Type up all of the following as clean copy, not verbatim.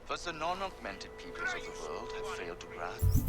First, the non-augmented peoples of the world have failed to grasp.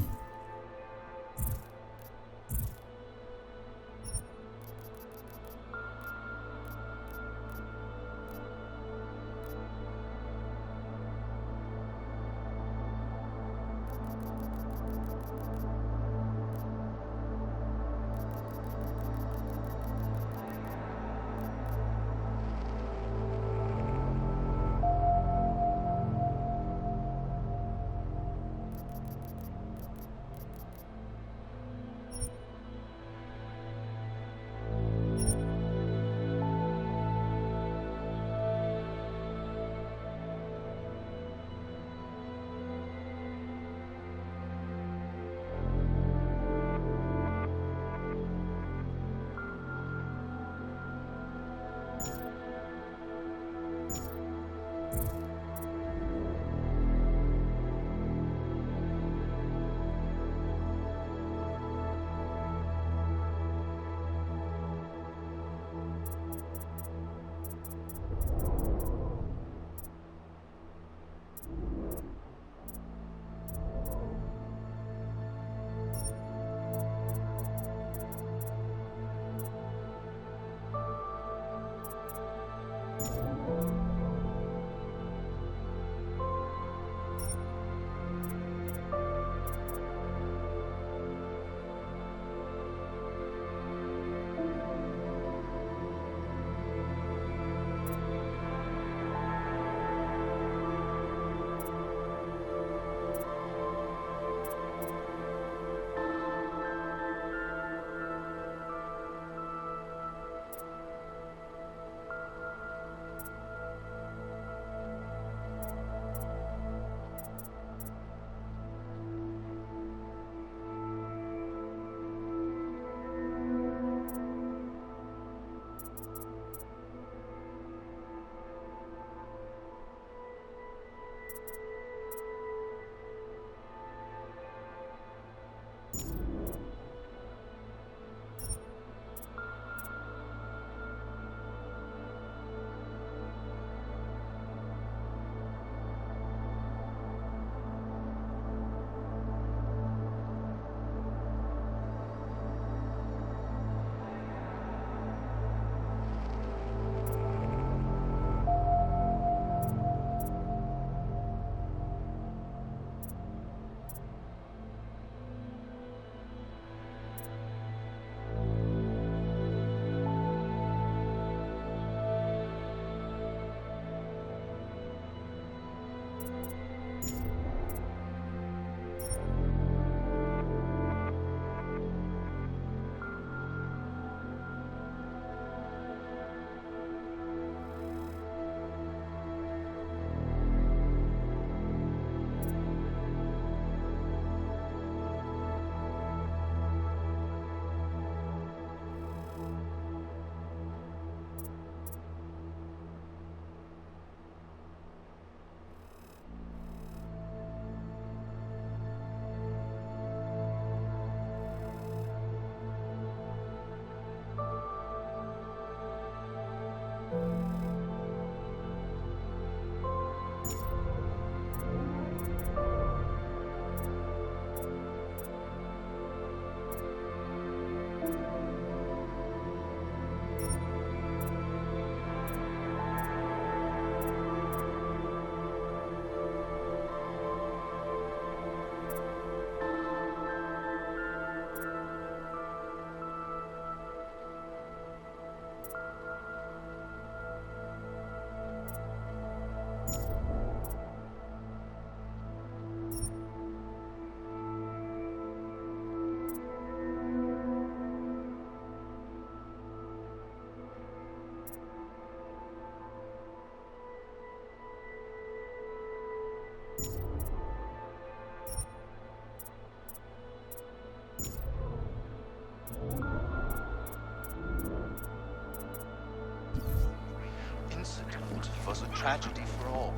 Was a tragedy for all.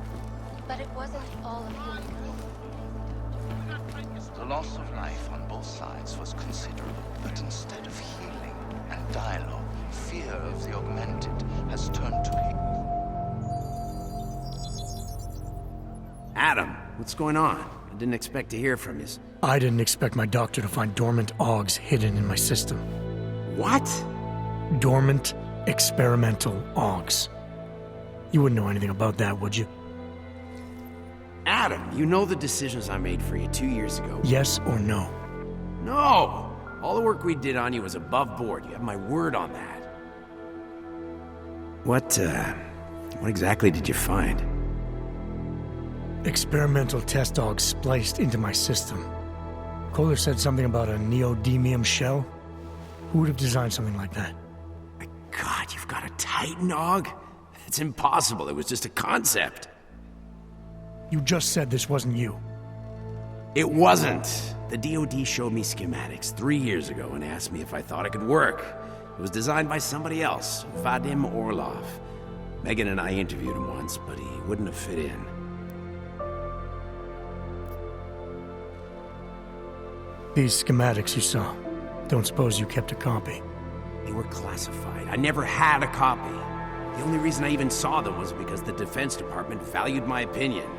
But it wasn't all of humankind. The loss of life on both sides was considerable, but instead of healing and dialogue, fear of the augmented has turned to hate. Adam, what's going on? I didn't expect to hear from you. I didn't expect my doctor to find dormant augs hidden in my system. What? Dormant experimental augs. You wouldn't know anything about that, would you? Adam, you know the decisions I made for you 2 years ago. Yes or no? No! All the work we did on you was above board. You have my word on that. What exactly did you find? Experimental test augs spliced into my system. Kohler said something about a neodymium shell. Who would have designed something like that? My God, you've got a Titan aug? It's impossible. It was just a concept. You just said this wasn't you. It wasn't. The DoD showed me schematics 3 years ago and asked me if I thought it could work. It was designed by somebody else, Vadim Orlov. Megan and I interviewed him once, but he wouldn't have fit in. These schematics you saw, don't suppose you kept a copy? They were classified. I never had a copy. The only reason I even saw them was because the Defense Department valued my opinion.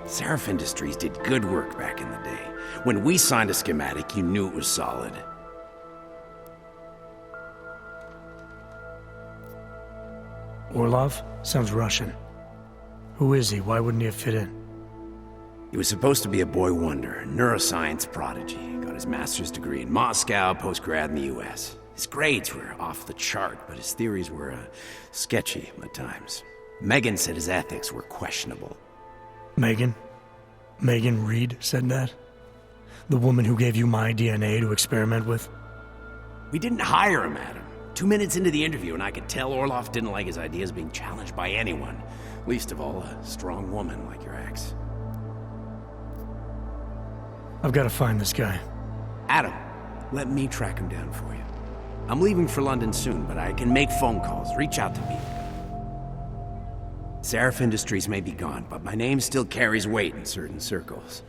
Seraph Industries did good work back in the day. When we signed a schematic, you knew it was solid. Orlov? Sounds Russian. Who is he? Why wouldn't he have fit in? He was supposed to be a boy wonder, a neuroscience prodigy. Got his master's degree in Moscow, post-grad in the US. His grades were off the chart, but his theories were sketchy at times. Megan said his ethics were questionable. Megan? Megan Reed said that? The woman who gave you my DNA to experiment with? We didn't hire him, Adam. 2 minutes into the interview, and I could tell Orlov didn't like his ideas being challenged by anyone. Least of all, a strong woman like your ex. I've got to find this guy. Adam, let me track him down for you. I'm leaving for London soon, but I can make phone calls, reach out to people. Seraph Industries may be gone, but my name still carries weight in certain circles.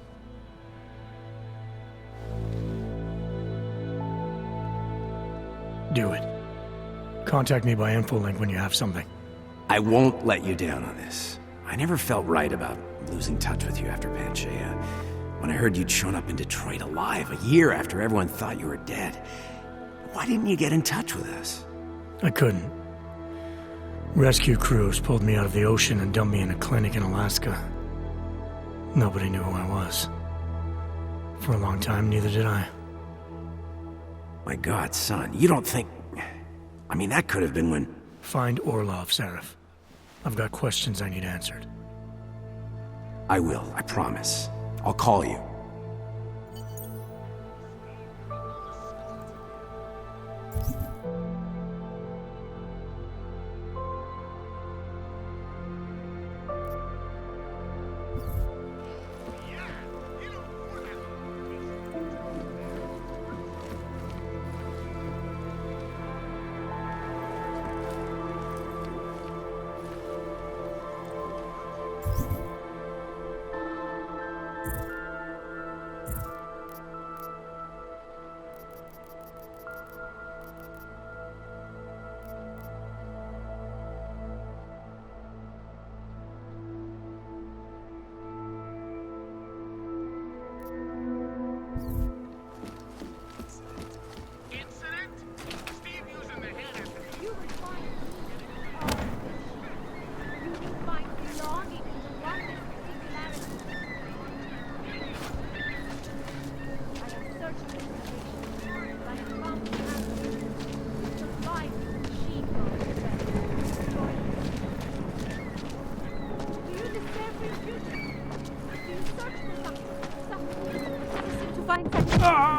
Do it. Contact me by infolink when you have something. I won't let you down on this. I never felt right about losing touch with you after Panchaea. When I heard you'd shown up in Detroit alive a year after everyone thought you were dead. Why didn't you get in touch with us? I couldn't. Rescue crews pulled me out of the ocean and dumped me in a clinic in Alaska. Nobody knew who I was. For a long time, neither did I. My God, son, you don't think... I mean, that could have been when... Find Orlov, Seraph. I've got questions I need answered. I will, I promise. I'll call you.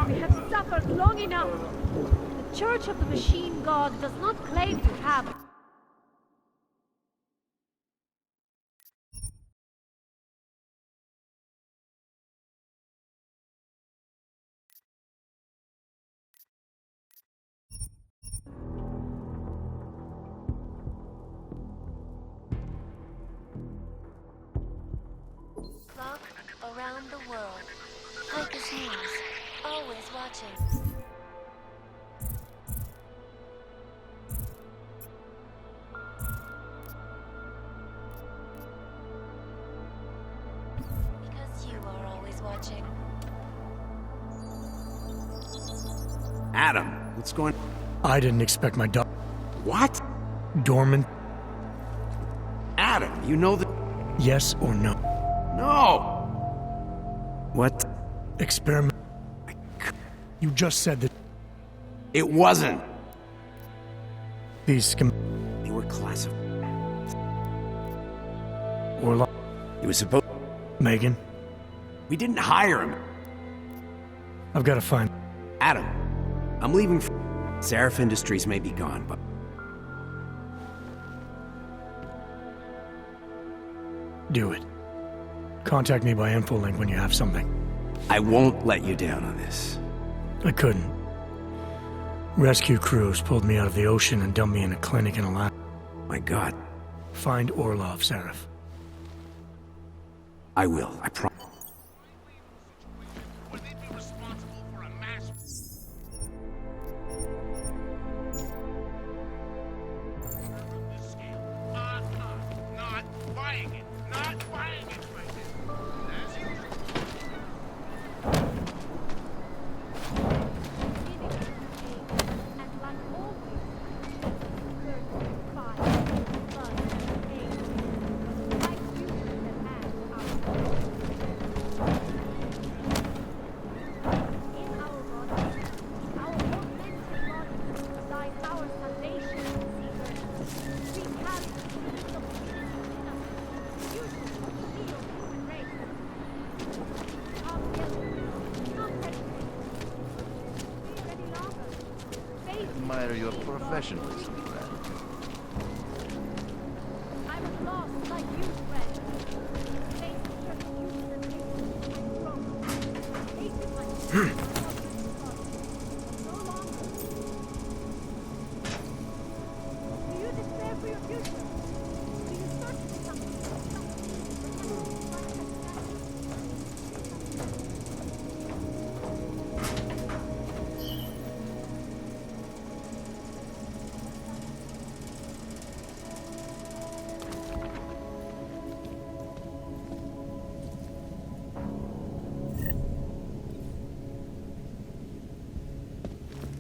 We have suffered long enough. The Church of the Machine God does not claim to have... Flock around the world. Focus News. Always watching. always watching. Adam, what's going... I didn't expect my dog. What? Dormant. Adam, you know that... Yes or no? No! What? Experiment. You just said that It wasn't. these scum... They were classified. Orlov. He was supposed... Megan. We didn't hire him. I've got to find... Adam, I'm leaving for... Seraph Industries may be gone, but... Do it. Contact me by infolink when you have something. I won't let you down on this. I couldn't. Rescue crews pulled me out of the ocean and dumped me in a clinic in Alaska. My God. Find Orlov, Seraph. I will, I promise. Would they be responsible for a mass of this scale? Not buying it. Not buying it, my friend. As usual. And like always, fire, blood, pain, like you that had our in our bodies, our augmented bodies, lies our salvation, Caesar. We carry the seeds of human in us, usually of the real human race. Our guilt, not hesitate. Fear any longer. Faith Admire your in God. professionalism, friend. I was lost like you, friend. Faced with persecution and hatred, I broke. Hated myself. No longer. Do you despair for your future? Do you search for something?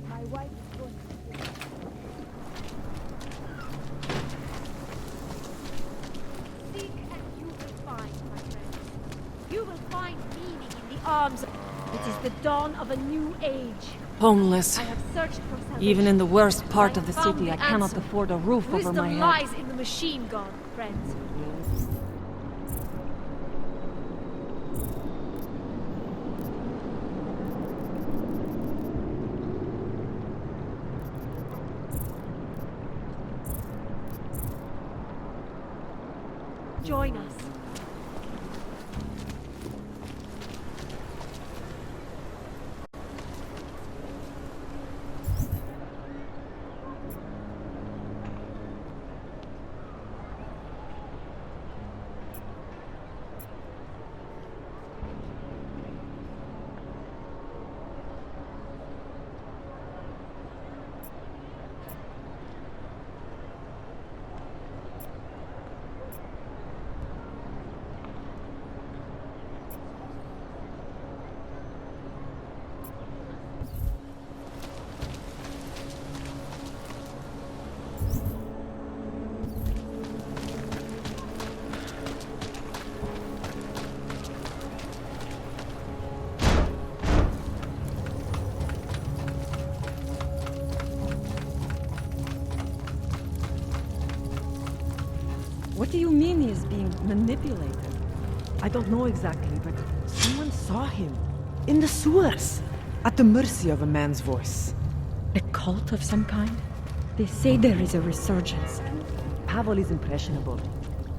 My wife is going to seek and you will find, my friends. You will find meaning in the arms of... It is the dawn of a new age. Homeless. I have searched for salvation. Even in the worst part I of the found city, the I cannot answer. afford a roof over Wisdom my head. lies in the machine god, friends. Join us. What do you mean he is being manipulated? I don't know exactly, but someone saw him. In the sewers. At the mercy of a man's voice. A cult of some kind? They say there is a resurgence. Pavel is impressionable.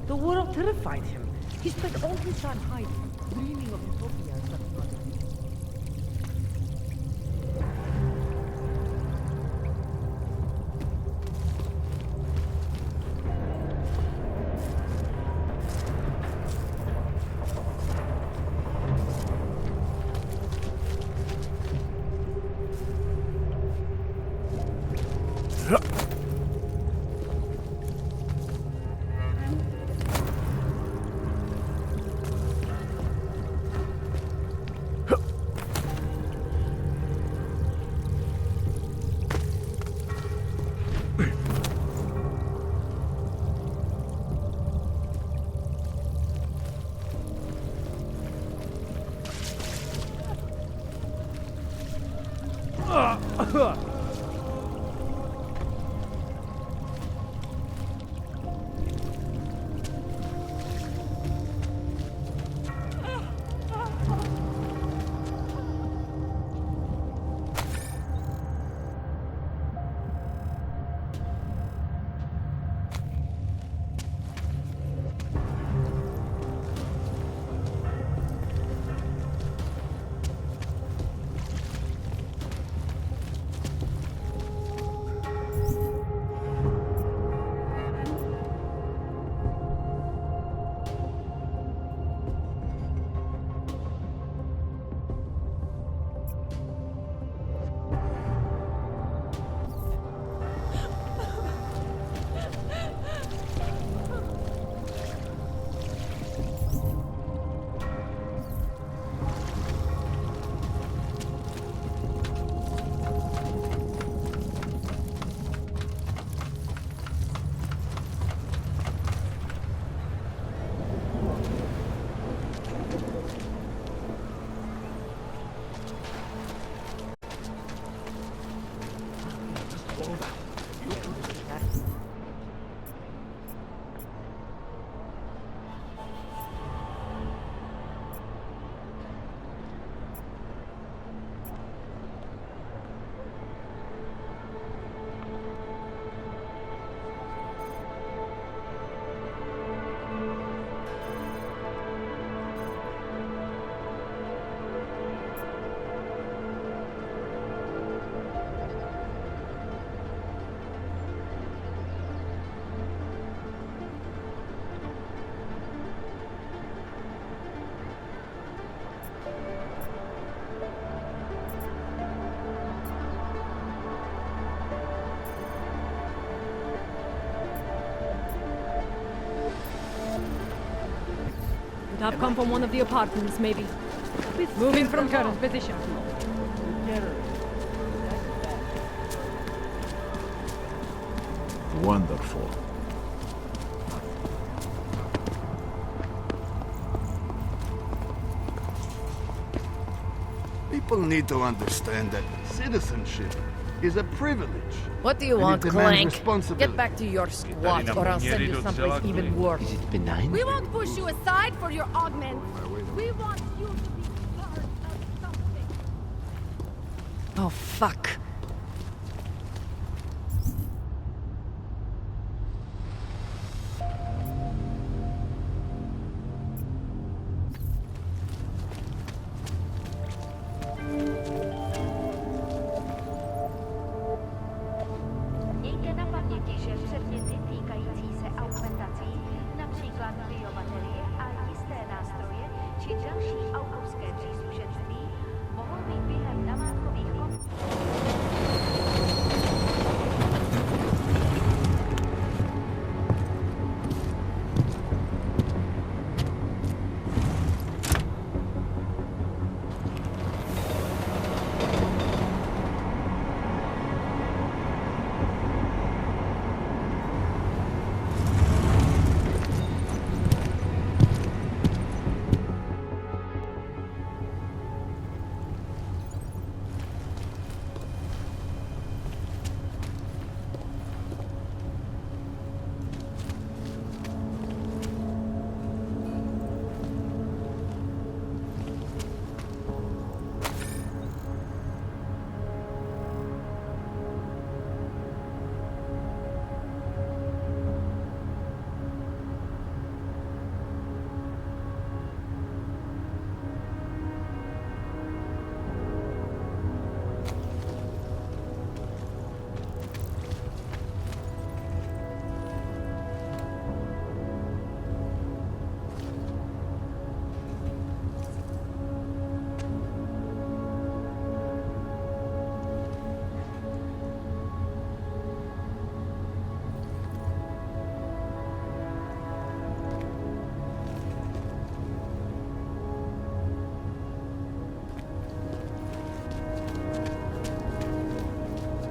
The world terrified him. He spent all his time hiding, dreaming of utopia and such things. Would have come from one of the apartments, maybe. Moving from current position. Wonderful. People need to understand that citizenship is a privilege. What do you and want, it demands Clank? responsibility. Get back to your squat, or I'll send you someplace even worse. Is it benign? We won't push you aside for your augments. We want you to be part of something. Oh, fuck. Mějte na paměti, že předměty týkající se augmentací, například biobaterie a jisté nástroje či další autorské příslušenství, mohou být během namátkových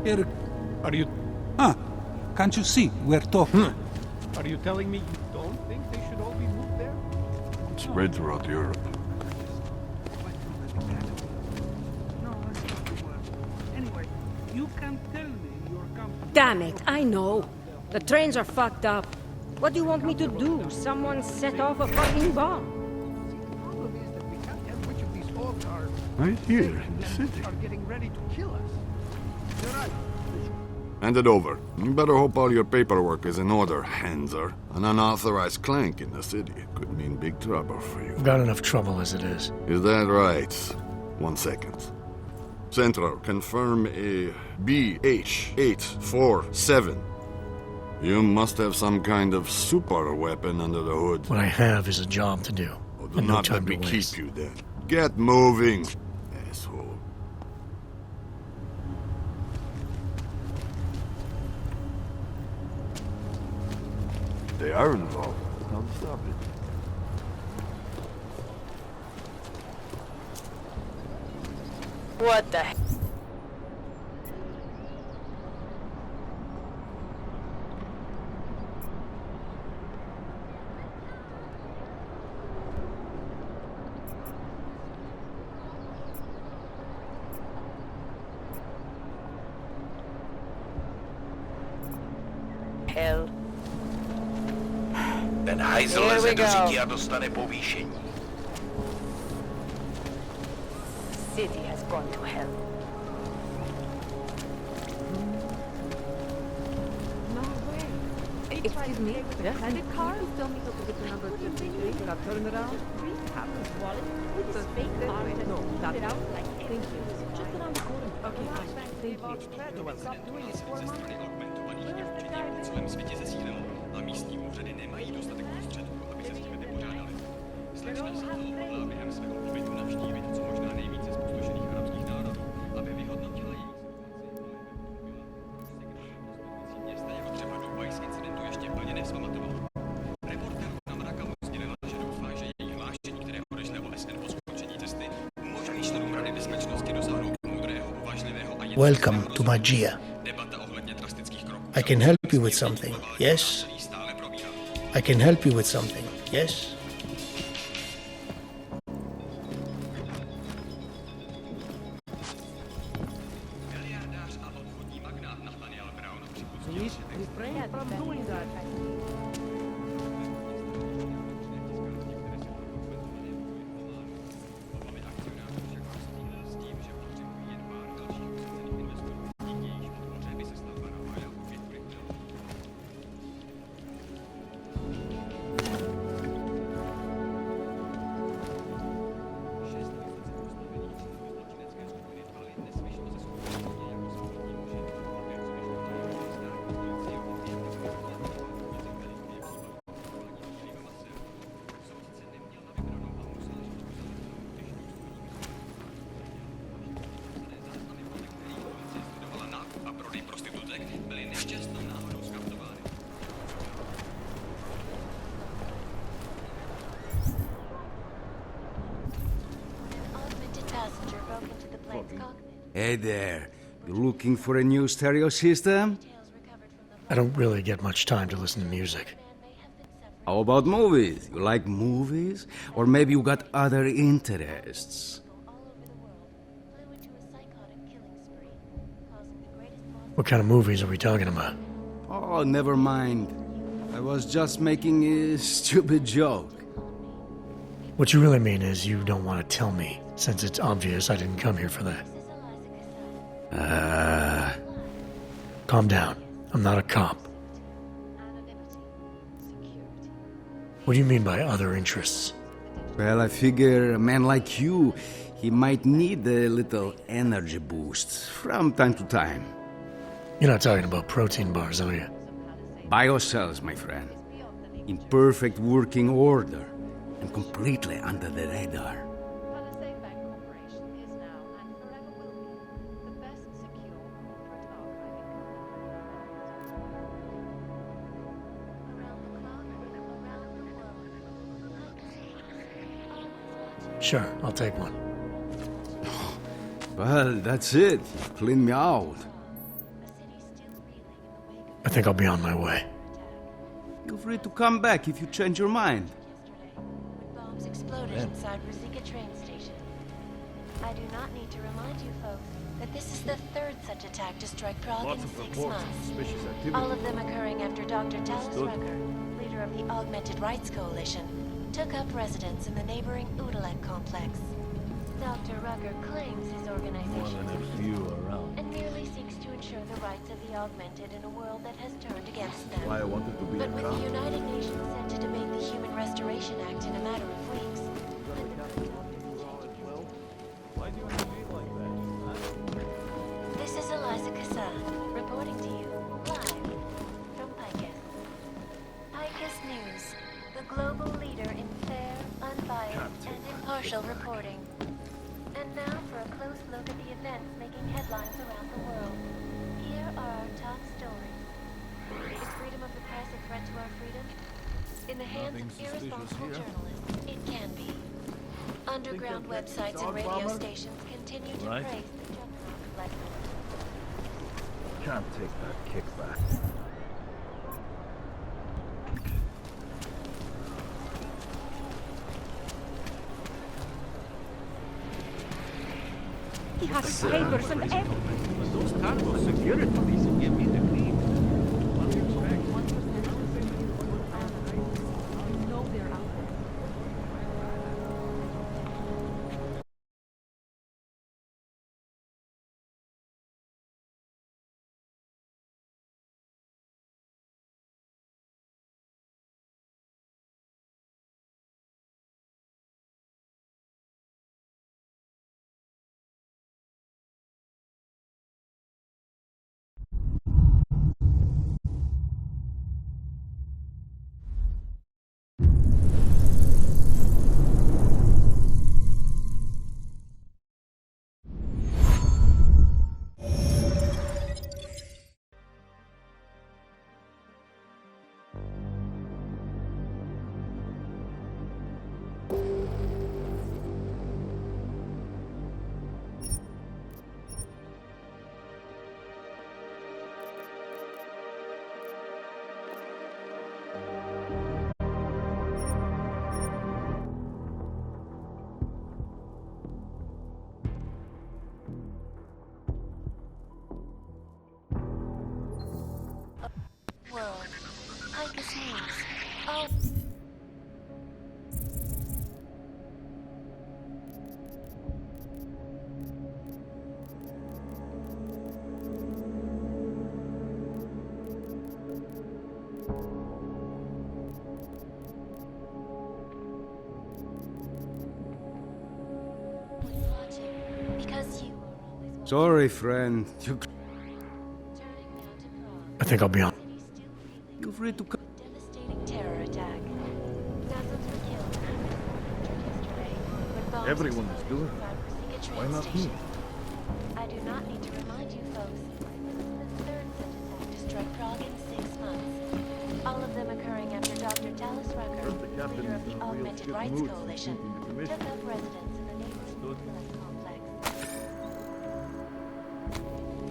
Here, are you... Ah, can't you see? We're talking. Are you telling me you don't think they should all be moved there? Spread throughout Europe. No, that's not the word. Anyway, You can tell me your company. Damn it, I know. The trains are fucked up. What do you want me to do? Someone set off a fucking bomb. Right here in the city. Are getting ready to kill us. You're right. Hand it over. You better hope all your paperwork is in order, Hanser. An unauthorized clank in the city could mean big trouble for you. I've got enough trouble as it is. Is that right? 1 second. Central, confirm a BH-847. You must have some kind of super weapon under the hood. What I have is a job to do. Oh, do And no not time let me to keep waste. you then. Get moving, asshole. They are involved. How to stop it? What the heck? Hell. Ten hajzl leze do říky a dostane povýšení. City has gone to hell. No way. Excuse me? And the car still meet up with the number 53. Got turned around. Happens wallet with the fake car. No, that's it out like thank you. Just around the corner. Okay, fine. Thank you. Stop doing it 4 months. A místní úřady nemají dostatek prostředků, aby se s tím vypořádali. Slečna se toho hodlá během svého pobytu navštívit co možná nejvíce zpustošených arabských národů, aby vyhodnotila jejich situaci. Města jako třeba Dubaj z incidentu ještě plně nevzpamatovala. Reportérka Mraka sdělila, že doufá, že její hlášení, které odešle OSN po skončení cesty, umožní členům Rady bezpečnosti dosáhnout moudrého, uvážlivého a Welcome to Magia. I can help you with something, yes? I can help you with something, yes? Refrain from doing that. Hey there. You looking for a new stereo system? I don't really get much time to listen to music. How about movies? You like movies? Or maybe you got other interests? What kind of movies are we talking about? Oh, never mind. I was just making a stupid joke. What you really mean is you don't want to tell me, since it's obvious I didn't come here for that. Calm down. I'm not a cop. What do you mean by other interests? Well, I figure a man like you, he might need a little energy boost from time to time. You're not talking about protein bars, are you? Biocells, my friend. In perfect working order and completely under the radar. Sure, I'll take one. Well, that's it. Clean me out. I think I'll be on my way. Feel free to come back if you change your mind. Bombs exploded inside Ruzicka train station. I do not need to remind you folks that this is the third such attack to strike Prague Lots in of 6 reports of months. suspicious activity. All of them occurring after Dr. Talos Understood. Rucker, leader of the Augmented Rights Coalition, took up residence in the neighboring Udalek complex. Dr. Rucker claims his organization More than a is few peaceful around. and merely seeks to ensure the rights of the augmented in a world that has turned against them. Why I wanted to be But a with cop. the United Nations set to debate the Human Restoration Act in a matter of weeks, Why do you want to be like that? this is Eliza Kassan, reporting to you, live, from Picus. Picus News, the global leader in fair, unbiased, and impartial reporting. And now for a close look at the events making headlines around the world. Here are our top stories. Is freedom of the press a threat to our freedom? In the hands Nothing of suspicious irresponsible here. journalists, it can be. Underground Think that websites and dog radio bomber? stations continue to Right. praise the juggernaut collective. Can't take that kickback. He has papers and everything. But those cargo security police give me the creep. What do you expect? You know they're out there. World. Picus News. Oh. Because you Sorry, friend. I think I'll be on. Feel free to come. devastating terror attack. Dozens were killed yesterday when bombs Everyone is exploded doing inside it. Rosika Why train not me? station. I do not need to remind you folks. This is the third such attack to strike Prague in 6 months. All of them occurring after Dr. Talos Rucker, Heard the captain leader of is the in a real Augmented shit Rights mood Coalition, since taking the commission. took up residence in the neighboring Udalek complex.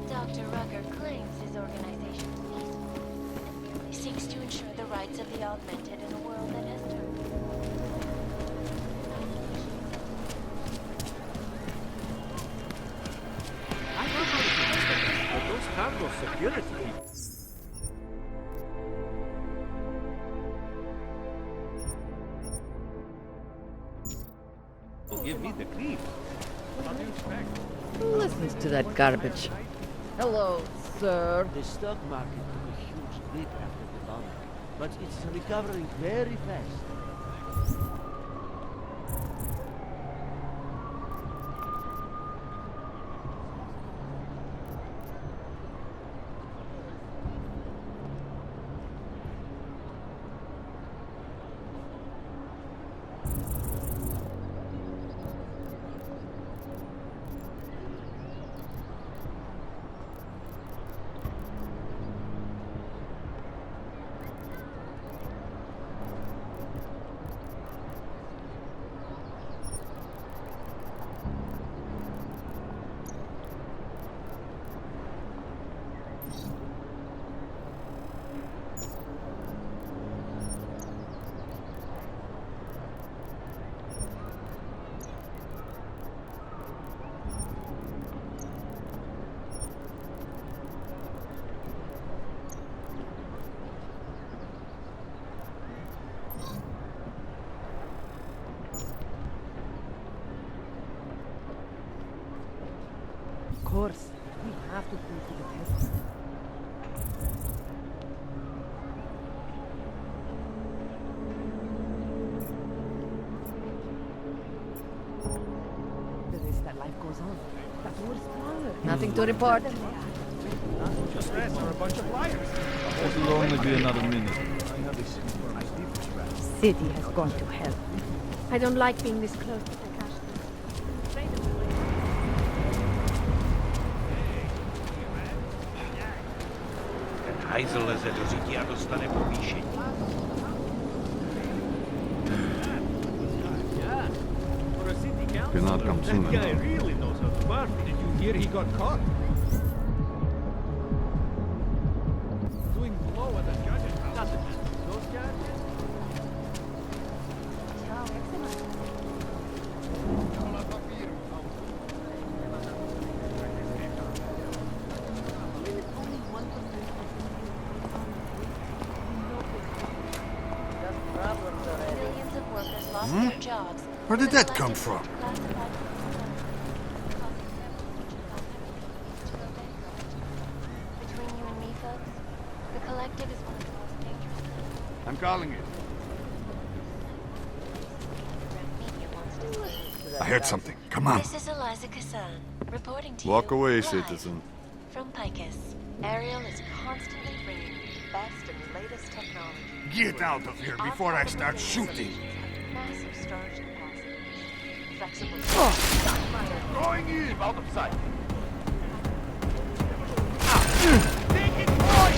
Dr. Rucker claims his organization is peaceful and merely seeks to ensure the rights of the augmented in a world that has turned. But those cargo security people. Will give me the creep. What do you expect? Who listens to that garbage? Hello, sir. The stock market took a huge dip after the bombing, but it's recovering very fast. course. We have to prove to the test. The rest that life goes on. But we're stronger. Nothing to report. Just rest. We're a bunch of liars. It'll only be another minute. I have a simple idea for you. City has gone to hell. I don't like being this close to the cash. Hajzel leze do řídí a dostane povýšení. Cannot come soon That guy enough. really knows how to barf. Did you hear he got caught? Doing blow at the judge's house. Those judges? Millions of workers lost their jobs. Where did that come from? Between you and me, folks, the collective is one of the most dangerous. I'm calling it. Media wants to see. I heard something. Come on. This is Eliza Kassan, reporting to Walk you away, live citizen. from Picus. Ariel is constantly bringing you the best and latest technology. Get out of here before I start shooting. Massive storage capacity. Flexible. Going in. Keep out of sight. Take it, boy!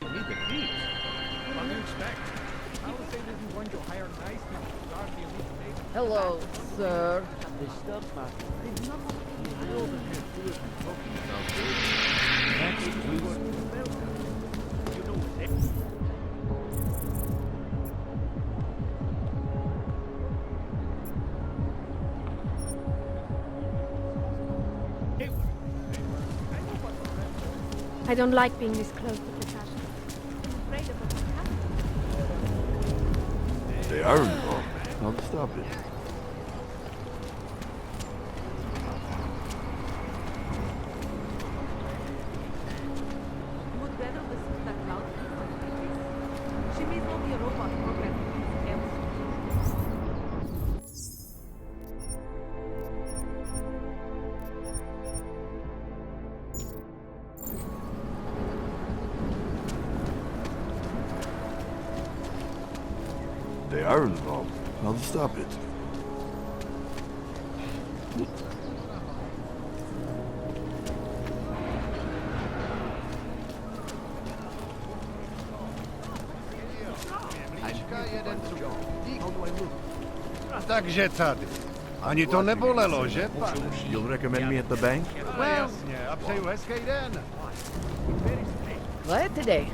Need the keys. What do you expect? Palisade isn't going to hire nice people to guard the elite navy. Hello, sir. The stock market. They've not I overheard two of them talking about this. Next week, welcome. You know what they... I don't like being this close to the cash. I'm afraid of what's happening. They are involved. How to stop it? You would better listen to that cloud voice. She may not be a robot programmed with these else. They are involved. How to stop it? Takže tady. Ani to nebolelo, že, pane? You'll recommend me at the bank? Well, jasně, a přeju hezký den. Glad today.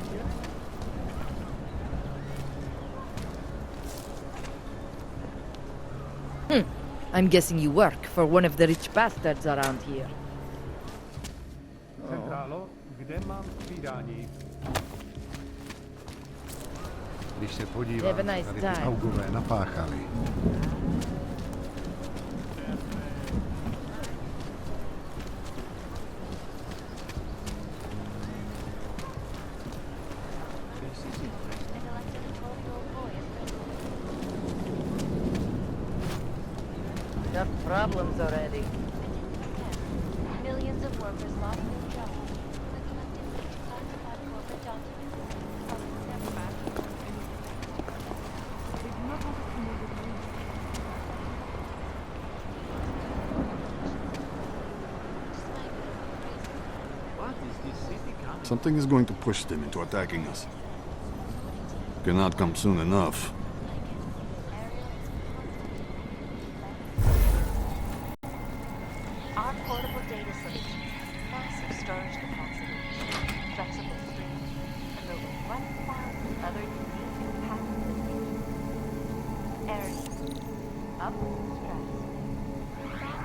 I'm guessing you work for one of the rich bastards around here. Centrálo, kde mám střídání? Když se podívám, Have a nice tady ty time. augové napáchali. Got problems already. Millions of workers lost their jobs. The collective leaked classified corporate documents. Public never back. What is this city coming? Something is going to push them into attacking us. Cannot come soon enough. Our portable data solutions, massive storage capacity, flexible streaming, and over 1,000 Back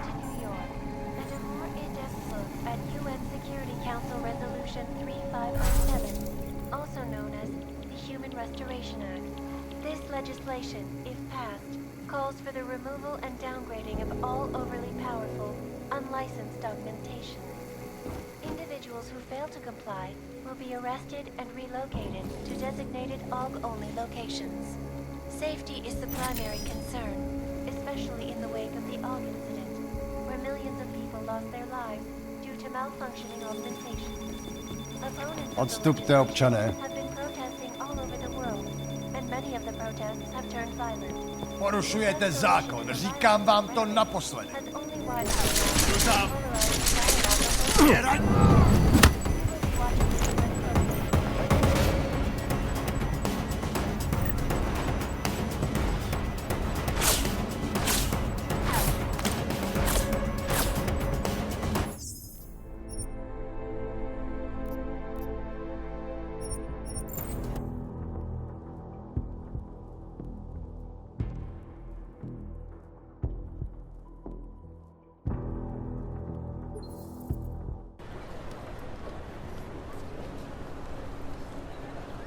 to New York, and a more in-depth look at UN Security Council Resolution 3507, also known as the Human Restoration Act. This legislation, if passed, calls for the removal and downgrading of all overly powerful, unlicensed augmentations. Individuals who fail to comply will be arrested and relocated to designated AUG-only locations. Safety is the primary concern, especially in the wake of the AUG incident, where millions of people lost their lives due to malfunctioning augmentations. Opponents of the Odstupte, občané. have been protesting all over the world, and many of the protests have turned violent. Porušujete zákon, říkám vám to naposledy. Has only widespread Jdu tam.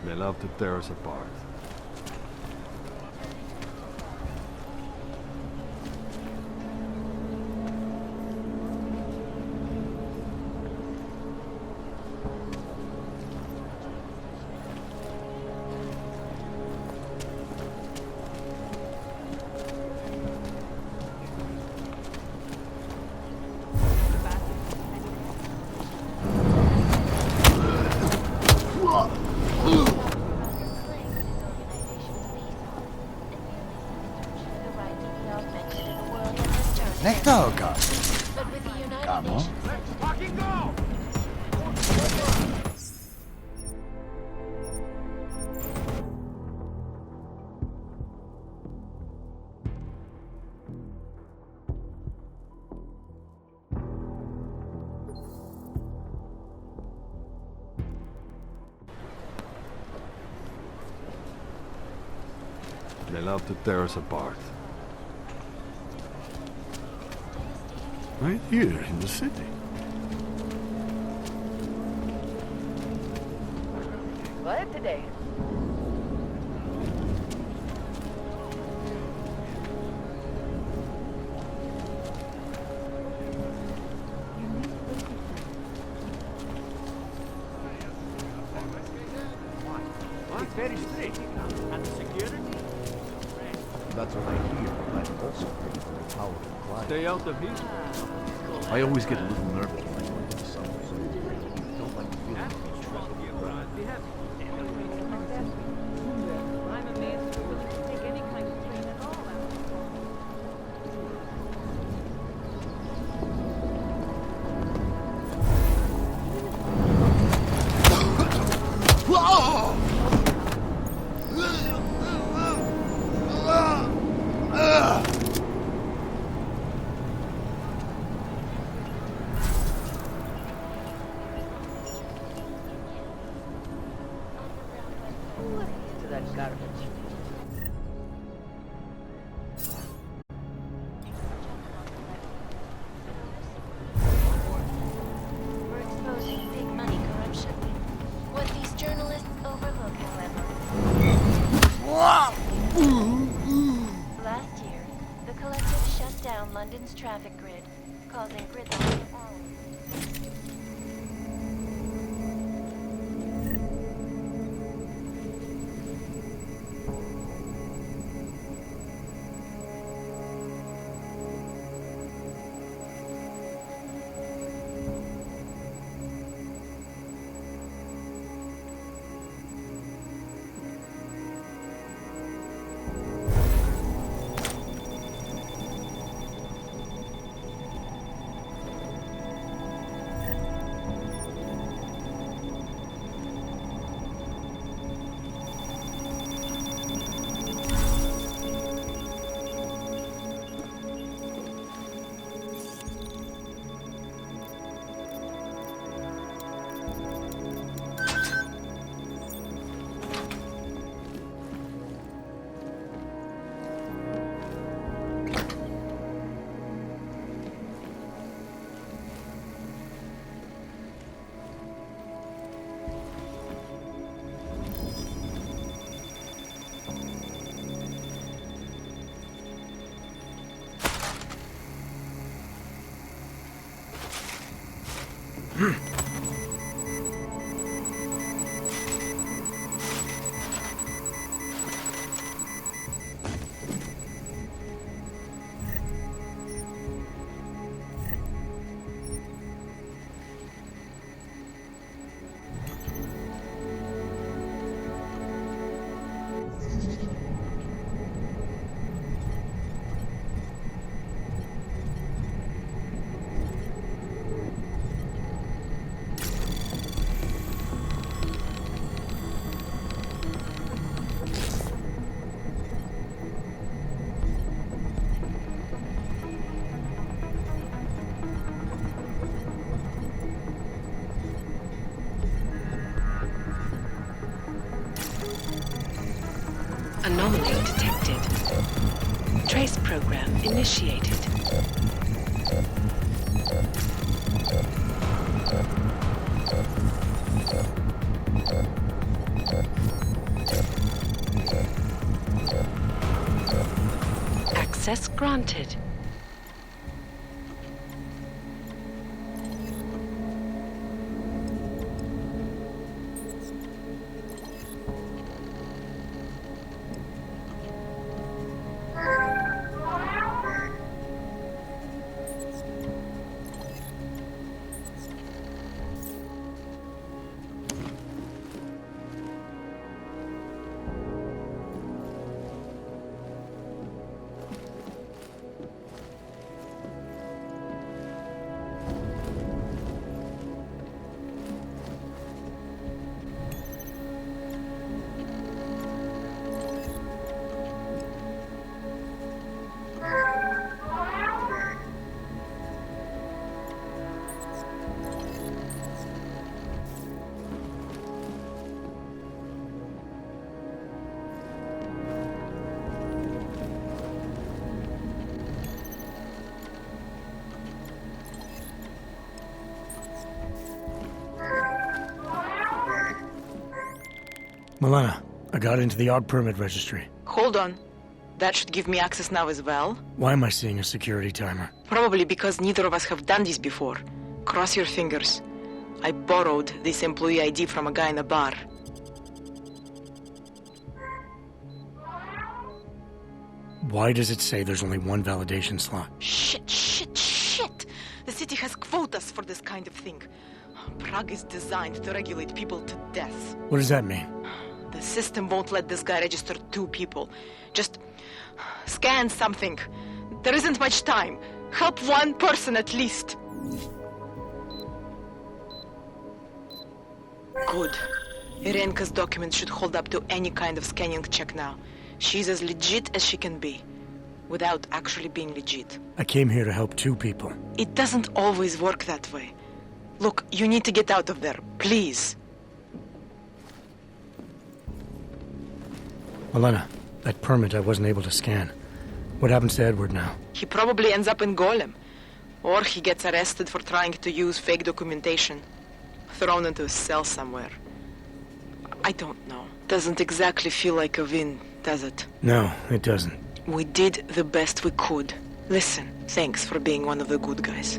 They love to tear us apart. Nech toho, kámo. Kámo? They love to tear us apart. Right here in the city. What today? It's very strict. And the security? That's what I hear, but I'm also ready for the power of quiet. Stay out of here. I always get a little nervous when I go into the summer, so I don't like to feel like I'm in trouble. I'm amazed you're willing to take any kind of train at all out. To that garbage. We're exposing big money corruption. What these journalists overlook, however. Last year, the collective shut down London's traffic grid, causing gridlock in all. Anomaly detected. Trace program initiated. Access granted. Milena, I got into the odd permit registry. Hold on. That should give me access now as well. Why am I seeing a security timer? Probably because neither of us have done this before. Cross your fingers. I borrowed this employee ID from a guy in a bar. Why does it say there's only one validation slot? Shit! The city has quotas for this kind of thing. Prague is designed to regulate people to death. What does that mean? The system won't let this guy register 2 people. Just scan something. There isn't much time. Help 1 person at least. Good. Irenka's documents should hold up to any kind of scanning check now. She's as legit as she can be, without actually being legit. I came here to help 2 people. It doesn't always work that way. Look, you need to get out of there, please. Milena, that permit I wasn't able to scan. What happens to Edward now? He probably ends up in Golem. Or he gets arrested for trying to use fake documentation. Thrown into a cell somewhere. I don't know. Doesn't exactly feel like a win, does it? No, it doesn't. We did the best we could. Listen, thanks for being one of the good guys.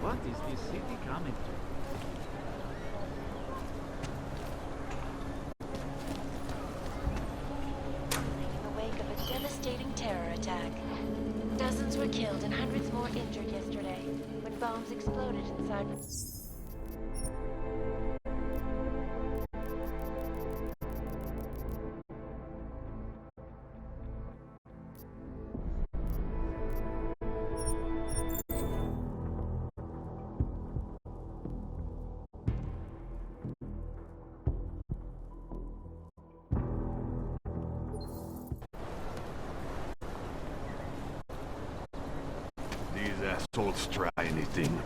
What is this city coming to? In the wake of a devastating terror attack. Dozens were killed and hundreds more injured yesterday when bombs exploded inside. These assholes try anything.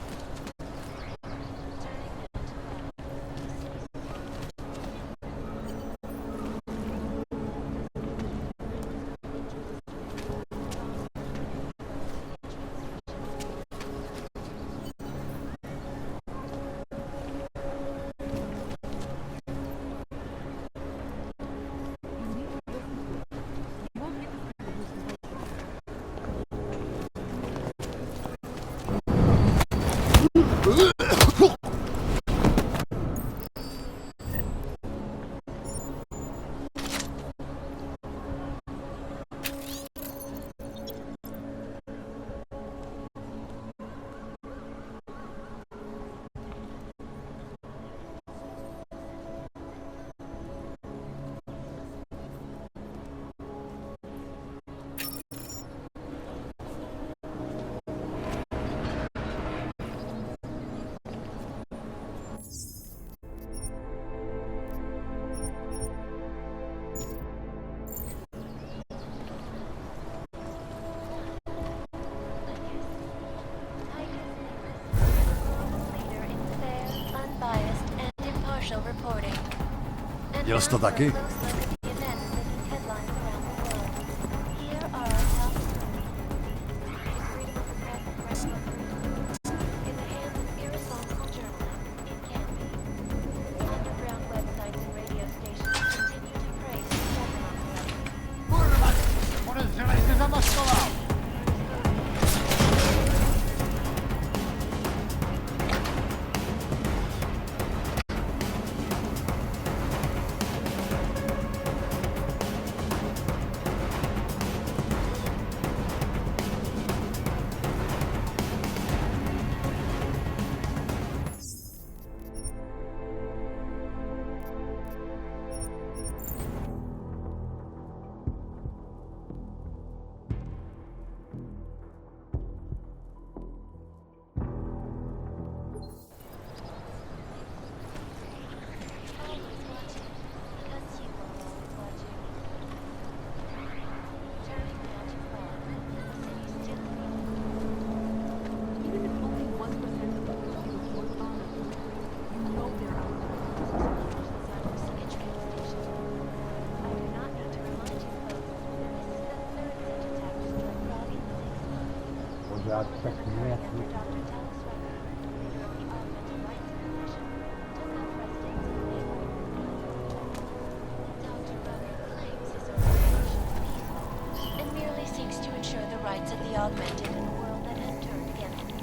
Reporting. Dělal jsi to taky? And merely seeks to ensure the rights of the augmented in a world that has turned against them.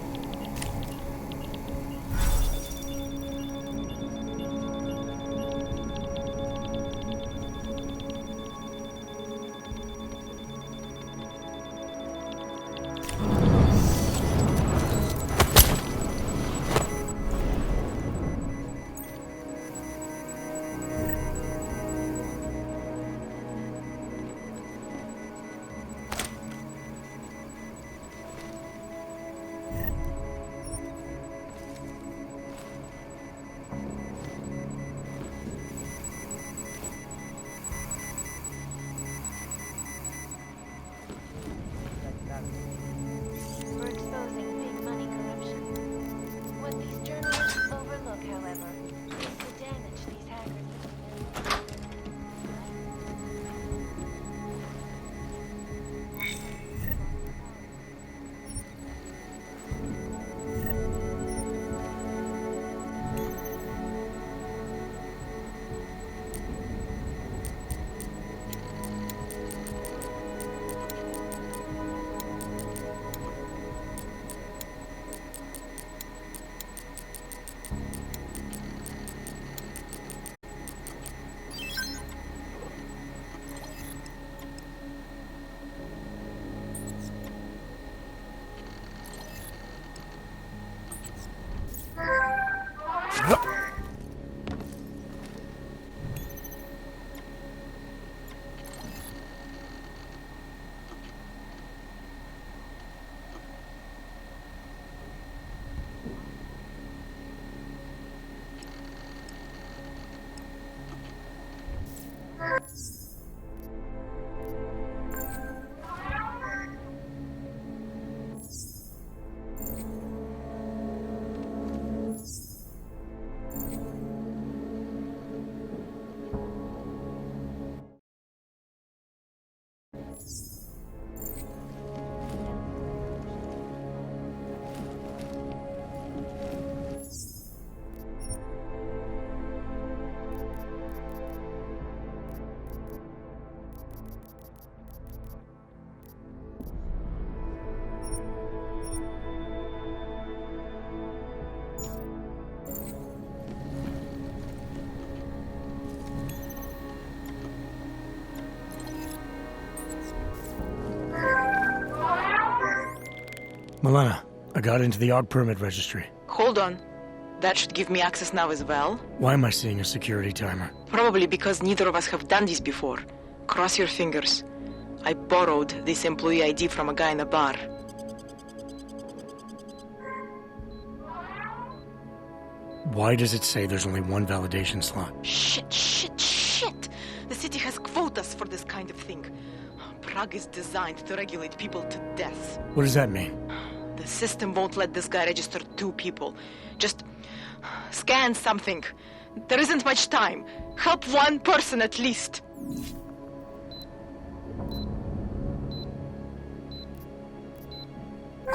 Milena, I got into the AUG permit registry. Hold on. That should give me access now as well. Why am I seeing a security timer? Probably because neither of us have done this before. Cross your fingers. I borrowed this employee ID from a guy in a bar. Why does it say there's only one validation slot? Shit! The city has quotas for this kind of thing. Prague is designed to regulate people to death. What does that mean? The system won't let this guy register 2 people. Just scan something. There isn't much time. Help 1 person at least.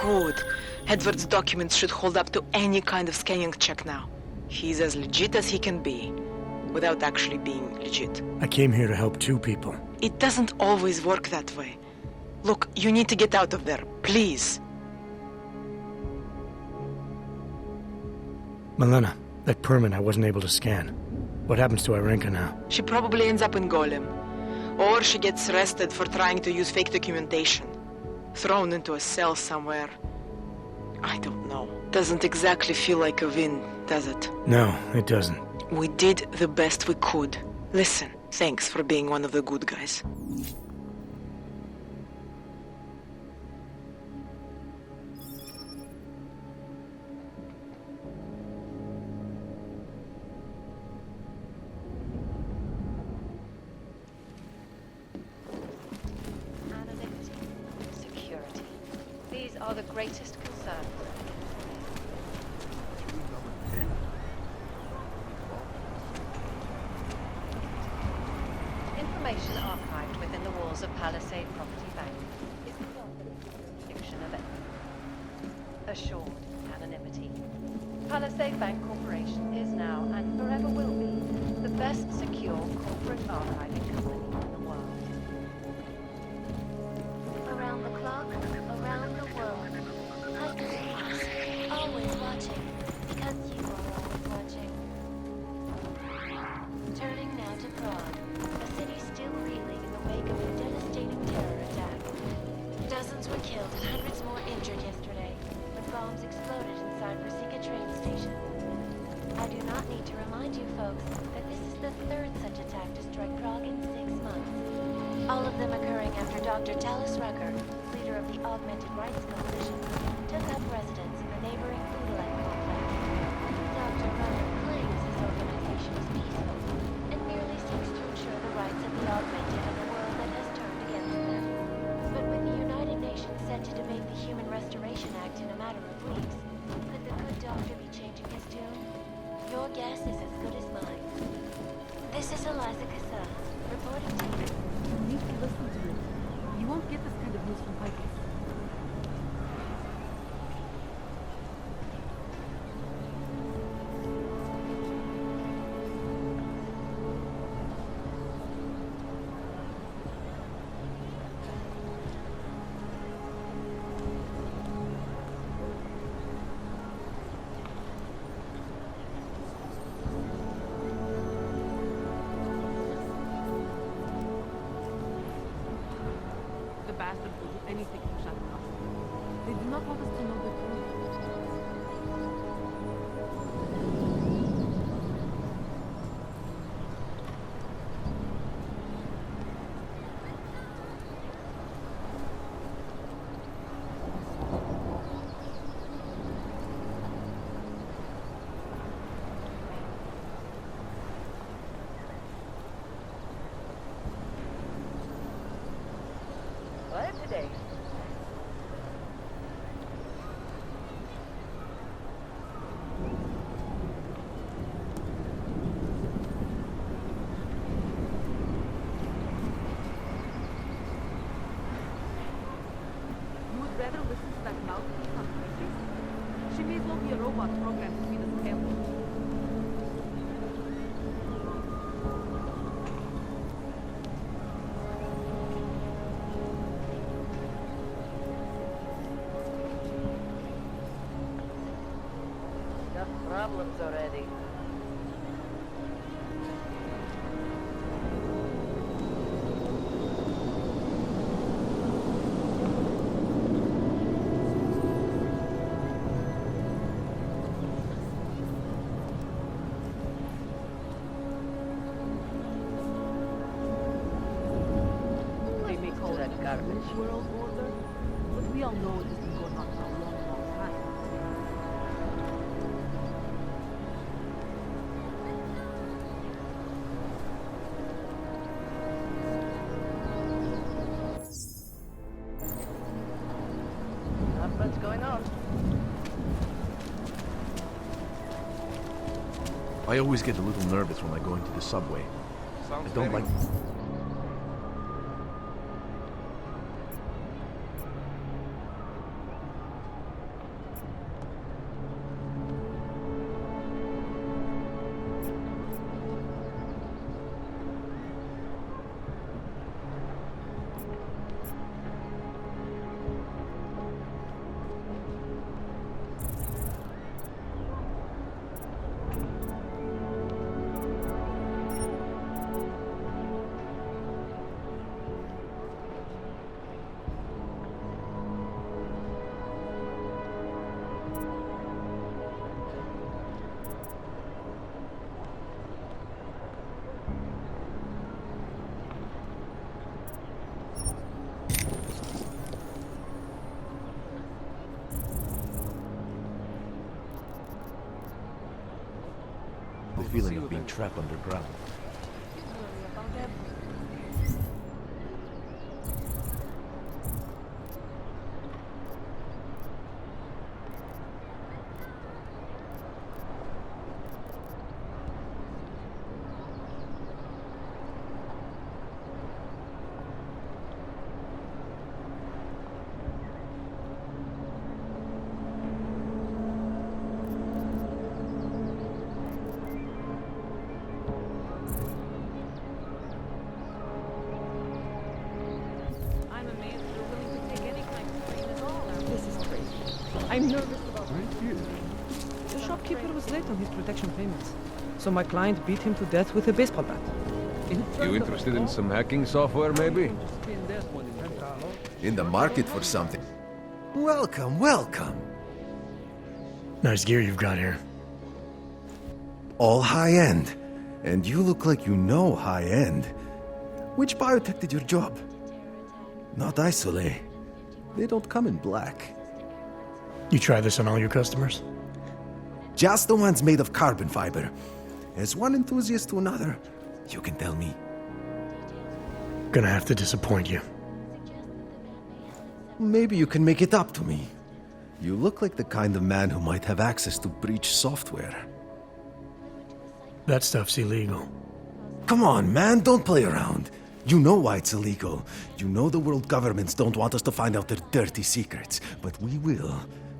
Good. Edward's documents should hold up to any kind of scanning check now. He's as legit as he can be, without actually being legit. I came here to help 2 people. It doesn't always work that way. Look, you need to get out of there, please. Milena, that permit I wasn't able to scan. What happens to Irenka now? She probably ends up in Golem. Or she gets arrested for trying to use fake documentation. Thrown into a cell somewhere. I don't know. Doesn't exactly feel like a win, does it? No, it doesn't. We did the best we could. Listen, thanks for being one of the good guys. Anonymity, security. These are the greatest concerns. Information archived within the walls of Palisade Property Bank is beyond the jurisdiction of it. Assured anonymity. Palisade Bank Corporation is now and forever will be the best secure corporate archiving company in the world. Around the clock, around the world. Always watching, because you are always watching. Turning now to Prague, a city still reeling in the wake of a devastating terror attack. Dozens were killed and hundreds more injured yesterday when bombs exploded inside Rosika train station. I do not need to remind you folks that this is the 3rd such attack to strike Prague in 6 months. All of them occurring after Dr. Talis Rucker, leader of the Augmented Rights Coalition, took up residence in the neighboring Udalek complex. Dr. Rucker claims his organization is peaceful and merely seeks to ensure the rights of the augmented in a world that has turned against them. But with the United Nations set to debate the Human Restoration Act in a matter of weeks, could the good doctor be changing his tune? Your guess is as good as mine. This is Eliza Cassell, reporting to you. You need to listen to it. You won't get this kind of news from Picus. The bastards will do anything to shut them up. They do not want us to know the truth. What today? You would rather listen to that mouthpiece on Picus? She may as well be a robot programmed to feed us payload. Enough problems already. world order, but we all know it has been going on for a long, long time. Not much going on. I always get a little nervous when I go into the subway. I don't like... the feeling of being trapped underground. I'm amazed you're willing to take any kind of strain at all. This is crazy. I'm nervous about The shopkeeper was late on his protection payments, so my client beat him to death with a baseball bat. You interested in some hacking software, maybe? In the market for something. Welcome, welcome. Nice gear you've got here. All high-end. And you look like you know high-end. Which biotech did your job? Not Isolate. They don't come in black. You try this on all your customers? Just the ones made of carbon fiber. As one enthusiast to another, you can tell me. Gonna have to disappoint you. Maybe you can make it up to me. You look like the kind of man who might have access to breach software. That stuff's illegal. Come on, man, don't play around. You know why it's illegal. You know the world governments don't want us to find out their dirty secrets. But we will,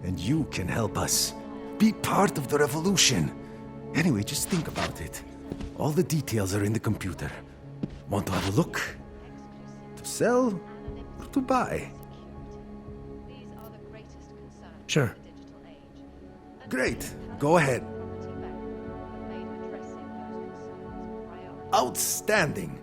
and you can help us. Be part of the revolution. Anyway, just think about it. All the details are in the computer. Want to have a look? To sell or to buy? Sure. Great. Go ahead. Outstanding.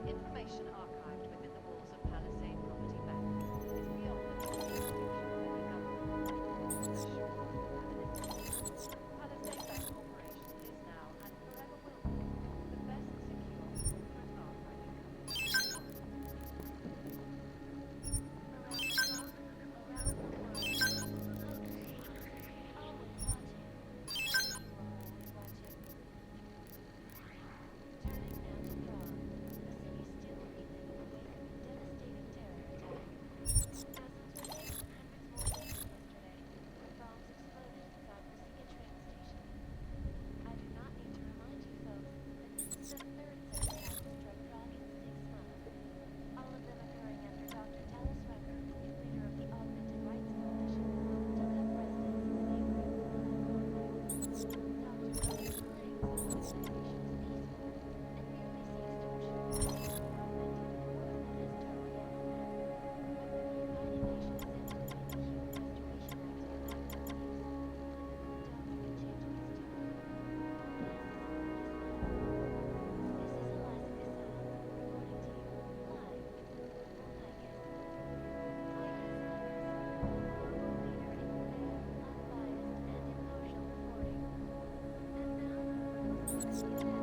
Thank you.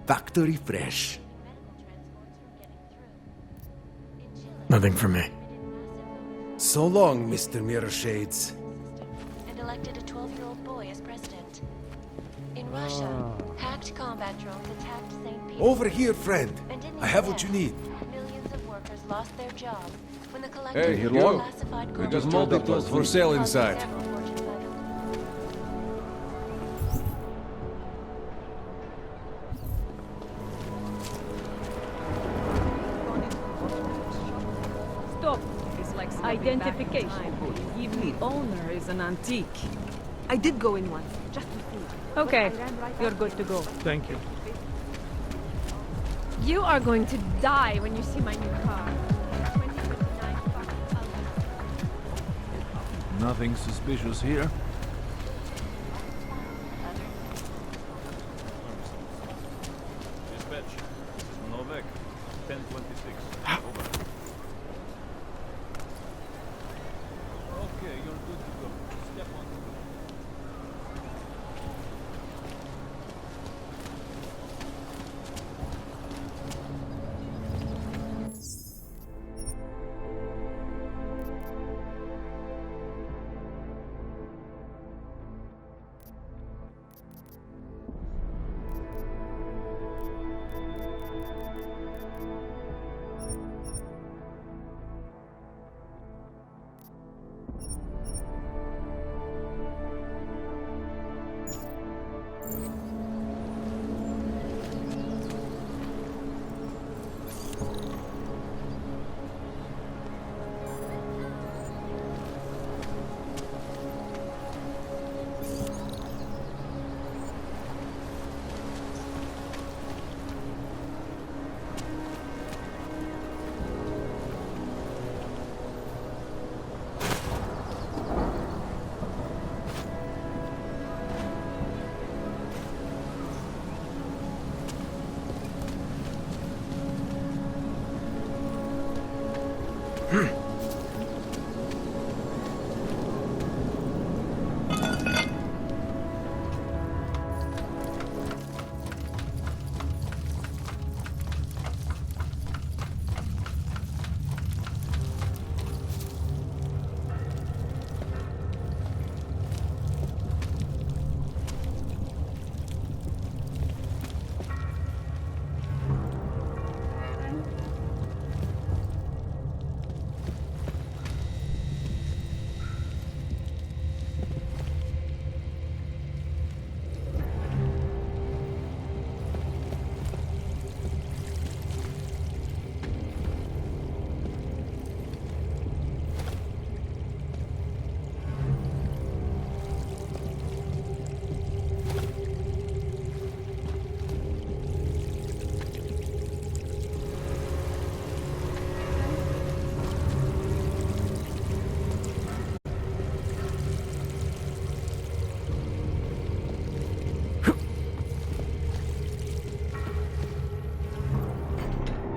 Factory fresh. Nothing for me. So long, Mr. Mirror Shades. And elected a 12-year-old boy as president. In Russia, hacked combat drones attacked St. Petersburg. Over here, friend. And in the I have what US, you need. millions of workers lost their jobs when the collective Hey, hello. classified We got combat multiples for sale inside. several Fortune 500 Stop. It's like identification. Even the owner is an antique. I did go in once, just to see. Okay, you're good to go. Thank you. You are going to die when you see my new car. Nothing suspicious here. Dispatch. This is Novak. 1026. Over. Okay, you're good to go. Step on.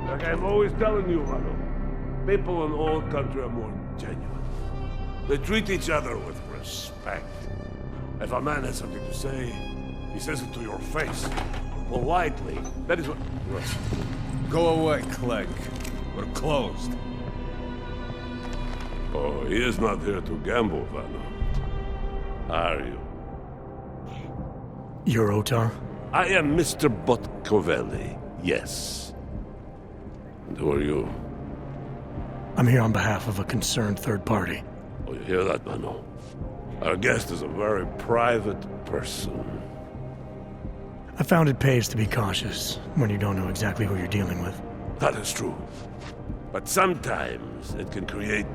Like I'm always telling you, Rado, people in all country are more genuine. They treat each other with respect. If a man has something to say, he says it to your face. Politely. That is what... Listen. Go away, Clegg. We're closed. Oh, he is not here to gamble, Vano. Are you? You're Otar? I am Mr. Botkovelli, yes. And who are you? I'm here on behalf of a concerned third party. Oh, you hear that, Vano? Our guest is a very private person. I found it pays to be cautious when you don't know exactly who you're dealing with. That is true. But sometimes it can create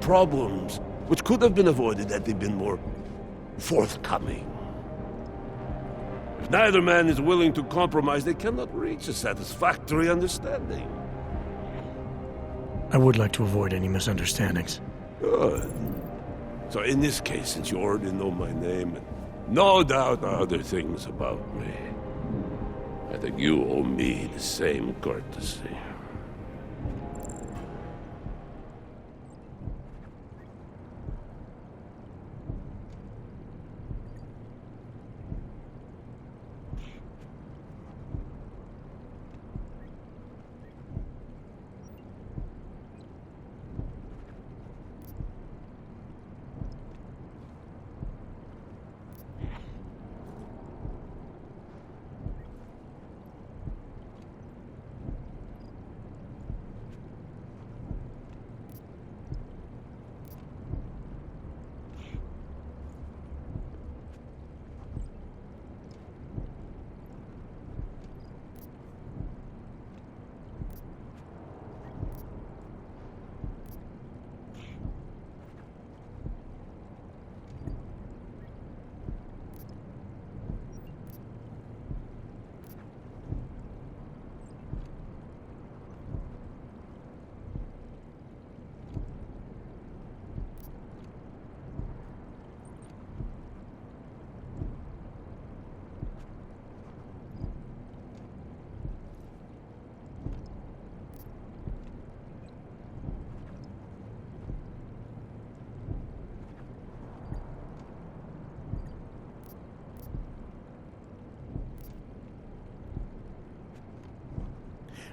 problems which could have been avoided had they been more forthcoming. If neither man is willing to compromise, they cannot reach a satisfactory understanding. I would like to avoid any misunderstandings. Good. So in this case, since you already know my name, No doubt other things about me. I think you owe me the same courtesy.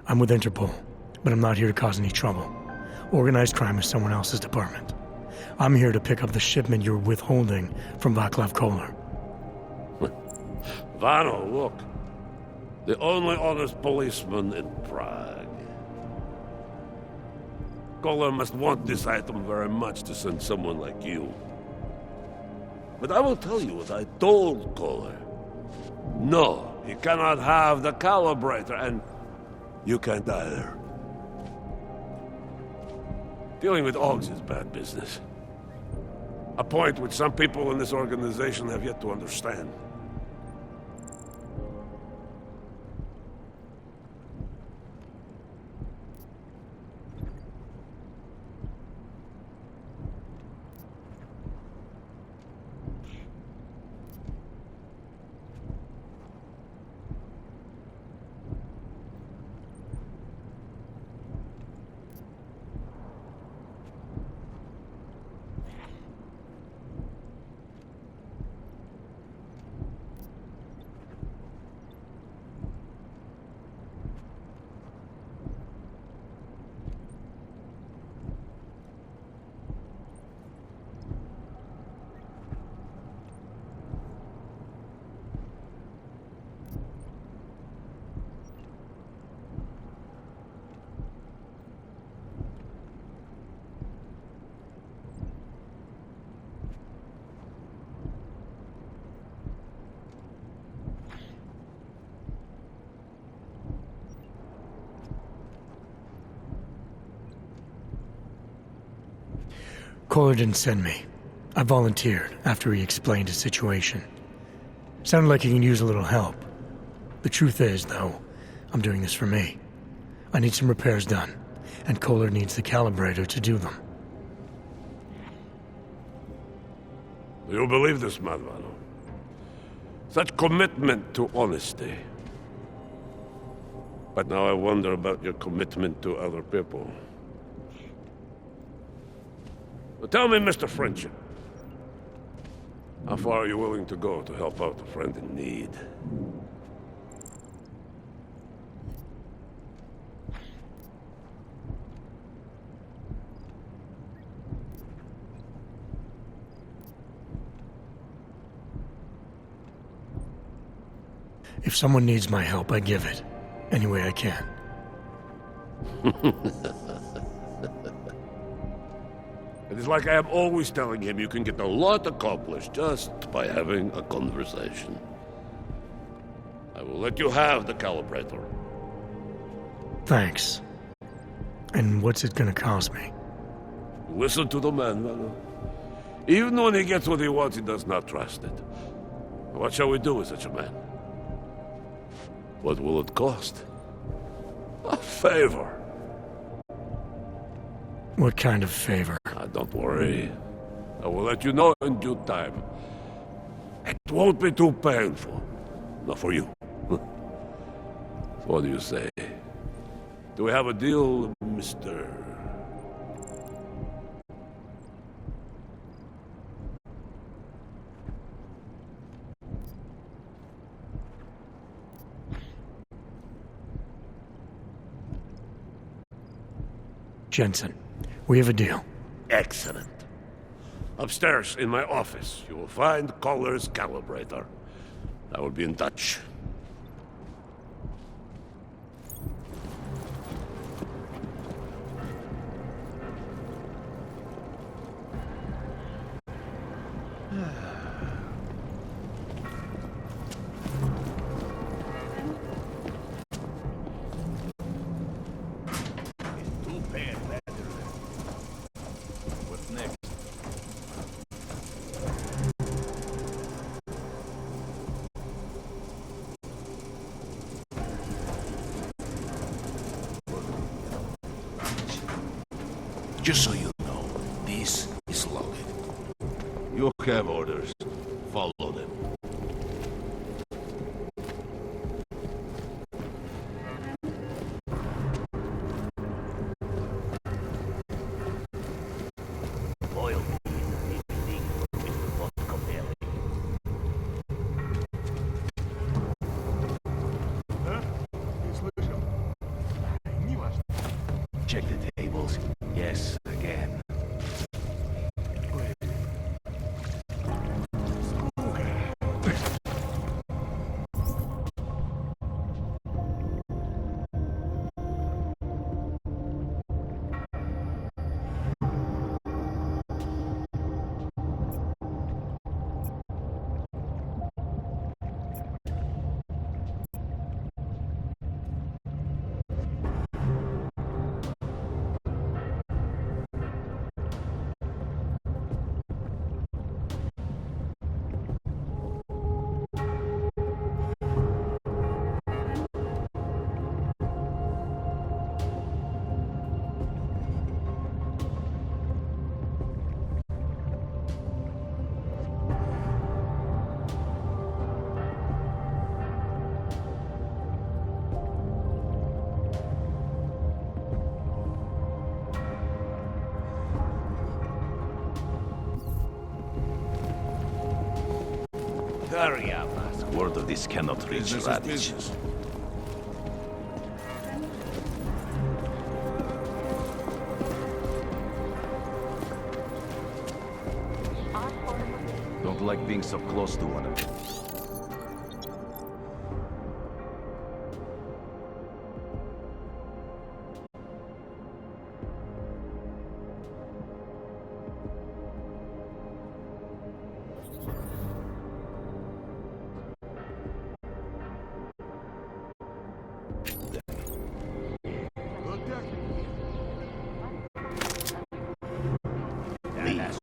I'm with Interpol, but I'm not here to cause any trouble. Organized crime is someone else's department. I'm here to pick up the shipment you're withholding from Václav Koller. Vano, look. The only honest policeman in Prague. Koller must want this item very much to send someone like you. But I will tell you what I told Koller. No, he cannot have the calibrator, and you can't either. Dealing with Augs is bad business. A point which some people in this organization have yet to understand. Koller didn't send me. I volunteered after he explained his situation. Sounded like he can use a little help. The truth is, though, I'm doing this for me. I need some repairs done, and Koller needs the calibrator to do them. Do you believe this, Madvano? Such commitment to honesty. But now I wonder about your commitment to other people. But tell me, Mr. Friendship, how far are you willing to go to help out a friend in need? If someone needs my help, I give it. Any way I can. It is like I am always telling him you can get a lot accomplished just by having a conversation. I will let you have the calibrator. Thanks. And what's it gonna cost me? Listen to the man, Mano. Even when he gets what he wants, he does not trust it. What shall we do with such a man? What will it cost? A favor. What kind of favor? Don't worry. I will let you know in due time. It won't be too painful. Not for you. What do you say? Do we have a deal, Mr. Jensen, we have a deal. Excellent. Upstairs in my office, you will find Collar's calibrator. I will be in touch. What's next? Just so you know, this is loaded. You have orders. Follow them. Loyalty is a big thing for Mr. Boscopelli. Check the tables. Yes, again. Hurry up. Word of this cannot reach Radich. Don't like being so close to one another.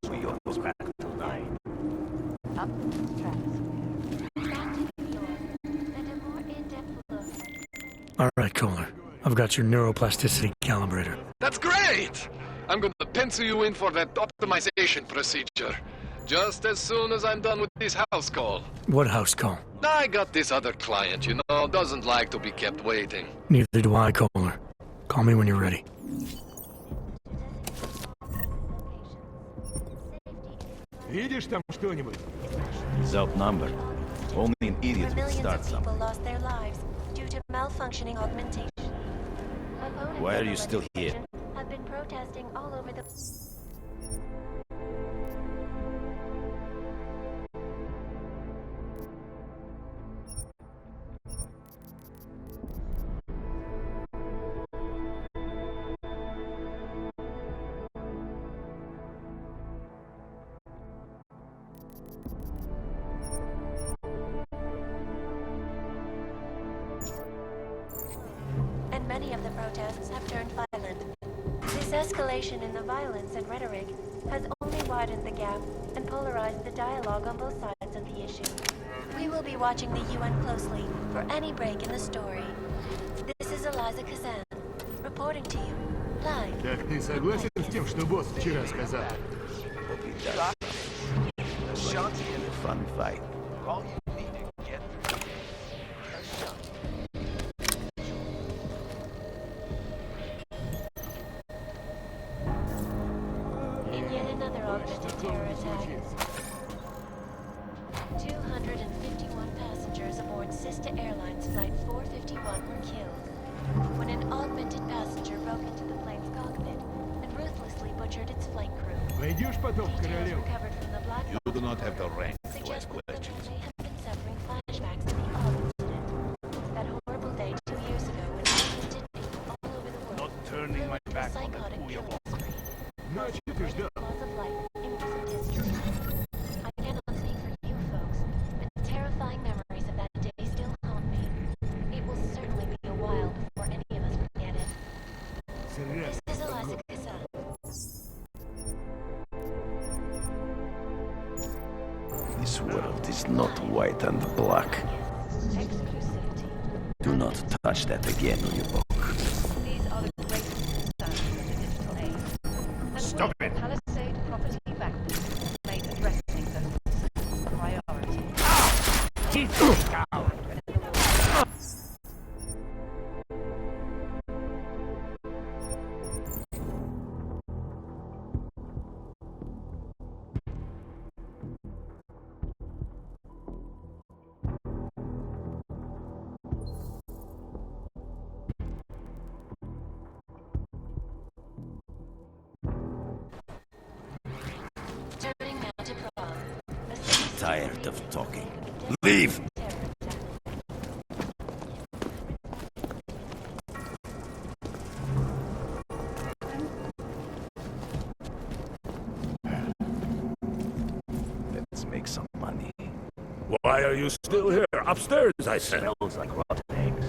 Leave your back tonight. Up the stratosphere. Back to New York. And a more in-depth look. All right, Kohler. I've got your neuroplasticity calibrator. That's great! I'm going to pencil you in for that optimization procedure. Just as soon as I'm done with this house call. What house call? I got this other client, you know, doesn't like to be kept waiting. Neither do I, Kohler. Call me when you're ready. Видишь там что-нибудь? He's outnumbered. Only an idiot would Millions start of people something. lost their lives due to malfunctioning augmentation. Opponents Why are of you the still here? legislation have been protesting all over the... And many of the protests have turned violent. This escalation in the violence and rhetoric has only widened the gap and polarized the dialogue on both sides of the issue. We will be watching the UN closely for any break in the story. This is Eliza Kazan, reporting to you, live. Так ты согласен с тем, что босс вчера сказал? Fun fight. all you need to get through a shot. In yet another augmented terror attack, 251 passengers aboard Sister Airlines Flight 451 were killed when an augmented passenger broke into the plane's cockpit and ruthlessly butchered its flight crew. Пойдешь потом, Details королева? recovered from the black You do not have the rank to ask suggest that the questions. men may have been suffering flashbacks to the Oz incident. That horrible day 2 years ago when augmented people all over the world Not turning my flew back a on that psychotic killing уебок. spree. Значит, ты ждал. Laws of life in recent history. I cannot speak for you folks, but terrifying memories of that day still haunt me. It will certainly be a while before any of us forget it. This is Eliza Kassa. This world is not white and black. Exclusivity. Do not touch that again, Uyabok. These are the greatest concerns of the digital age. And Stop with it. Palisade property backlist made addressing those concerns a priority. Turning now to Prague. Tired of talking. Leave! Let's make some money. Why are you still here? Upstairs, I said. Smells like rotten eggs.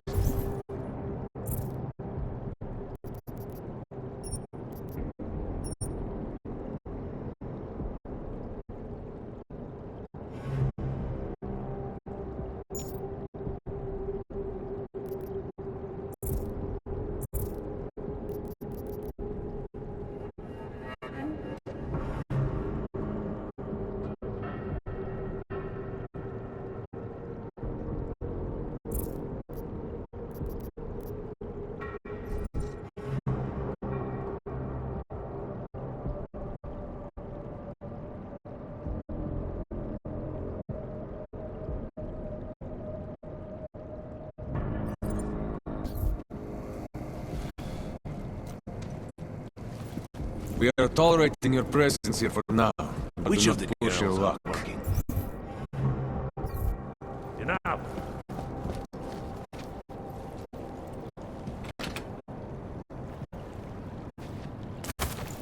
We are tolerating your presence here for now. But Which do of not the push your girls luck. are working? Enough.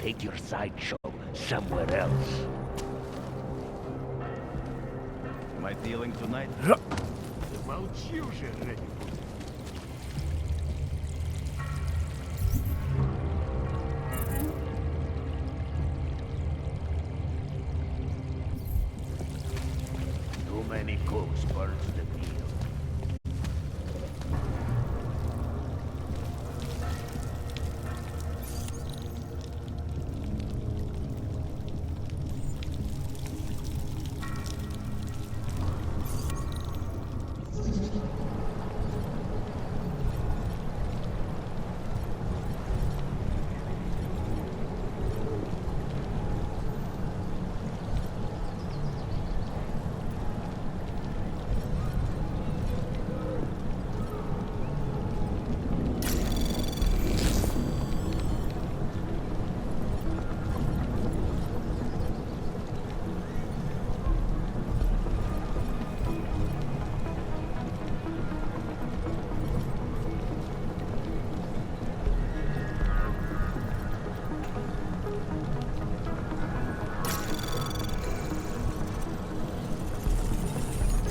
Take your sideshow somewhere else. Am I dealing tonight? Молчи уже, ради бога. Too many cooks burns the meal.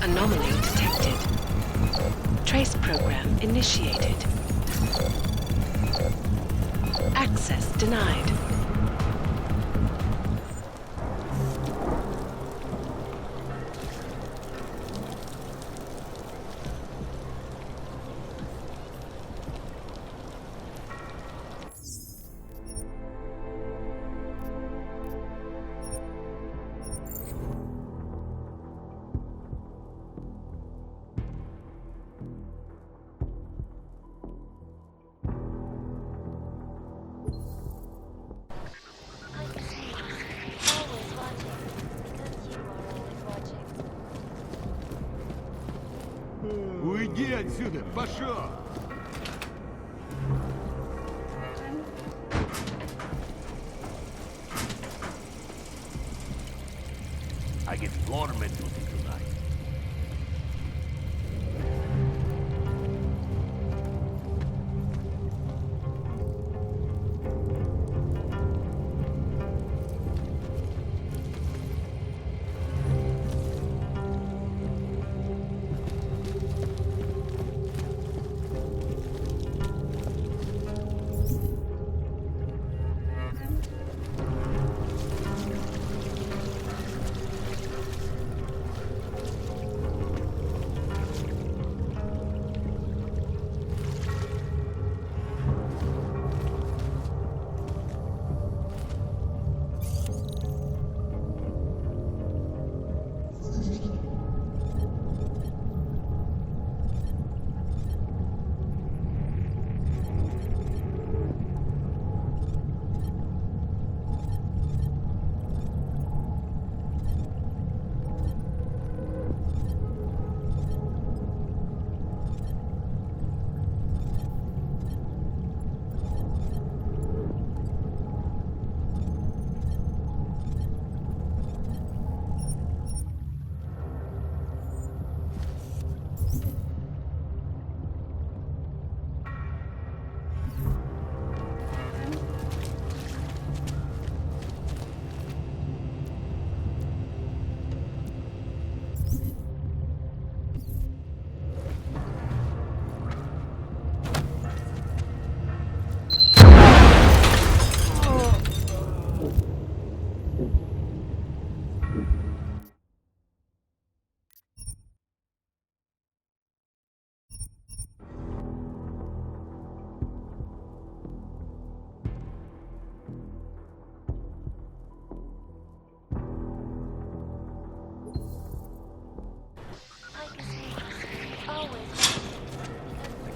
Anomaly detected. Trace program initiated. Access denied. Беги отсюда, пошел! I get floorman duty tonight.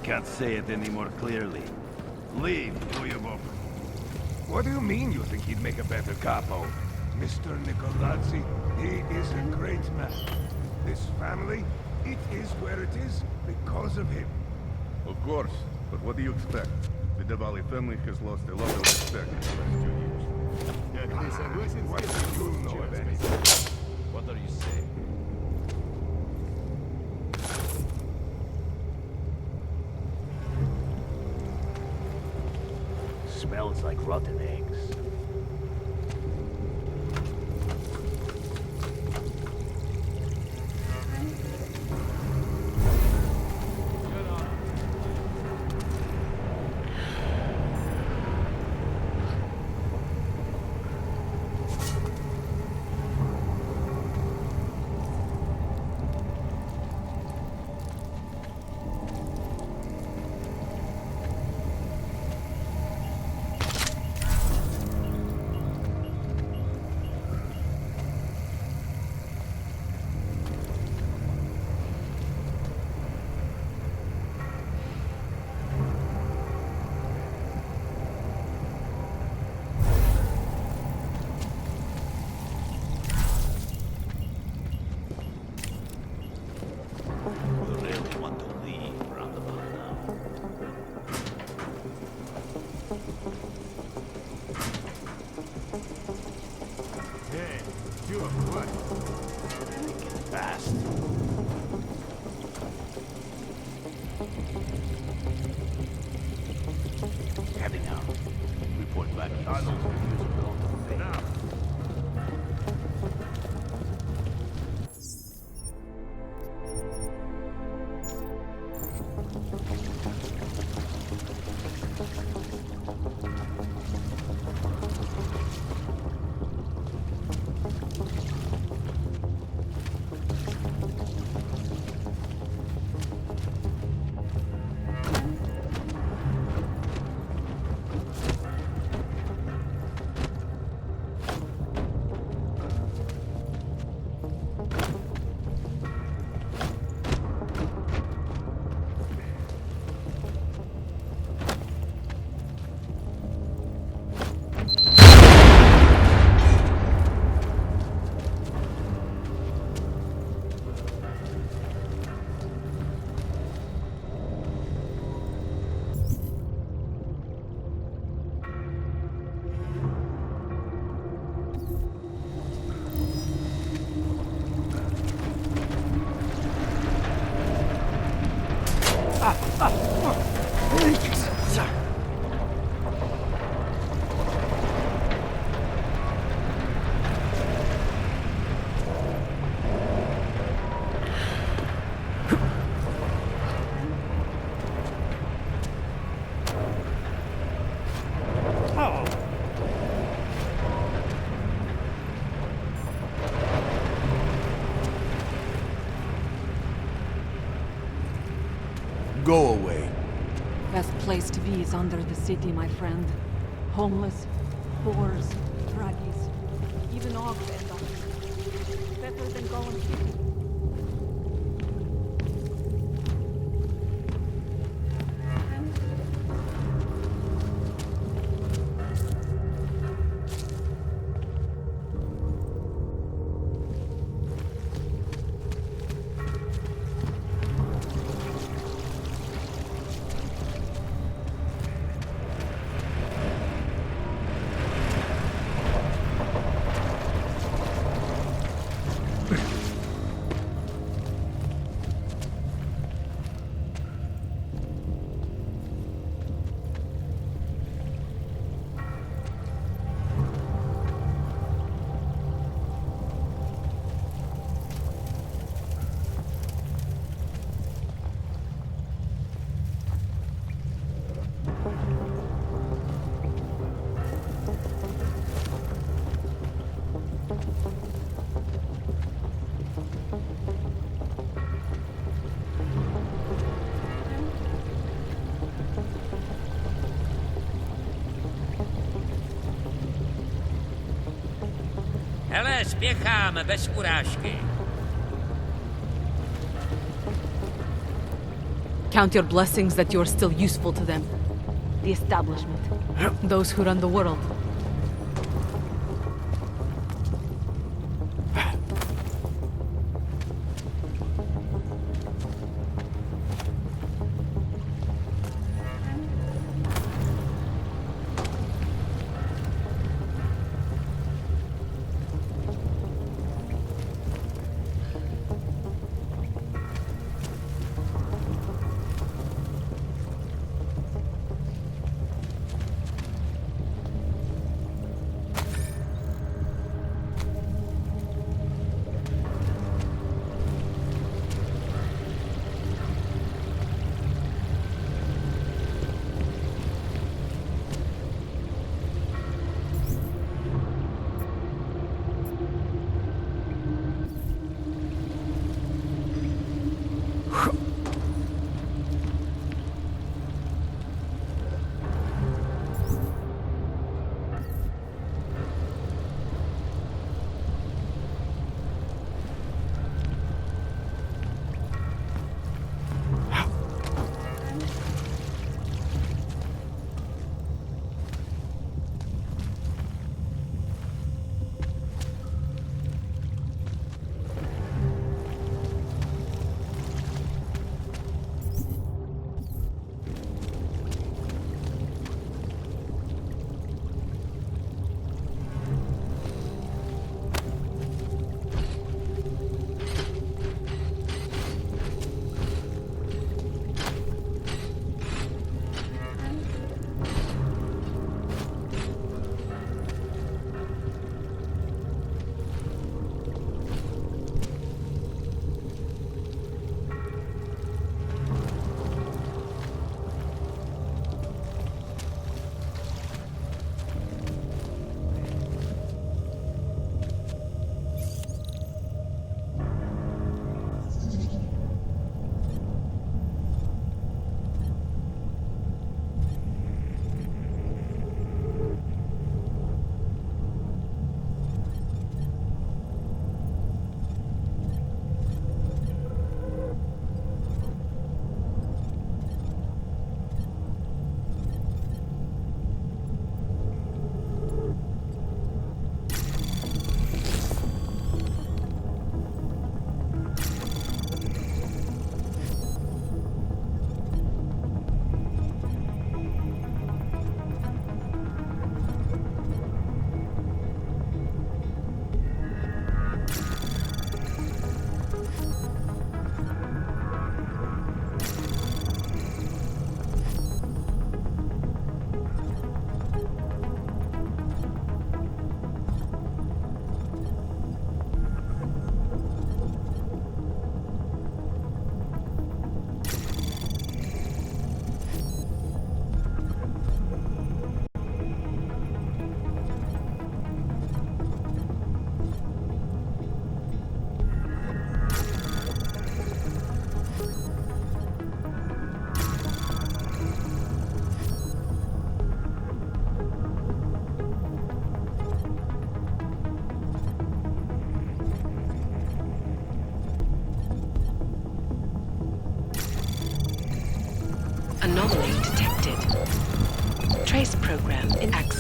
Can't say it any more clearly. Leave, do you both? What do you mean you think he'd make a better capo? Mr. Nicolazzi, he is a great man. This family, it is where it is because of him. Of course, but what do you expect? The Diwali family has lost a lot of respect in the last 2 years. What do you know of anything? What are you saying? Smells like rotten eggs. go away. Best place to be is under the city, my friend. Homeless, boors, druggies, even orcs end up here. Better than going city. Hele, spěcháme bez urážky. Count your blessings that you're still useful to them. The establishment. Those who run the world.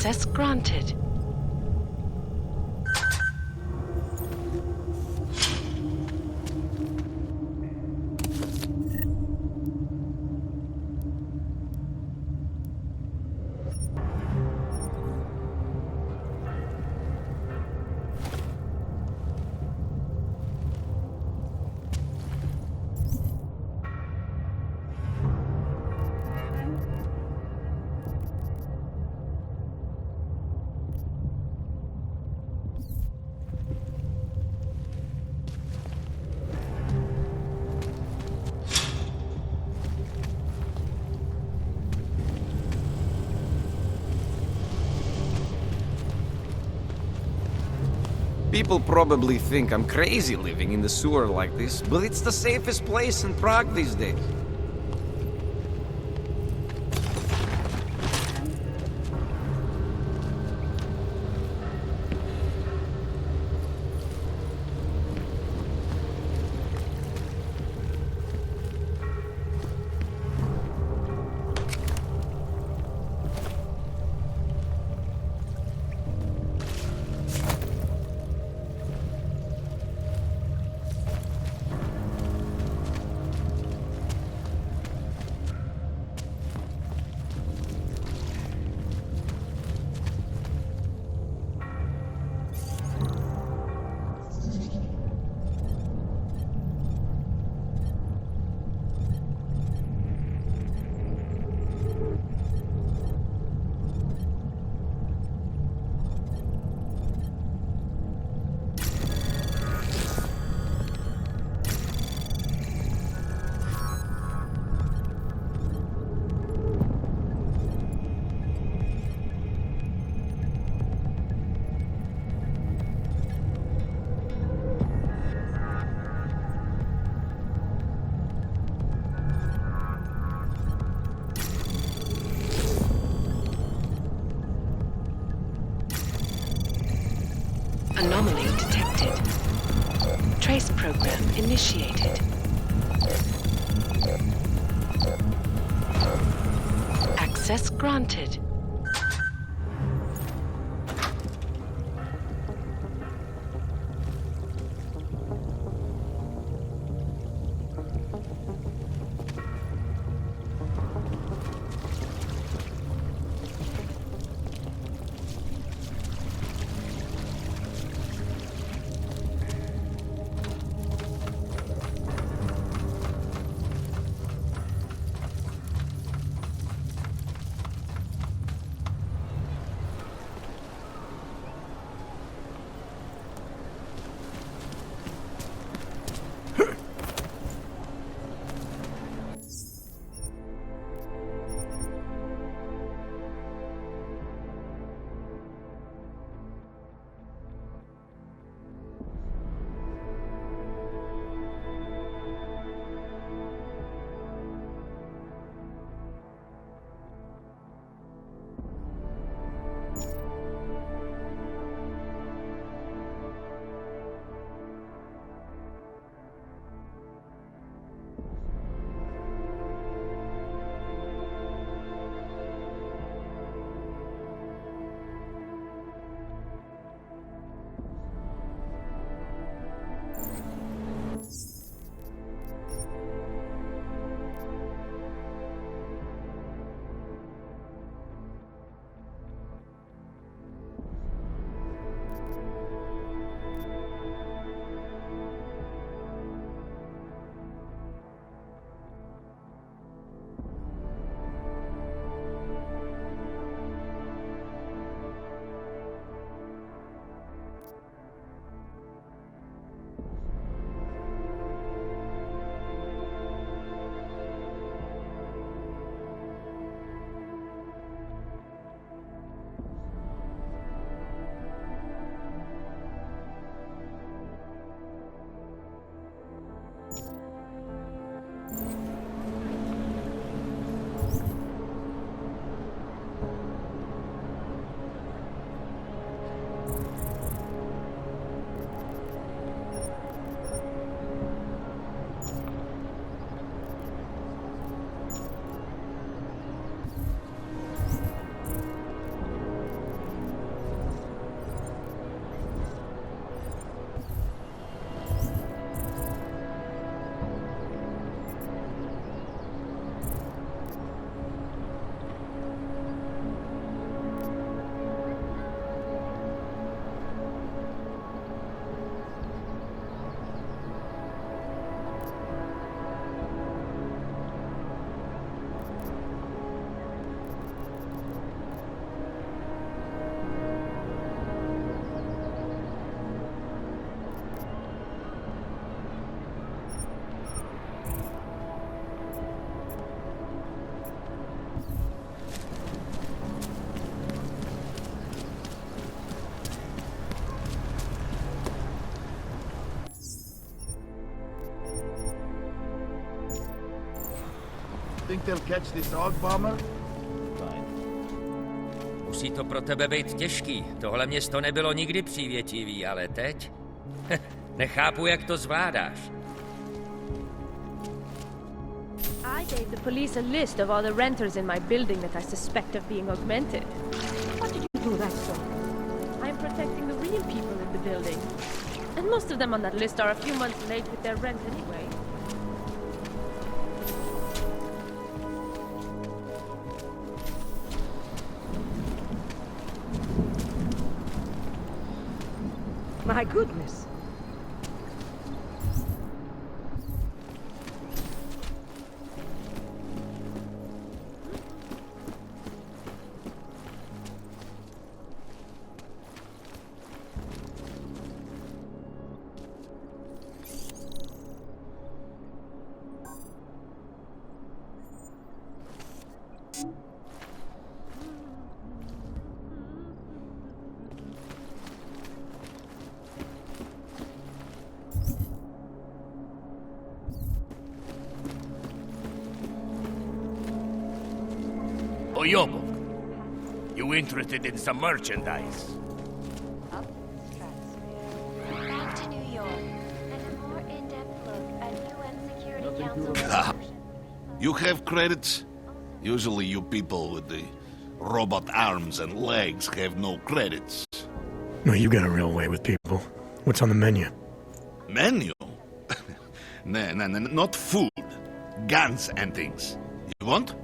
Access granted. People probably think I'm crazy living in the sewer like this, but it's the safest place in Prague these days. Anomaly detected. Trace program initiated. Access granted. Think they'll catch the dog bomber? Musí to pro tebe být těžký. Tohle město nebylo nikdy přívětivý, ale teď? Nechápu, jak to zvládáš. I gave the police a list of all the renters in my building that I suspect of being augmented. What did you do that for? I'm protecting the real people in the building. And most of them on that list are a few months late with their rent anyway. My goodness. Oyobo, you interested in some merchandise? Back to New York, and a more in-depth look at UN Security Council. Ah, you have credits? Usually you people with the robot arms and legs have no credits. No, you got a real way with people. What's on the menu? Menu? Nah, not food. Guns and things. You want?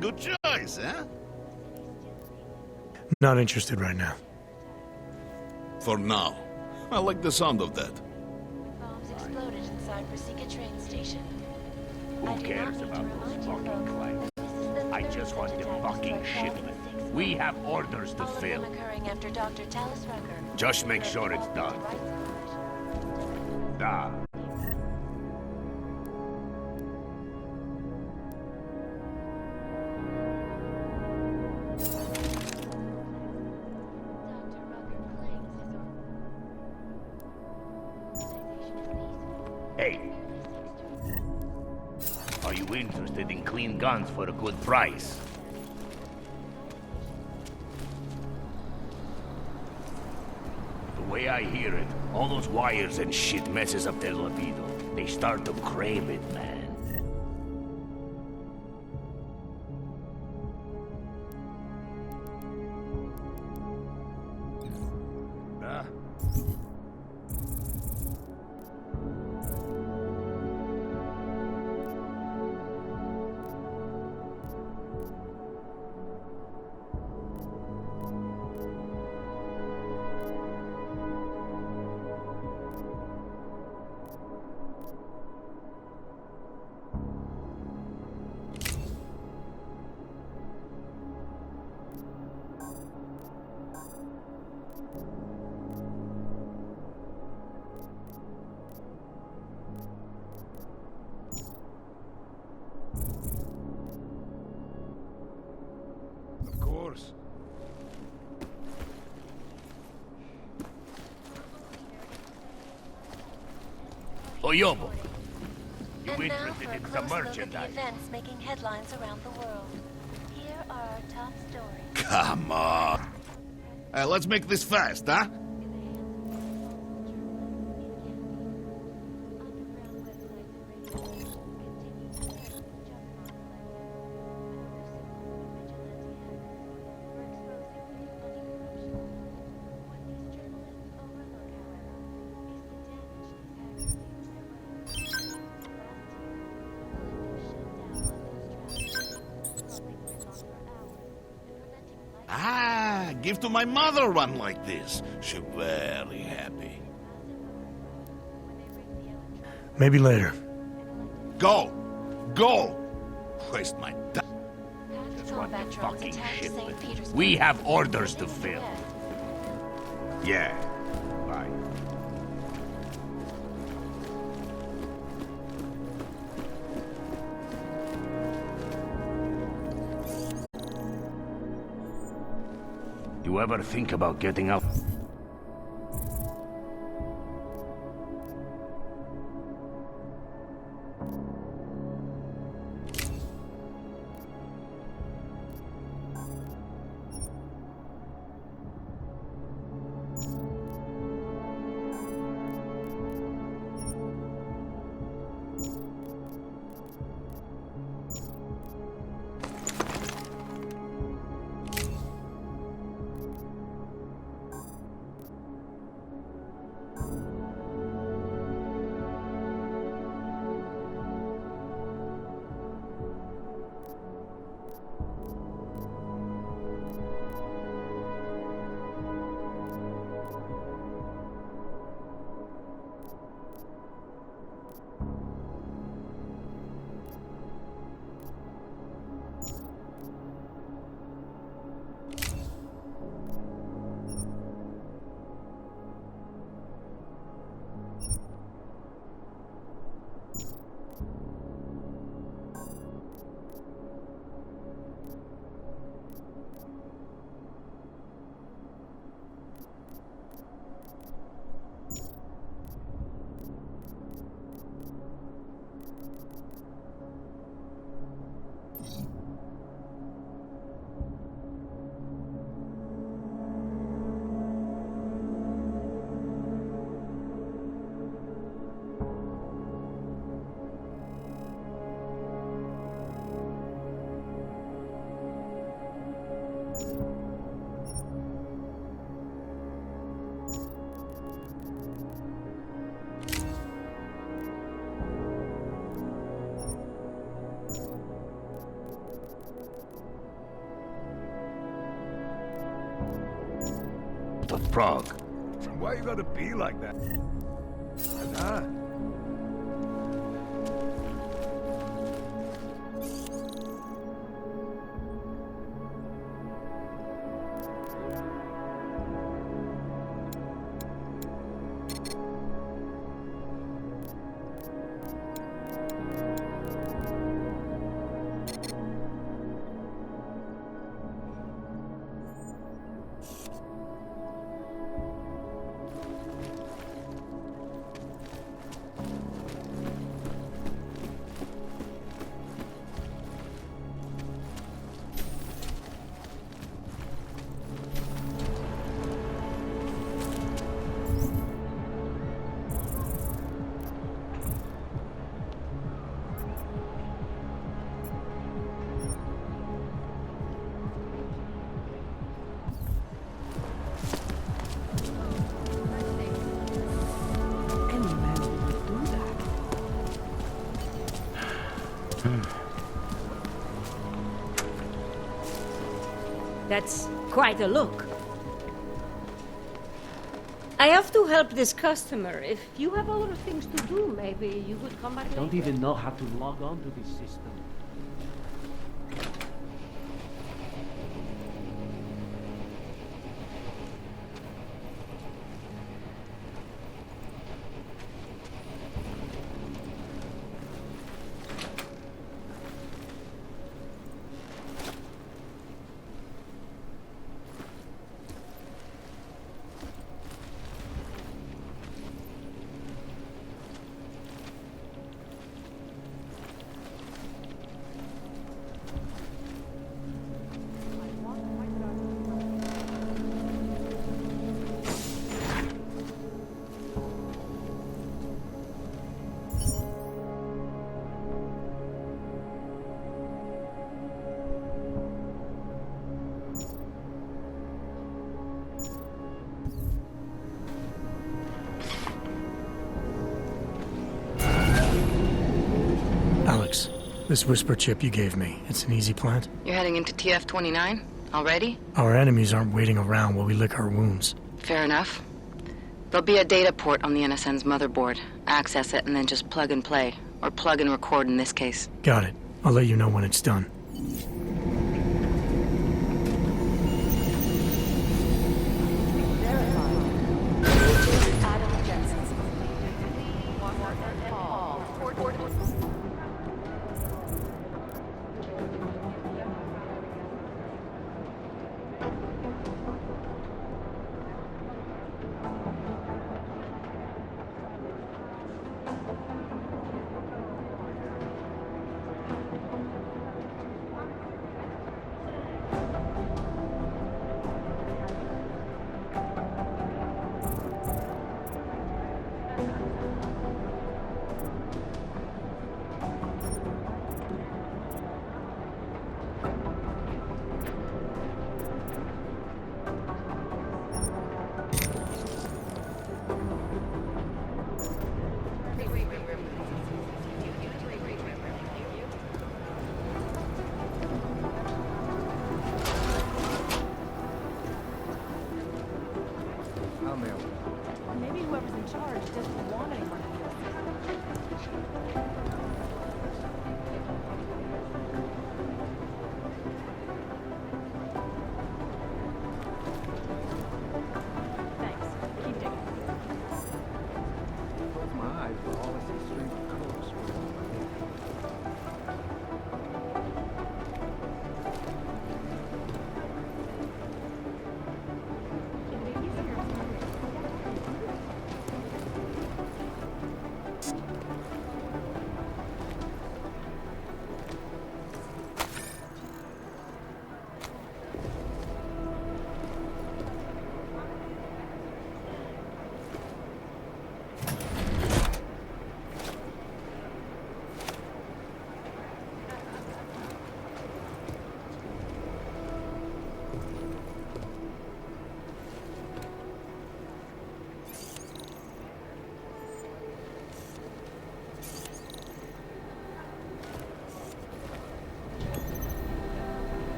Good choice, huh? Not interested right now. For now. I like the sound of that. Bombs exploded inside Brasica train station. Who cares about those fucking claims? I just want the fucking shipment. We have orders to fill. Occurring after Dr. Talis Rucker. Just make sure it's done. Ah. Hey. Are you interested in clean guns for a good price? The way I hear it, all those wires and shit messes up their libido. They start to crave it, man. Of course. Oyobo, you And now interested for a in close some look at the merchandise? events making headlines around the world. Here are our top stories. Come on. Let's make this fast, huh? Ah, give to my mother one like this. She's very happy. Maybe later. Go! Go! Waste my time. Just what the fucking shit. St. Petersburg. We have orders to fill. Yeah. Bye. You ever think about getting out? Of Prague. Why you gotta be like that? Huh? That's quite a look. I have to help this customer. If you have other things to do, maybe you could come back I don't later. even know how to log on to this system. Alex, this whisper chip you gave me, it's an easy plant? You're heading into TF-29? Already? Our enemies aren't waiting around while we lick our wounds. Fair enough. There'll be a data port on the NSN's motherboard. Access it and then just plug and play. Or plug and record in this case. Got it. I'll let you know when it's done. Maybe whoever's in charge doesn't want anyone to Thanks. Keep digging. Close my eyes, but all I see is strings of colors.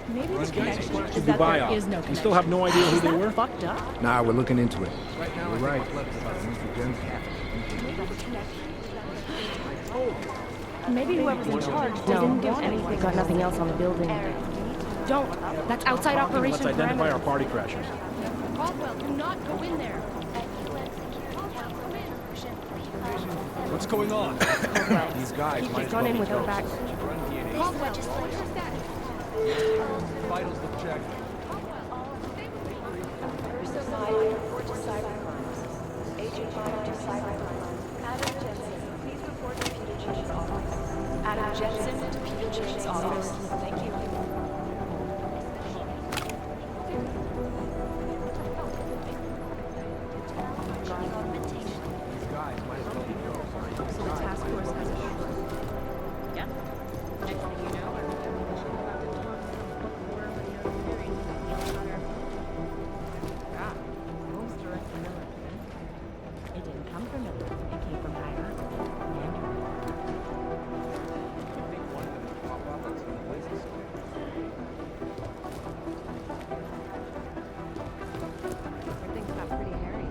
Maybe Run the connection cases. is that Dubai there off. is no You connection. still have no idea who Is they that were? fucked up? Nah, we're looking into it. Right now, You're I think right. what's left is about Mr. Jensen. Maybe the connection is that there is no connection. Maybe whoever's in charge didn't give anything. Got nothing else on the building. Don't. That's outside operation. Let's identify our party crashers. Caldwell, do not go in there. What's going on? These guys might as well in be with her ghosts. back. Run DNA. Caldwell, where's your status? Vitals look checked. Report to cybercrimes. Agent Miner to cybercrimes. Adam Jensen, please report to Peter Jensen's office. Adam Jensen to Peter Jensen's office. Thank you. These guys might as well be ghosts. So the task force has a Yep. Next thing you know, I'm about to talk most directly military. It didn't come from military, it came from higher up. Everything's got pretty hairy.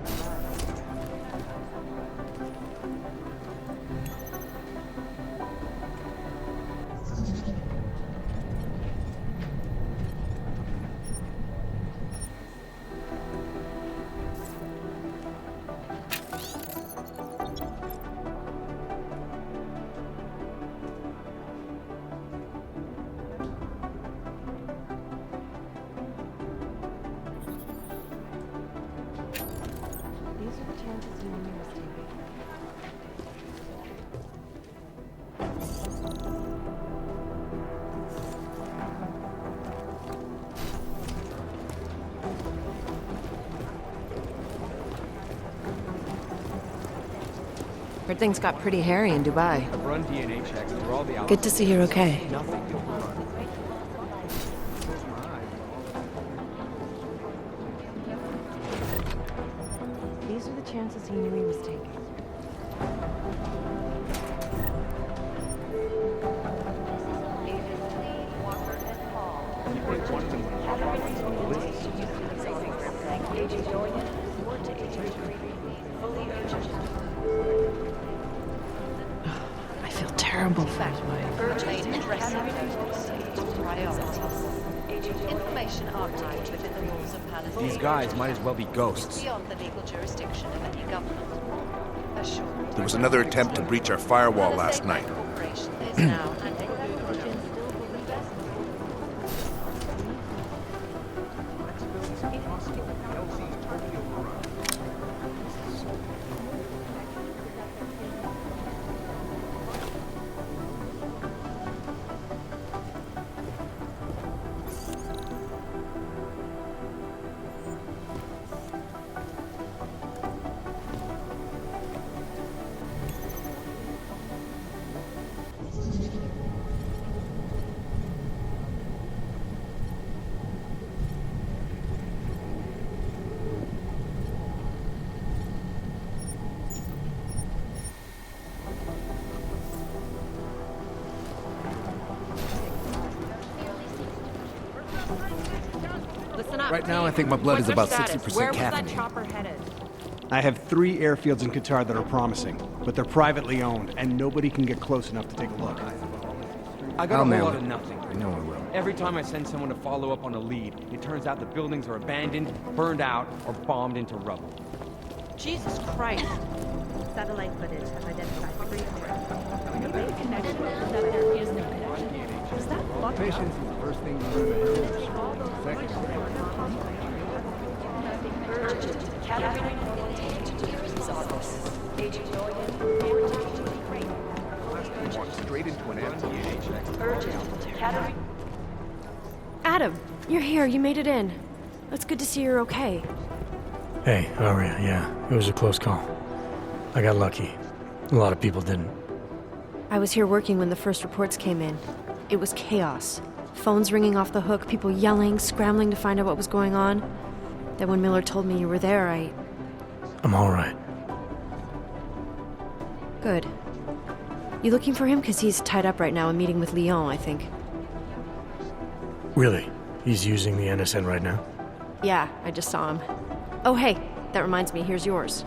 These are the chances you and me was taking. Everything's got pretty hairy in Dubai. I've run DNA checks through all the Good to see you're okay. Nothing to run. These are the chances he knew he was taking. I feel terrible for him. Information archived within the walls of Palestine. These guys might as well be ghosts. Beyond the legal jurisdiction of any government. Assured. There was another attempt to breach our firewall last night. Corporation is now under Listen up. Right now, I think my blood is about What's your 60% status? Where was that caffeinated. chopper headed? I have 3 airfields in Qatar that are promising, but they're privately owned, and nobody can get close enough to take a look. I got I'll a whole nail lot it. of nothing. I know I will. Every time I send someone to follow up on a lead, it turns out the buildings are abandoned, burned out, or bombed into rubble. Jesus Christ. Satellite footage has identified 3 threats. Maybe connected that there is no connection. Is that fucked Patience is the first thing you learn to do. Second, urgent. Catherine Agent office. Agent Norton. Walk straight into an DNA check. Urgent. Catherine. Adam, you're here. You made it in. It's good to see you're okay. Hey, Aria, yeah, it was a close call. I got lucky. A lot of people didn't. I was here working when the first reports came in. It was chaos. Phones ringing off the hook, people yelling, scrambling to find out what was going on. Then when Miller told me you were there, I'm all right. Good. You looking for him? Because he's tied up right now, a meeting with Lyon, I think. Really? He's using the NSN right now? Yeah, I just saw him. Oh, hey, that reminds me, here's yours.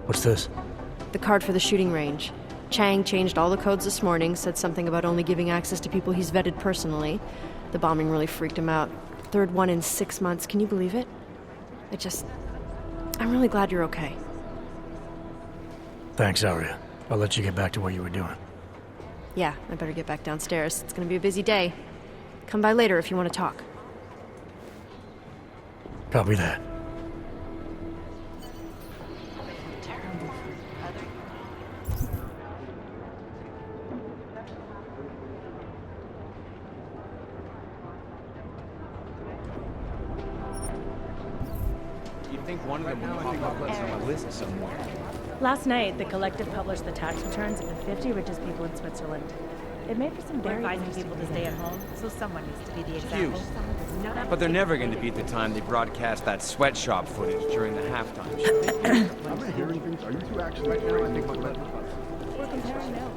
What's this? The card for the shooting range. Chang changed all the codes this morning, said something about only giving access to people he's vetted personally. The bombing really freaked him out. Third one in 6 months, can you believe it? I'm really glad you're okay. Thanks, Arya. I'll let you get back to what you were doing. Yeah, I better get back downstairs. It's gonna be a busy day. Come by later if you want to talk. Copy that. You'd think one of them would pop up on my list somewhere. Last night, the Collective published the tax returns of the 50 richest people in Switzerland. It made for some very advising people to stay at home, so someone needs to be the example. But they're never going to beat the time they broadcast that sweatshop footage during the halftime show. I'm hearing things. Are you two actually right now? I think my letter. We're comparing notes.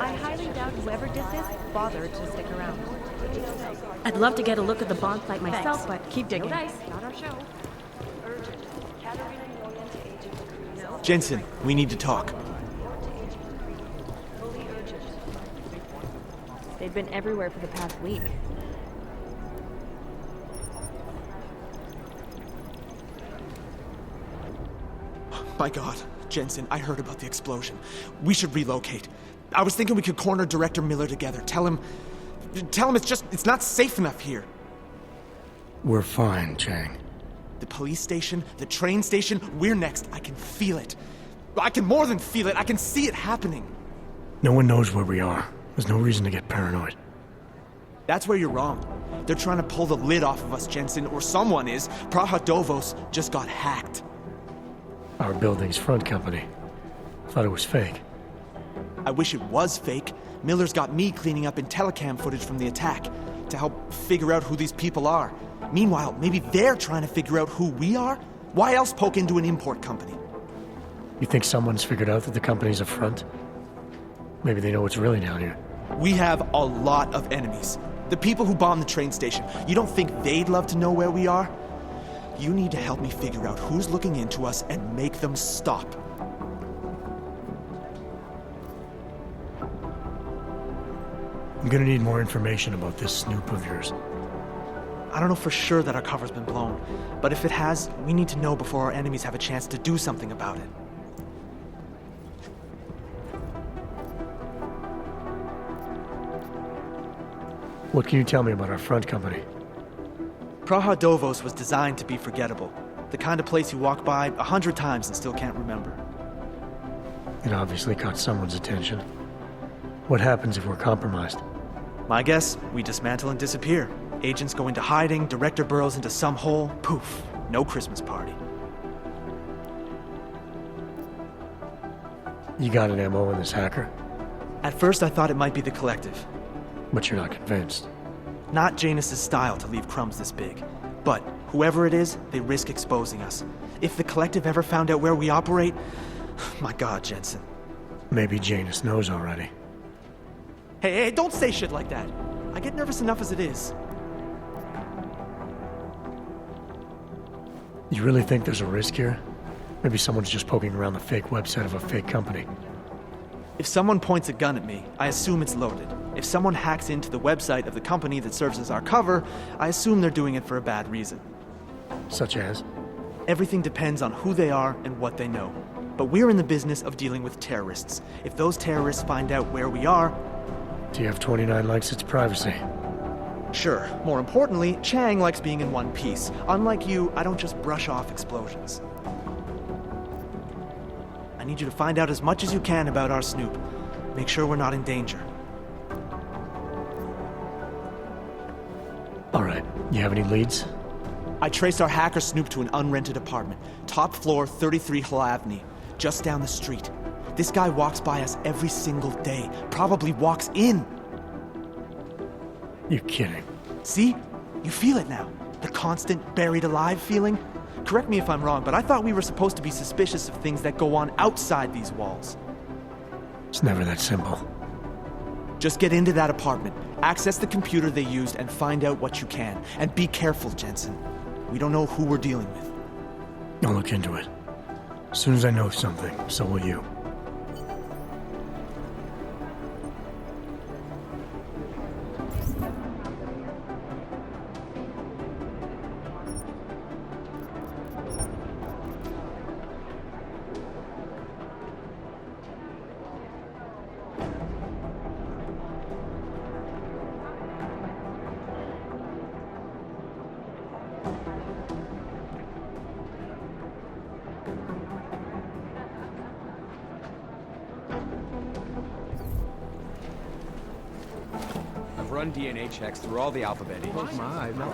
I highly doubt whoever did this bothered to stick around. I'd love to get a look at the bond site myself, but keep digging. No dice, not our show. Jensen, we need to talk. They've been everywhere for the past week. My God, Jensen, I heard about the explosion. We should relocate. I was thinking we could corner Director Miller together. Tell him it's not safe enough here. We're fine, Chang. The police station, the train station, we're next. I can feel it. I can more than feel it. I can see it happening. No one knows where we are. There's no reason to get paranoid. That's where you're wrong. They're trying to pull the lid off of us, Jensen, or someone is. Praha Dovos just got hacked. Our building's front company. Thought it was fake. I wish it was fake. Miller's got me cleaning up IntelliCam footage from the attack to help figure out who these people are. Meanwhile, maybe they're trying to figure out who we are? Why else poke into an import company? You think someone's figured out that the company's a front? Maybe they know what's really down here. We have a lot of enemies. The people who bombed the train station. You don't think they'd love to know where we are? You need to help me figure out who's looking into us and make them stop. I'm gonna need more information about this snoop of yours. I don't know for sure that our cover's been blown, but if it has, we need to know before our enemies have a chance to do something about it. What can you tell me about our front company? Praha Dovos was designed to be forgettable. The kind of place you walk by 100 times and still can't remember. It obviously caught someone's attention. What happens if we're compromised? My guess, we dismantle and disappear. Agents go into hiding, Director burrows into some hole, poof, no Christmas party. You got an MO in this hacker? At first I thought it might be the Collective. But you're not convinced? Not Janus's style to leave crumbs this big. But whoever it is, they risk exposing us. If the Collective ever found out where we operate... My God, Jensen. Maybe Janus knows already. Hey, don't say shit like that. I get nervous enough as it is. You really think there's a risk here? Maybe someone's just poking around the fake website of a fake company. If someone points a gun at me, I assume it's loaded. If someone hacks into the website of the company that serves as our cover, I assume they're doing it for a bad reason. Such as? Everything depends on who they are and what they know. But we're in the business of dealing with terrorists. If those terrorists find out where we are... TF-29 likes its privacy. Sure. More importantly, Chang likes being in one piece. Unlike you, I don't just brush off explosions. I need you to find out as much as you can about our snoop. Make sure we're not in danger. All right. You have any leads? I traced our hacker snoop to an unrented apartment. Top floor, 33 Hlavny. Just down the street. This guy walks by us every single day. Probably walks in. You're kidding. See? You feel it now. The constant buried alive feeling. Correct me if I'm wrong, but I thought we were supposed to be suspicious of things that go on outside these walls. It's never that simple. Just get into that apartment, access the computer they used, and find out what you can. And be careful, Jensen. We don't know who we're dealing with. I'll look into it. As soon as I know something, so will you. I've run DNA checks through all the alphabet agents. Close my eyes. Now.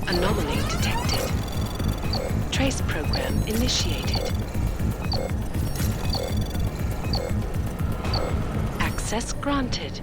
Anomaly detected. Trace program initiated. Access granted.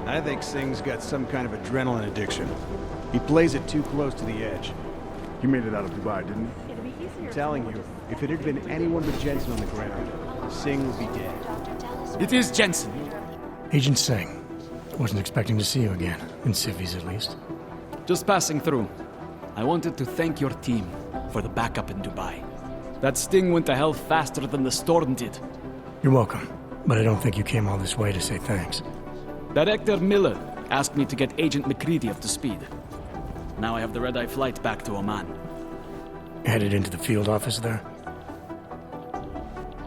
I think Singh's got some kind of adrenaline addiction. He plays it too close to the edge. He made it out of Dubai, didn't he? I'm telling you, if it had been anyone but Jensen on the ground, Singh would be dead. It is Jensen. Agent Singh. Wasn't expecting to see you again. In civvies, at least. Just passing through. I wanted to thank your team for the backup in Dubai. That sting went to hell faster than the storm did. You're welcome, but I don't think you came all this way to say thanks. Director Miller asked me to get Agent McCready up to speed. Now I have the red-eye flight back to Oman. Headed into the field office there?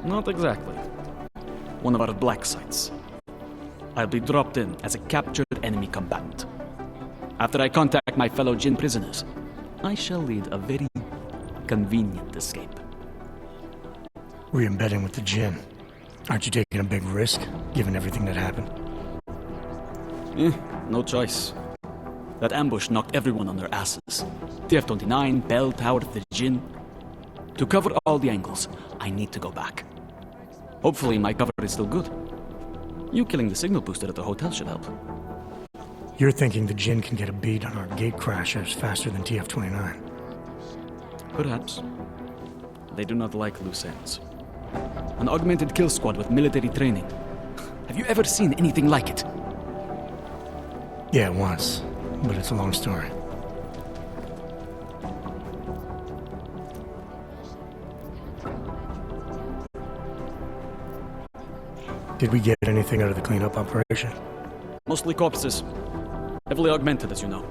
Not exactly. One of our black sites. I'll be dropped in as a captured enemy combatant. After I contact my fellow Jinn prisoners, I shall lead a very convenient escape. Re-embedding with the Jinn. Aren't you taking a big risk, given everything that happened? No choice. That ambush knocked everyone on their asses. TF-29, Bell Tower, the Jinn. To cover all the angles, I need to go back. Hopefully my cover is still good. You killing the signal booster at the hotel should help. You're thinking the Jinn can get a beat on our gate crashers faster than TF-29. Perhaps. They do not like loose ends. An augmented kill squad with military training. Have you ever seen anything like it? Yeah, once. But it's a long story. Did we get anything out of the cleanup operation? Mostly corpses. Heavily augmented, as you know.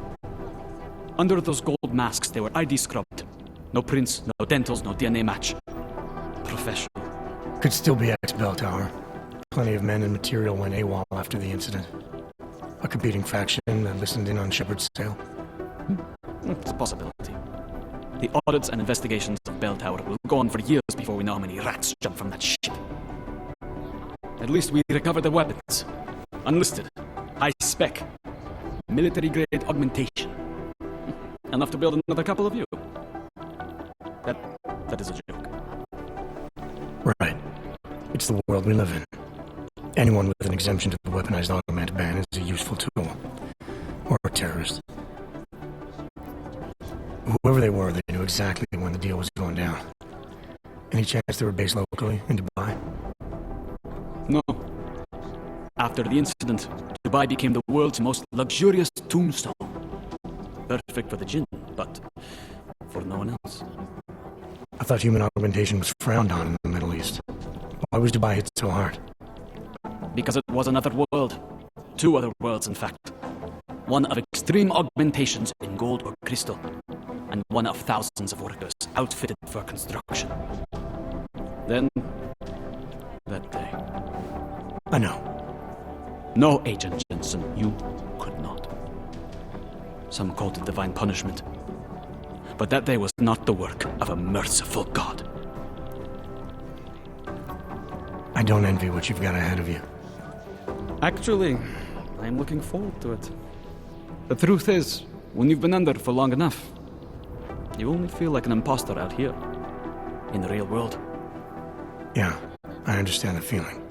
Under those gold masks, they were ID scrubbed. No prints, no dentals, no DNA match. Professional. Could still be ex-Bell Tower. Plenty of men and material went AWOL after the incident. A competing faction that listened in on Shepard's sale. It's a possibility. The audits and investigations of Bell Tower will go on for years before we know how many rats jump from that ship. At least we recovered the weapons. Unlisted. High spec. Military-grade augmentation. Enough to build another couple of you. That is a joke. Right. It's the world we live in. Anyone with an exemption to the weaponized augment ban is a useful tool. Or a terrorist. Whoever they were, they knew exactly when the deal was going down. Any chance they were based locally, in Dubai? No. After the incident, Dubai became the world's most luxurious tombstone. Perfect for the Jinn, but for no one else. I thought human augmentation was frowned on in the Middle East. Why was Dubai hit so hard? Because it was another world. Two other worlds, in fact. One of extreme augmentations in gold or crystal, and one of thousands of workers outfitted for construction. Then, that day. I know. No, Agent Jensen, you could not. Some called it divine punishment. But that day was not the work of a merciful God. I don't envy what you've got ahead of you. Actually, I'm looking forward to it. The truth is, when you've been under for long enough, you only feel like an imposter out here, in the real world. Yeah, I understand the feeling.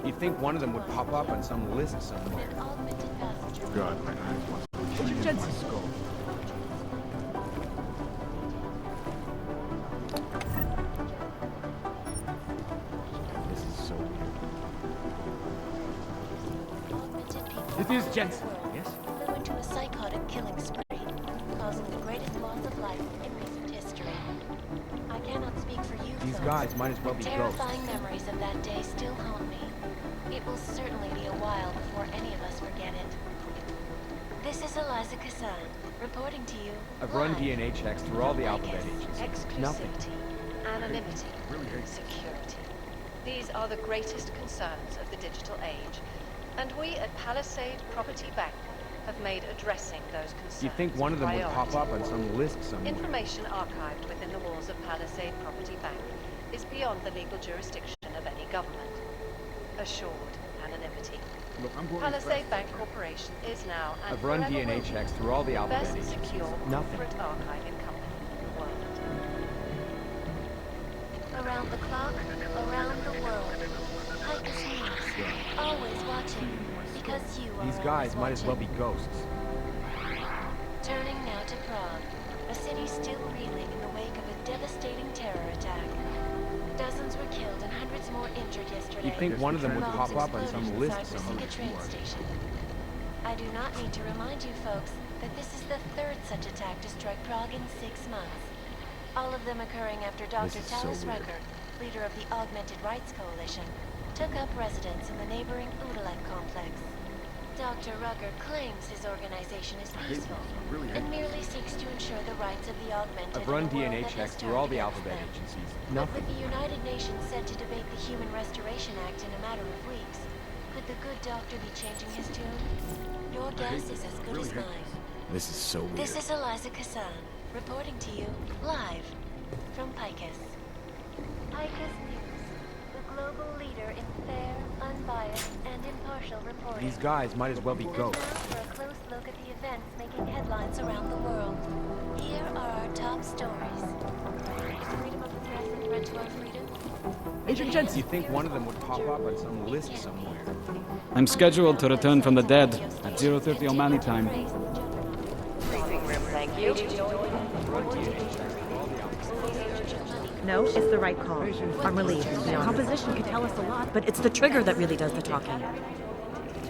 You'd think one of them would pop up on some list somewhere. God, my eyes want Jensen's skull. This is so weird. It is Jensen, yes? Flew into a psychotic killing spree, causing the greatest loss of life in recent history. I cannot speak for you, These folks. guys might as well be Terrifying memories of that day still haunt me. It will certainly be a while before any of us forget it. This is Eliza Kassan, reporting to you. I've run DNA checks through all the alphabet agencies. Nothing. Exclusivity, anonymity, security. These are the greatest concerns of the digital age. And we at Palisade Property Bank have made addressing those concerns You'd think one of them would pop priority. up on some list somewhere. Information archived within the walls of Palisade Property Bank is beyond the legal jurisdiction of any government. Assured anonymity. Look, I'm going Palisade Bank Corporation is now and I've run forever DNA will be checks through all the the alphabet best agencies. secure Nothing. corporate archiving company in the world. Around the clock, around the world. Hikus News. Always watching. Because you are These guys always might as well be watching. ghosts. Turning now to Prague, a city still reeling in the wake of a devastating terror attack. Dozens were killed and hundreds more injured yesterday. You'd think one of them would Bombs pop up on exploded some list inside somewhere. Rosika train station. I do not need to remind you folks that this is the third such attack to strike Prague in 6 months. All of them occurring after Dr. Talos Rucker, leader of the Augmented Rights Coalition, took up residence in the neighboring Udalek complex. Dr. Rucker claims his organization is peaceful and merely seeks to ensure the rights of the augmented. I've run in a world DNA that checks has through all the turned against alphabet them. agencies. But Nothing. with the United Nations set to debate the Human Restoration Act in a matter of weeks, could the good doctor be changing his tune? Your guess is as good as mine. This is so weird. This is Eliza Kassan, reporting to you, live, from Picus. Picus News, the global leader in fair, unbiased, and impartial reporting. These guys might as well be And ghosts. now for a close look at the events making headlines around the world. Here are our top stories. Freedom of the press and threat to our freedom. Agent Jensen, you think one of them would pop up on some list somewhere? I'm scheduled to return from the dead at 0:30 Omani time. Briefing room, thank you. No, it's the right call. I'm relieved. The composition could tell us a lot, but it's the trigger that really does the talking.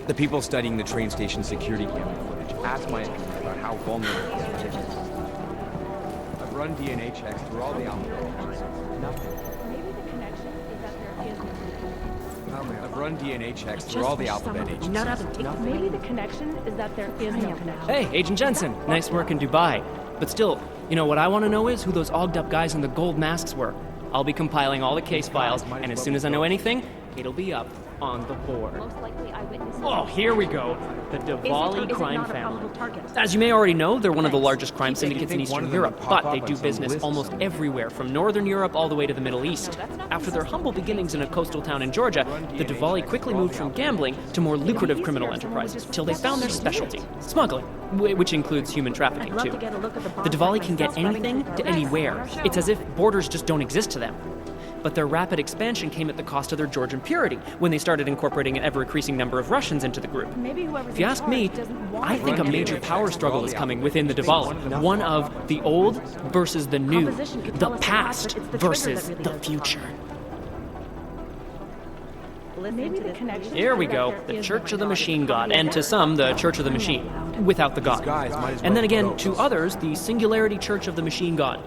The people studying the train station security camera footage asked my opinion about how vulnerable these footage is. I've run DNA checks through all the alphabet agencies. Nothing. Maybe the connection is that there is I've run DNA checks through all the alphabet agencies. Nothing. Maybe the connection is that there is no connection. Hey, Agent Jensen, nice work in Dubai. But still, you know what I want to know is who those ogged up guys in the gold masks were. I'll be compiling all the case files, and as soon as I know anything, it'll be up on the board. Most likely eyewitnesses. Oh, here we go. The Diwali crime not a family. probable target? As you may already know, they're one of the largest crime Keep thinking syndicates in one Eastern of them Europe, would pop but they up do on some business list almost somewhere. everywhere, from Northern Europe all the way to the Middle East. After their humble beginnings in a coastal town in Georgia, the Diwali quickly moved from gambling to more lucrative criminal enterprises, till they found their specialty, smuggling, which includes human trafficking I'd love too. to get a look at the The Diwali can get myself, anything but I to think- anywhere. It's as if borders just don't exist to them. But their rapid expansion came at the cost of their Georgian purity when they started incorporating an ever-increasing number of Russians into the group. Maybe whoever's If you in ask me, charge doesn't want I think a major power struggle is coming within the Diwali. One of the old versus the new, Composition could the tell us a lot, past but it's the trigger versus that really the does the future. Maybe the connection. Here we go, the Church of the Machine God, and to some, the Church of the Machine, without the God. guys might as And then well be again, ghosts. to others, the Singularity Church of the Machine God.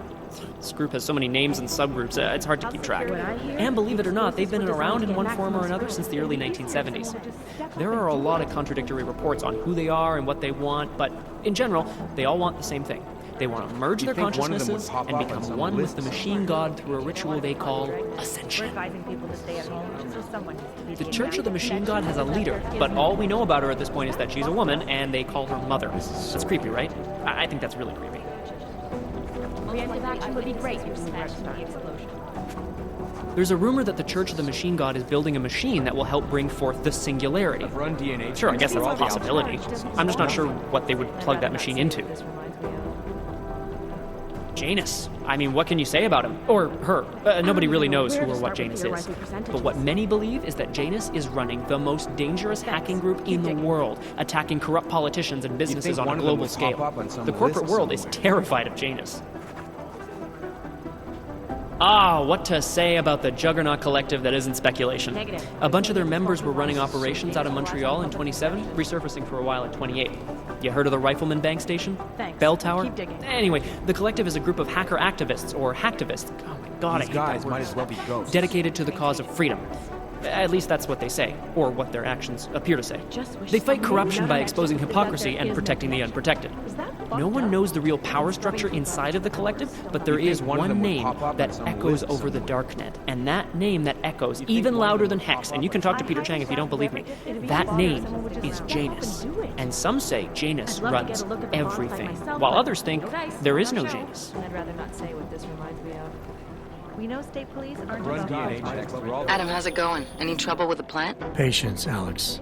This group has so many names and subgroups, it's hard to keep track. And believe it or not, they've been around in one form or another since the early 1970s. There are a lot of contradictory reports on who they are and what they want, but in general, they all want the same thing. They want to merge their think one of them would consciousnesses pop and up on become some one with list the Machine God through a ritual they call We're Ascension. advising people to stay at home, so someone needs to be The taken Church of the out. Machine God has a leader, but all we know about her at this point is that she's a woman, and they call her Mother. That's creepy, right? I think that's really creepy. Preemptive action would be great if we smashed the explosion. There's a rumor that the Church of the Machine God is building a machine that will help bring forth the Singularity. I've run DNA Sure, I guess checks that's through a all the possibility. alphabet I'm just not sure what they would plug that machine into. This reminds me of. Janus. I mean, what can you say about him? Or her? Nobody really knows who Where or to what start with Janus your is. rising percentages? But what many believe is that Janus is running the most dangerous hacking group in the world, attacking corrupt politicians and businesses on a one of them global would pop scale. up on some The corporate list world is somewhere. terrified of Janus. Ah, what to say about the Juggernaut Collective that isn't speculation. Negative. A bunch of their members were running operations out of Montreal in 27, resurfacing for a while in 28. You heard of the Rifleman Bank Station? Thanks. Bell Tower? Keep digging. Anyway, the Collective is a group of hacker activists, or hacktivists. Oh my god, These I hate guys that word. might as well be ghosts. Dedicated to the cause of freedom. At least that's what they say, or what their actions appear to say. Just wish They fight someone corruption would by know exposing that hypocrisy there and is no protecting the connection. unprotected. Is that No fucked one up? knows the real power structure inside of the Collective, but there You think is one of them one would name pop up on that some echoes list over the somewhere? darknet, and that name that echoes even louder than Hex, and you can talk to Peter Chang if you don't believe me. That name is Janus, and some say Janus I'd love to runs get a look at the bonfire everything, myself, while but others think no dice, there is no no show. Janus. I'd rather not say what this reminds me of. We know state police aren't Run above DNA board. checks through all the Adam, how's it going? Any trouble with the plant? Patience, Alex.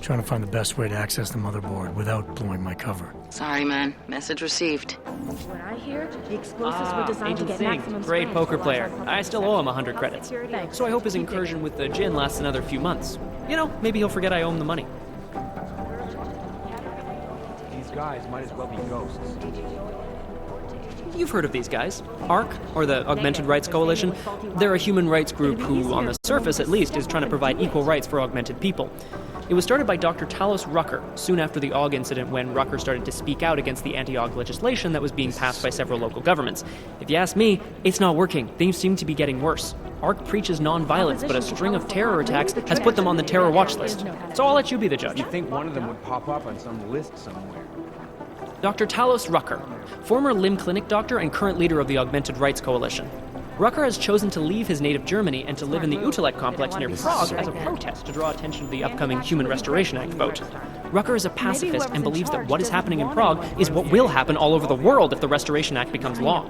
Trying to find the best way to access the motherboard without blowing my cover. Sorry, man. Message received. What I hear, the explosives were designed to Agent get Singh, maximum great strength poker while player. outside I still owe him 100 credits. Thanks. So I hope his Keep digging. incursion with the gin lasts another few months. You know, maybe he'll forget I owe him the money. These guys might as well be ghosts. You've heard of these guys. ARC, or the Augmented Rights Coalition. They're a human rights group who, on the surface at least, is trying to provide equal rights for augmented people. It was started by Dr. Talos Rucker soon after the AUG incident, when Rucker started to speak out against the anti-AUG legislation that was being passed by several local governments. If you ask me, it's not working. Things seem to be getting worse. ARC preaches non-violence, but a string of terror attacks has put them on the terror watch list. So I'll let you be the judge. You'd think one of them would pop up on some list somewhere. Dr. Talos Rucker, former limb clinic doctor and current leader of the Augmented Rights Coalition. Rucker has chosen to leave his native Germany and to live in the Utrecht complex near Prague as a protest to draw attention to the upcoming Human Restoration Act vote. Rucker is a pacifist and believes that what is happening in Prague is what will happen all over the world if the Restoration Act becomes law.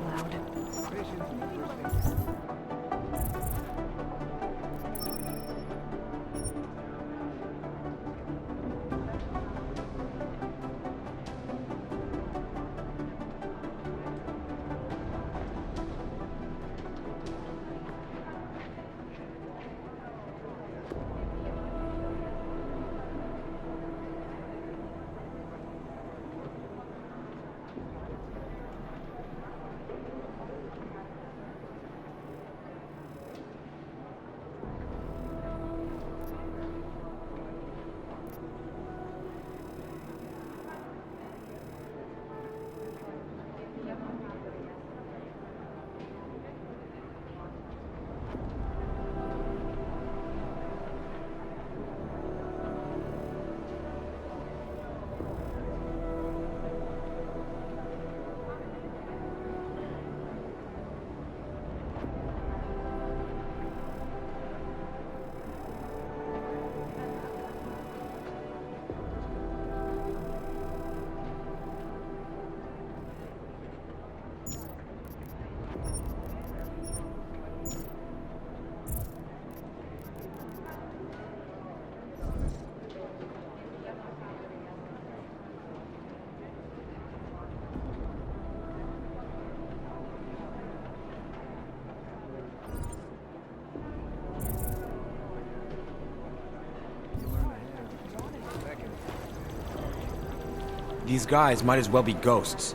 These guys might as well be ghosts.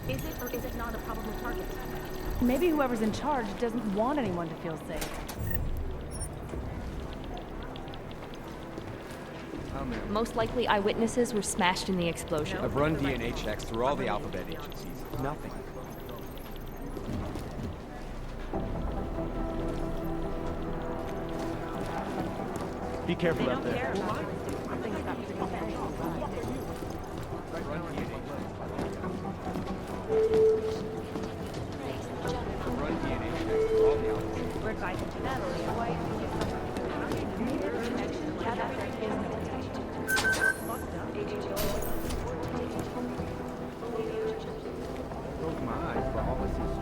Is it or is it not a probable target? Maybe whoever's in charge doesn't want anyone to feel safe. Most likely eyewitnesses were smashed in the explosion. I've run DNA checks through all the alphabet agencies. Nothing. Be careful out there. We're advising to Natalie. Close my eyes, but all I see is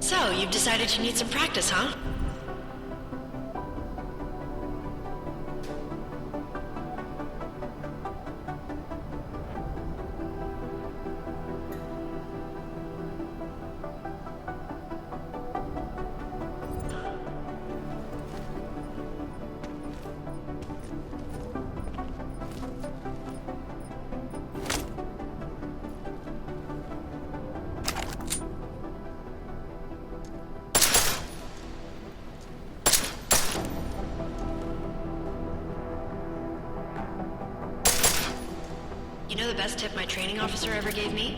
So, you've decided you need some practice, huh? You know the best tip my training officer ever gave me?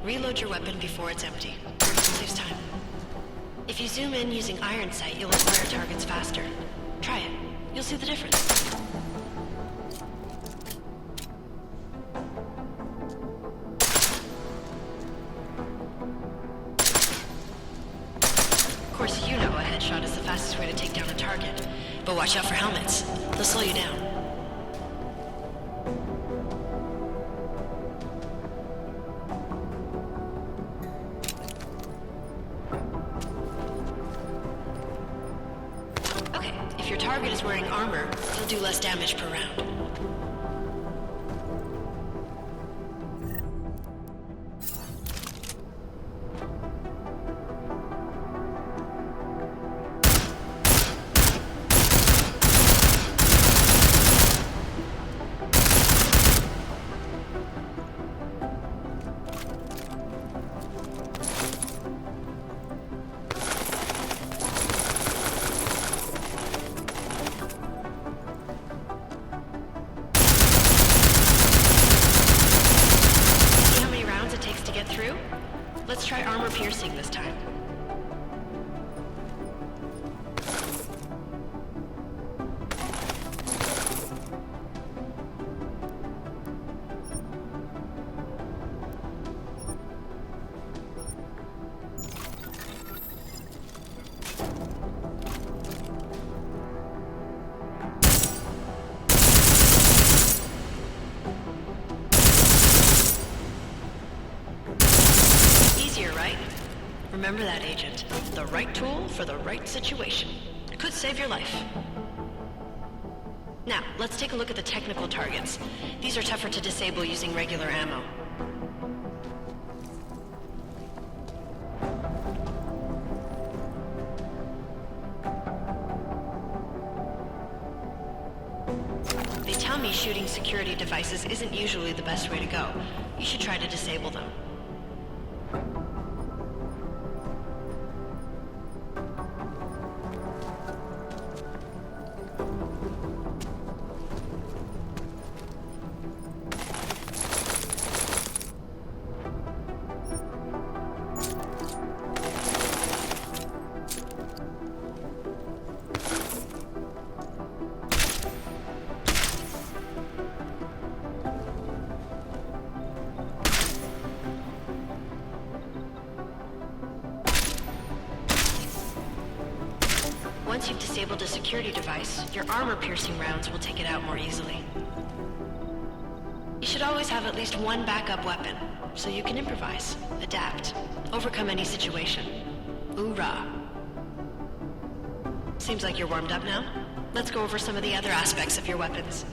Reload your weapon before it's empty. Saves time. If you zoom in using iron sight, you'll acquire targets faster. Try it. You'll see the difference. Of course, you know headshot is the fastest way to take down a target. But watch out for helmets. They'll slow you down. Okay, if your target is wearing armor, he'll do less damage per round. Let's try armor piercing this time. Remember that, Agent. The right tool for the right situation. It could save your life. Now, let's take a look at the technical targets. These are tougher to disable using regular ammo. They tell me shooting security devices isn't usually the best way to go. You should try to disable them. Once you've disabled a security device, your armor-piercing rounds will take it out more easily. You should always have at least one backup weapon, so you can improvise, adapt, overcome any situation. Hoorah! Seems like you're warmed up now. Let's go over some of the other aspects of your weapons.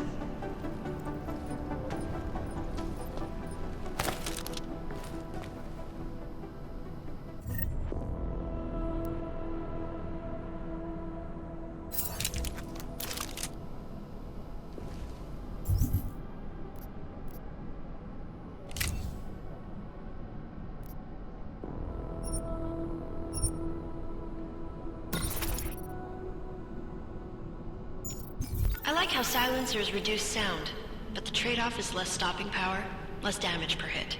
I like how silencers reduce sound, but the trade-off is less stopping power, less damage per hit.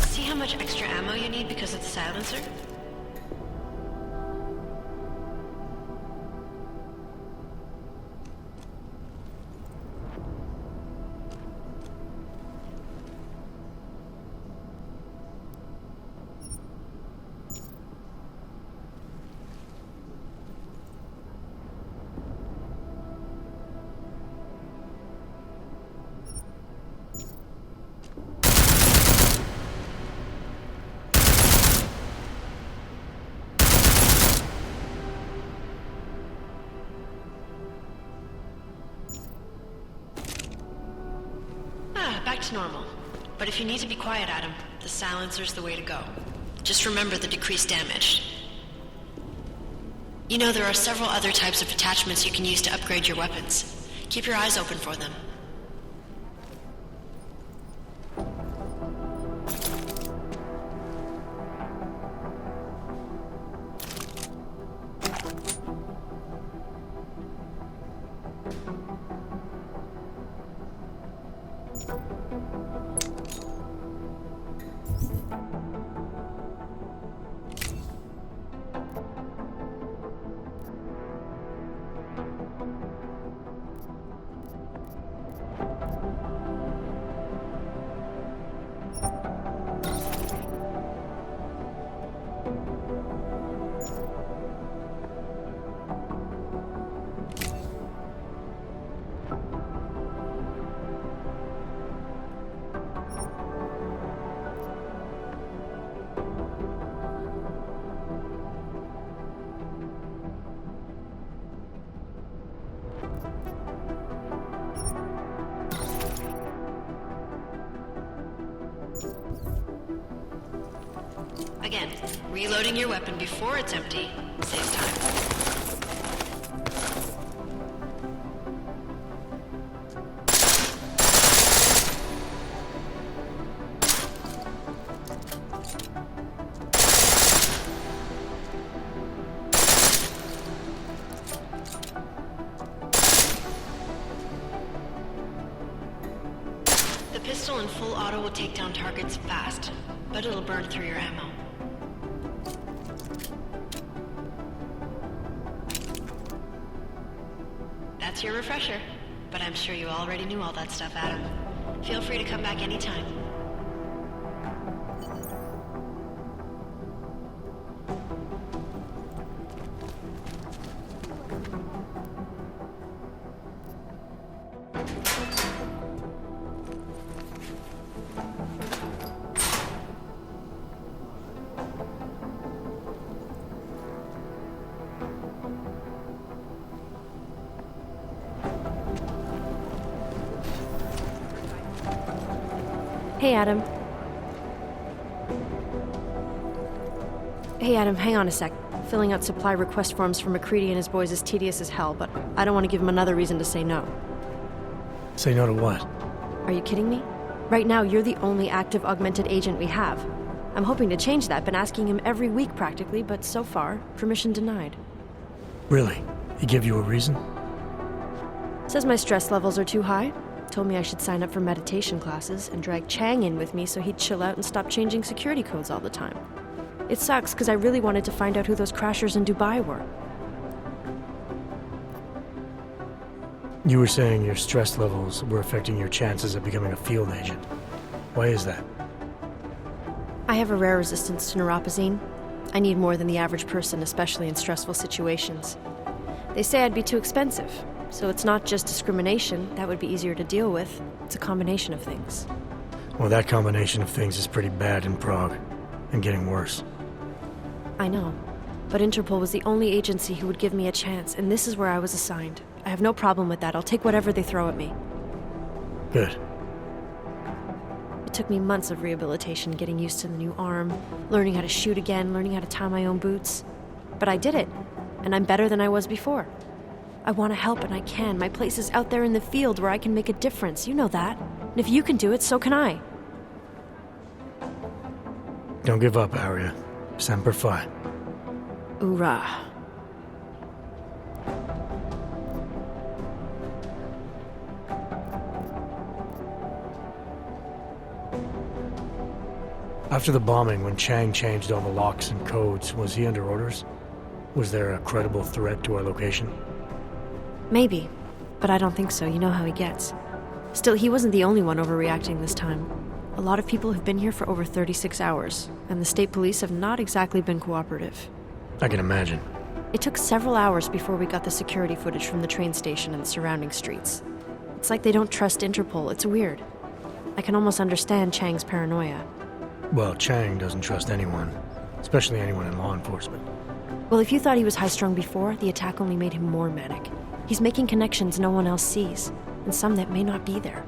See how much extra ammo you need because of the silencer? Back to normal. But if you need to be quiet, Adam, the silencer's the way to go. Just remember the decreased damage. You know, there are several other types of attachments you can use to upgrade your weapons. Keep your eyes open for them. Again, reloading your weapon before it's empty saves time. The pistol in full auto will take down targets fast, but it'll burn through your ammo. That's your refresher, but I'm sure you already knew all that stuff, Adam. Feel free to come back anytime. Hey, Adam. Hey, Adam, hang on a sec. Filling out supply request forms for McCready and his boys is tedious as hell, but I don't want to give him another reason to say no. Say no to what? Are you kidding me? Right now, you're the only active augmented agent we have. I'm hoping to change that, been asking him every week practically, but so far, permission denied. Really? He gave you a reason? Says my stress levels are too high. Told me I should sign up for meditation classes and drag Chang in with me so he'd chill out and stop changing security codes all the time. It sucks because I really wanted to find out who those crashers in Dubai were. You were saying your stress levels were affecting your chances of becoming a field agent. Why is that? I have a rare resistance to neuropazine. I need more than the average person, especially in stressful situations. They say I'd be too expensive. So it's not just discrimination, that would be easier to deal with. It's a combination of things. Well, that combination of things is pretty bad in Prague, and getting worse. I know, but Interpol was the only agency who would give me a chance, and this is where I was assigned. I have no problem with that. I'll take whatever they throw at me. Good. It took me months of rehabilitation, getting used to the new arm, learning how to shoot again, learning how to tie my own boots. But I did it, and I'm better than I was before. I want to help and I can. My place is out there in the field where I can make a difference. You know that. And if you can do it, so can I. Don't give up, Aria. Semper Fi. Hoorah. After the bombing, when Chang changed all the locks and codes, was he under orders? Was there a credible threat to our location? Maybe, but I don't think so. You know how he gets. Still, he wasn't the only one overreacting this time. A lot of people have been here for over 36 hours, and the state police have not exactly been cooperative. I can imagine. It took several hours before we got the security footage from the train station and the surrounding streets. It's like they don't trust Interpol. It's weird. I can almost understand Chang's paranoia. Well, Chang doesn't trust anyone, especially anyone in law enforcement. Well, if you thought he was high-strung before, the attack only made him more manic. He's making connections no one else sees, and some that may not be there.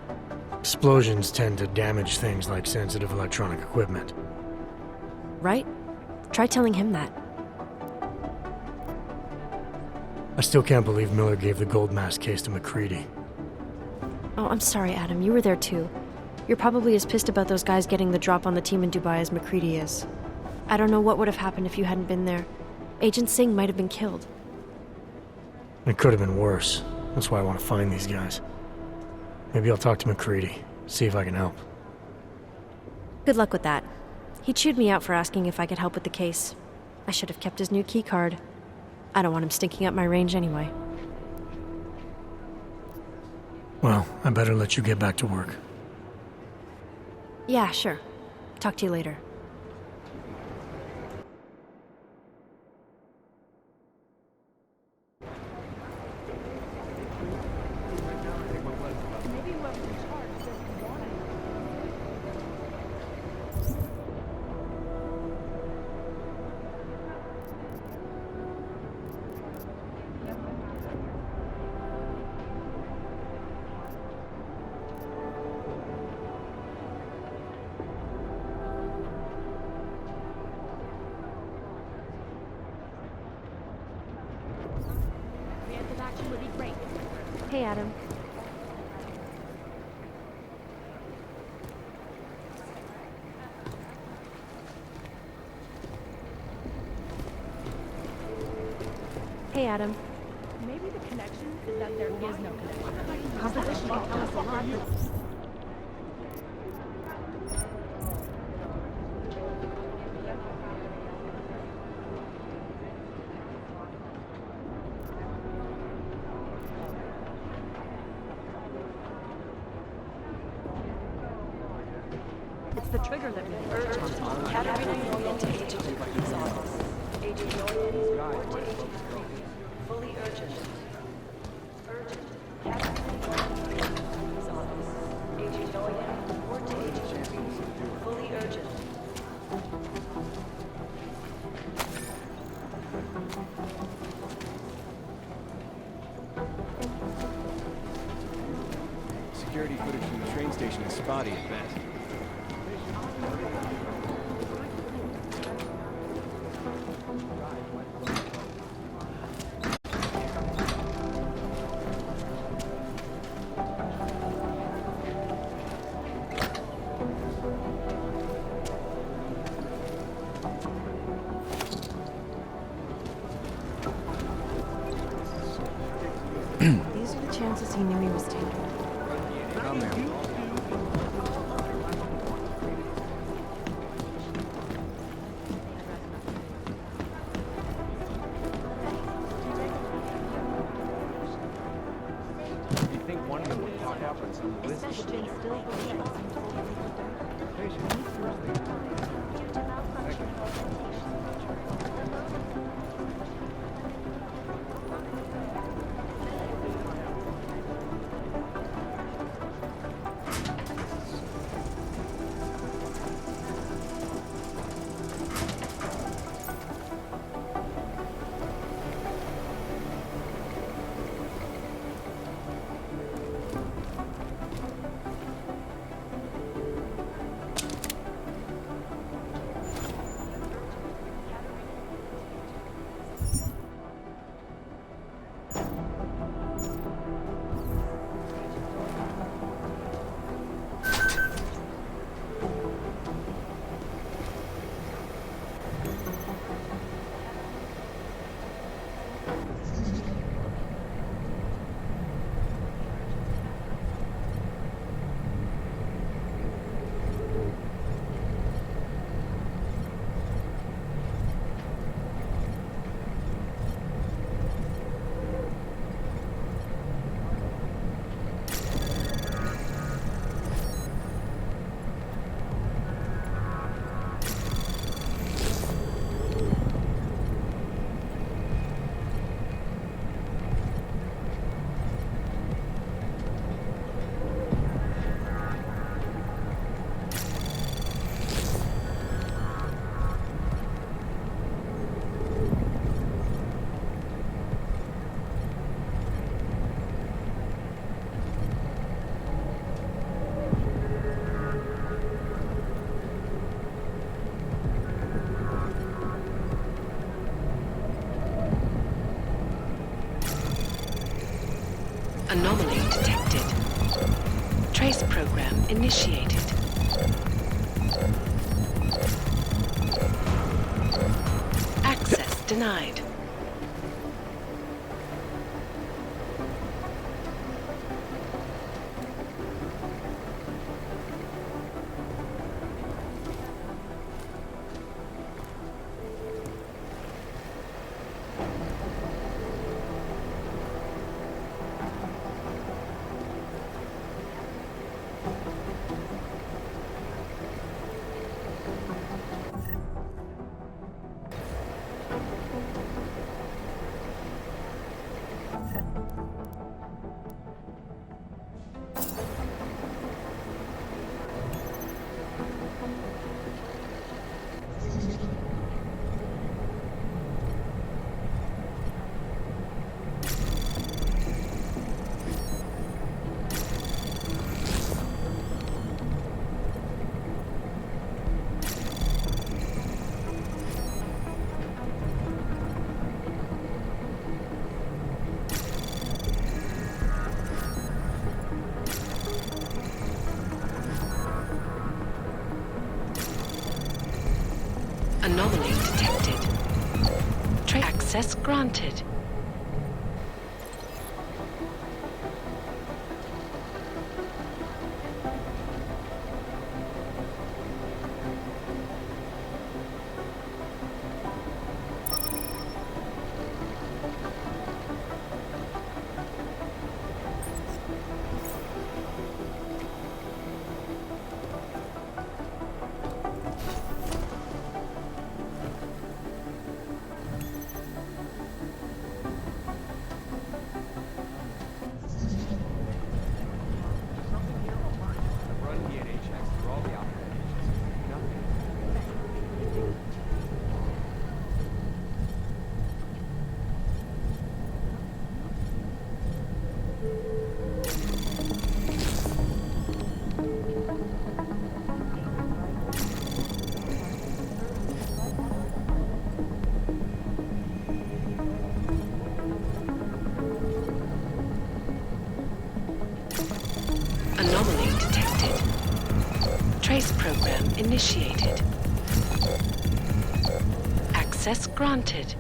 Explosions tend to damage things like sensitive electronic equipment. Right? Try telling him that. I still can't believe Miller gave the gold mask case to McCready. Oh, I'm sorry, Adam. You were there too. You're probably as pissed about those guys getting the drop on the team in Dubai as McCready is. I don't know what would have happened if you hadn't been there. Agent Singh might have been killed. It could have been worse. That's why I want to find these guys. Maybe I'll talk to McCready, see if I can help. Good luck with that. He chewed me out for asking if I could help with the case. I should have kept his new key card. I don't want him stinking up my range anyway. Well, I better let you get back to work. Yeah, sure. Talk to you later. Hey, Adam. Hey, Adam. Maybe the connection is that there is no connection. Composition can tell us a lot. It's the trigger that we Fully urgent. Fully urgent. Security footage from the train station is spotty at best. These are the chances he knew he was taking. Come here. You think one of them would pop up on some list? Anomaly detected. Trace program initiated. Access denied. Access granted. I've run DNA checks through all the alphabet agencies. Nothing. Anomaly detected. Trace program initiated. Access granted.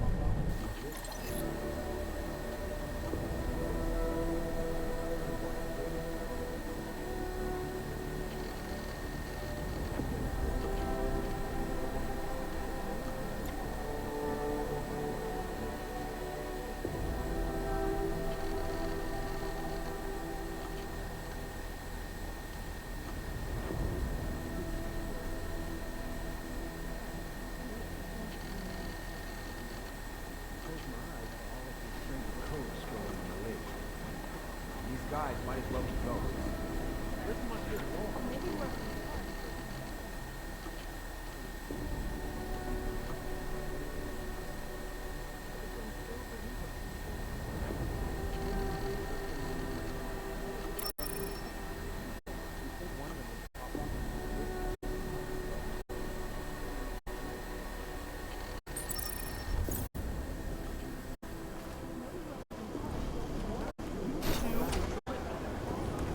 These guys might as well be ghosts.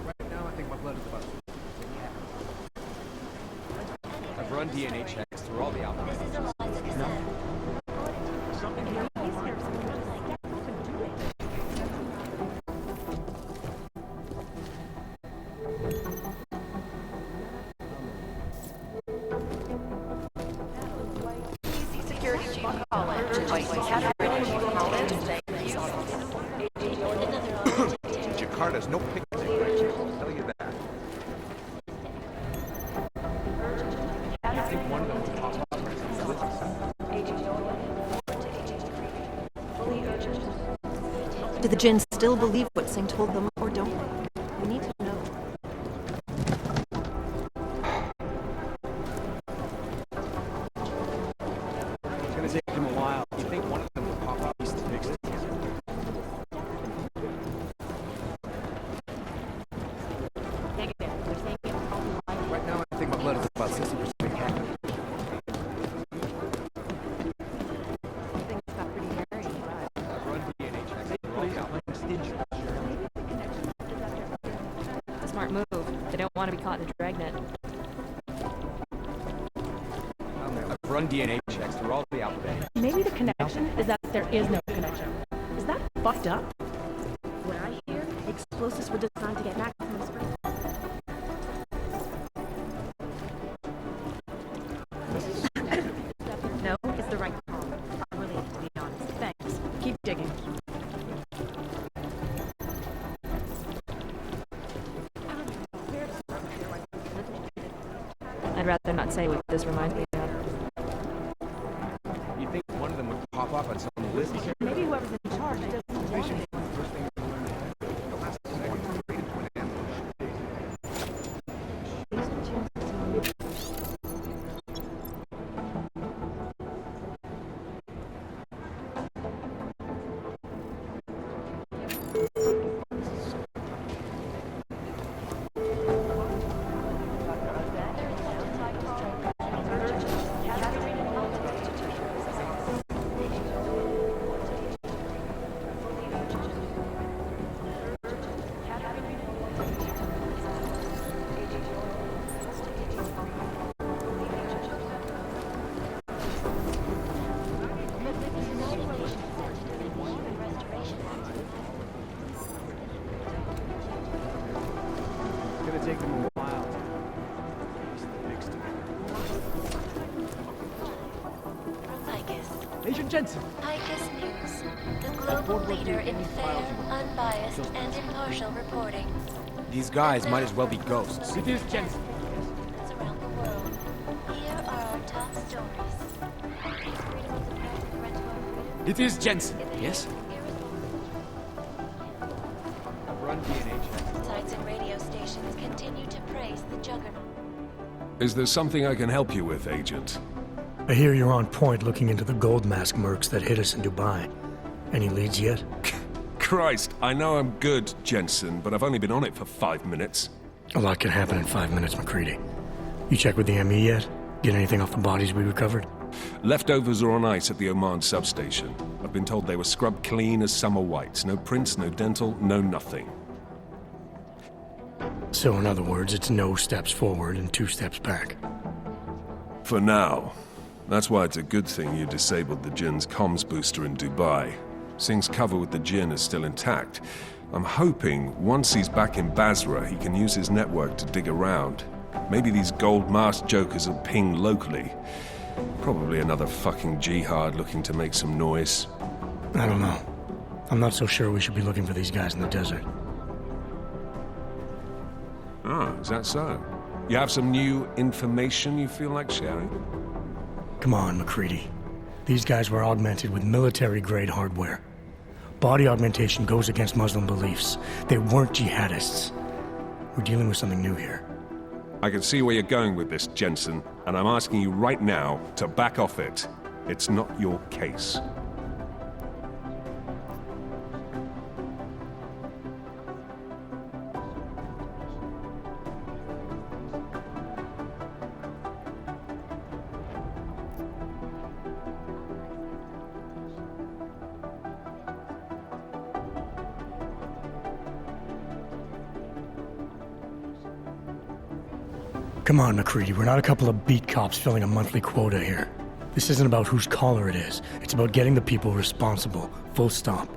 Right now, I think my blood is about to... I've run DNA checks through all the alphabet agencies. Nothing. Security Chief Collins. Collins, thank you. Jakarta's no picnic, I'll tell you that. I think one of them would pop up right from the list. Do the Jinn still believe what Singh told them, or don't they? We need to know. It's gonna take them a while. You think one of them would pop up to fix it? Right now, I think my blood is about 60% cat. I've run DNA checks through all the alphabet agencies. Smart move. They don't want to be caught in a dragnet. I've run DNA checks through all the alphabet. Maybe the connection is that there is no connection. Is that fucked up? What I hear, explosives were designed to get maximum spread. No, it's the right call. I'm relieved, to be honest. Thanks. Keep digging. I'd rather not say what this reminds me of. You think one of them would pop up on some list? Maybe whoever's in charge doesn't want it. take them a while. Agent Jensen! Picus News, the global leader in fair, unbiased, and impartial reporting. These guys might as well be ghosts. It is Jensen. Around the world. Here are our top stories. It is Jensen. Yes? Run DNA checks. Sites and radio stations continue to praise the juggernaut. Is there something I can help you with, Agent? I hear you're on point looking into the gold mask mercs that hit us in Dubai. Any leads yet? Christ, I know I'm good, Jensen, but I've only been on it for 5 minutes. A lot can happen in 5 minutes, McCready. You check with the ME yet? Get anything off the bodies we recovered? Leftovers are on ice at the Oman substation. I've been told they were scrubbed clean as summer whites. No prints, no dental, no nothing. So in other words, it's no steps forward and 2 steps back. For now. That's why it's a good thing you disabled the Jinn's comms booster in Dubai. Singh's cover with the Jinn is still intact. I'm hoping once he's back in Basra, he can use his network to dig around. Maybe these gold masked jokers will ping locally. Probably another fucking jihad looking to make some noise. I don't know. I'm not so sure we should be looking for these guys in the desert. Ah, is that so? You have some new information you feel like sharing? Come on, McCready. These guys were augmented with military-grade hardware. Body augmentation goes against Muslim beliefs. They weren't jihadists. We're dealing with something new here. I can see where you're going with this, Jensen, and I'm asking you right now to back off it. It's not your case. Come on, McCready. We're not a couple of beat cops filling a monthly quota here. This isn't about whose caller it is. It's about getting the people responsible. Full stop.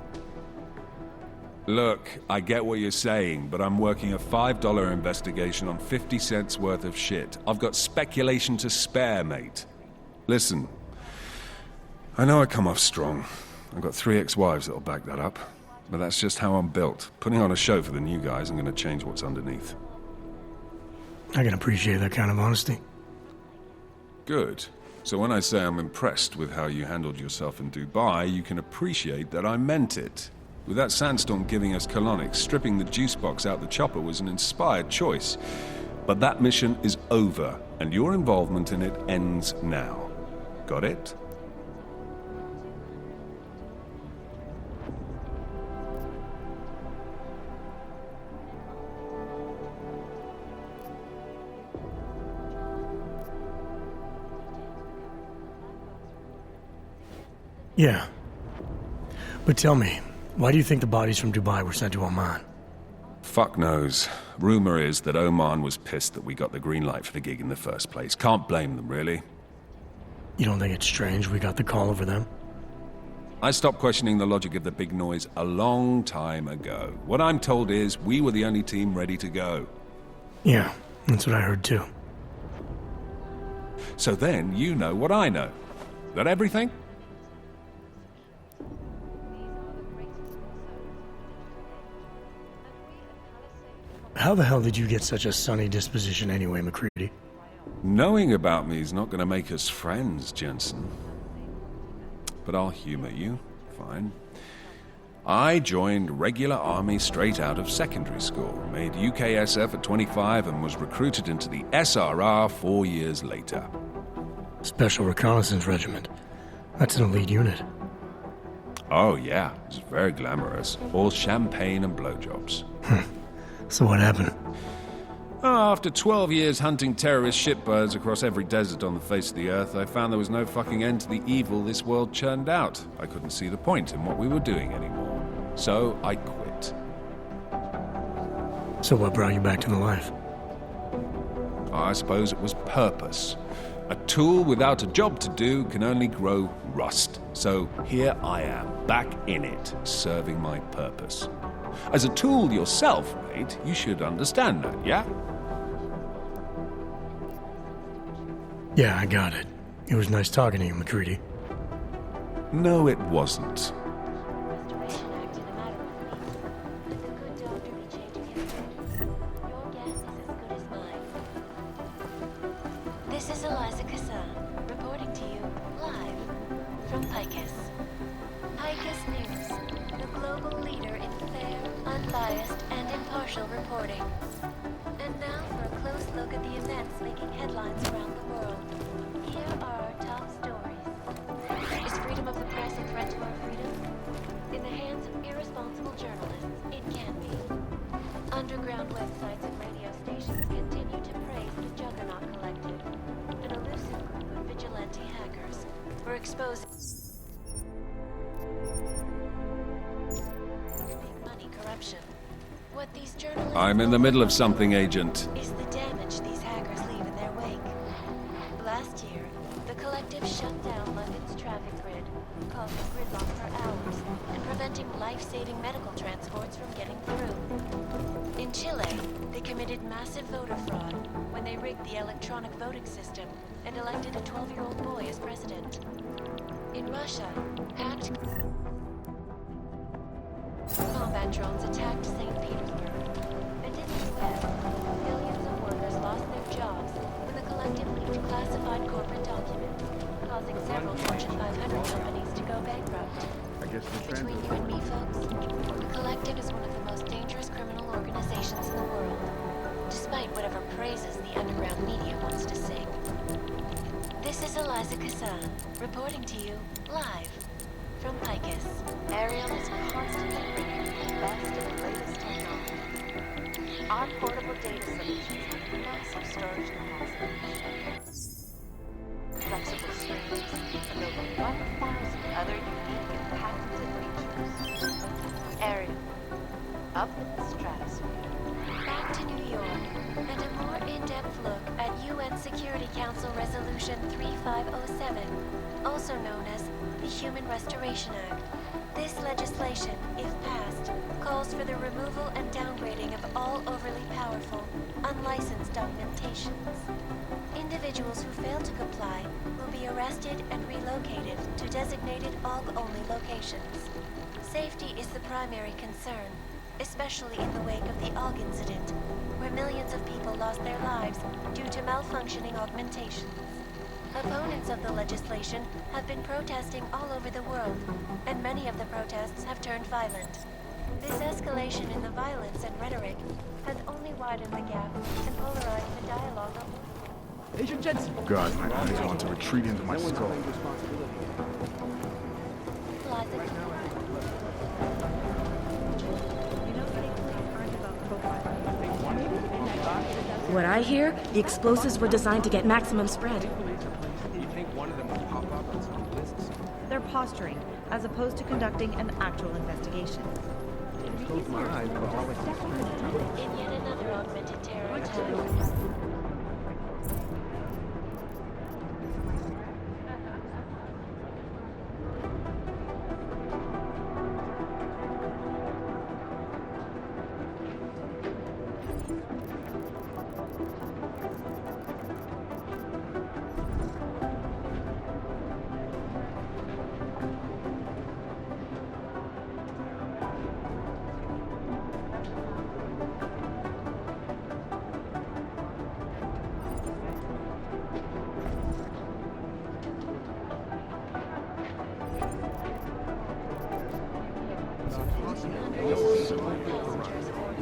Look, I get what you're saying, but I'm working a $5 investigation on 50 cents worth of shit. I've got speculation to spare, mate. Listen, I know I come off strong. I've got 3 ex-wives that'll back that up. But that's just how I'm built. Putting on a show for the new guys, I'm gonna change what's underneath. I can appreciate that kind of honesty. Good. So when I say I'm impressed with how you handled yourself in Dubai, you can appreciate that I meant it. With that sandstorm giving us colonics, stripping the juice box out the chopper was an inspired choice. But that mission is over, and your involvement in it ends now. Got it? Yeah. But tell me, why do you think the bodies from Dubai were sent to Oman? Fuck knows. Rumor is that Oman was pissed that we got the green light for the gig in the first place. Can't blame them, really. You don't think it's strange we got the call over them? I stopped questioning the logic of the big noise a long time ago. What I'm told is we were the only team ready to go. Yeah, that's what I heard too. So then you know what I know. That everything? How the hell did you get such a sunny disposition anyway, McCready? Knowing about me is not going to make us friends, Jensen. But I'll humor you. Fine. I joined regular army straight out of secondary school, made UKSF at 25 and was recruited into the SRR 4 years later. Special Reconnaissance Regiment. That's an elite unit. Oh yeah, it's very glamorous. All champagne and blowjobs. So what happened? After 12 years hunting terrorist shitbirds across every desert on the face of the earth, I found there was no fucking end to the evil this world churned out. I couldn't see the point in what we were doing anymore. So I quit. So what brought you back to the life? I suppose it was purpose. A tool without a job to do can only grow rust. So here I am, back in it, serving my purpose. As a tool yourself, mate, you should understand that, yeah? Yeah, I got it. It was nice talking to you, McCready. No, it wasn't. This is Eliza Kassan, reporting to you live from Picus. Picus News, the global leader in fair, unbiased, and impartial reporting. And now for a close look at the events making headlines around the world. Here are our top stories. Is freedom of the press a threat to our freedom? In the hands of irresponsible journalists, it can be. Underground websites and radio stations continue to praise the Juggernaut Collective, an elusive group of vigilante hackers for exposing big money corruption. What these journalists I'm in the middle of something, Agent. is the damage these hackers leave in their wake. Last year, the collective shut down London's traffic grid, causing gridlock for hours and preventing life-saving medical transports from getting through. In Chile, they committed massive voter fraud when they rigged the electronic voting system and elected a 12-year-old boy as president. In Russia, hacked combat drones attacked St. Petersburg. And in the US, millions of workers lost their jobs when the collective leaked classified corporate documents, causing several Fortune 500 companies to go bankrupt. I guess the Between you and me, folks, the collective is one of the most dangerous criminal organizations in the world, despite whatever praises the underground media wants to sing. This is Eliza Kassan, reporting to you live from Picus. Ariel is constantly bringing the best and latest technology. Our portable data solutions have massive storage capacity, flexible screens, and over 1,000 other unique and patented features. Ariel, up in the stratosphere. Back to New York, and a more in-depth look at UN Security Council Resolution 3507, also known as the Human Restoration Act. This legislation, if passed, calls for the removal and downgrading of all overly powerful, unlicensed augmentations. Individuals who fail to comply will be arrested and relocated to designated AUG-only locations. Safety is the primary concern, especially in the wake of the AUG incident, where millions of people lost their lives due to malfunctioning augmentations. Opponents of the legislation have been protesting all over the world, and many of the protests have turned violent. This escalation in the violence and rhetoric has only widened the gap and polarized the dialogue of Agent Jensen! God, my eyes want to retreat into my skull. What I hear, the explosives were designed to get maximum spread. You think one of them will pop up on some lists? They're posturing, as opposed to conducting an actual investigation. Close my eyes, but all I can see. in yet another augmented terror attack.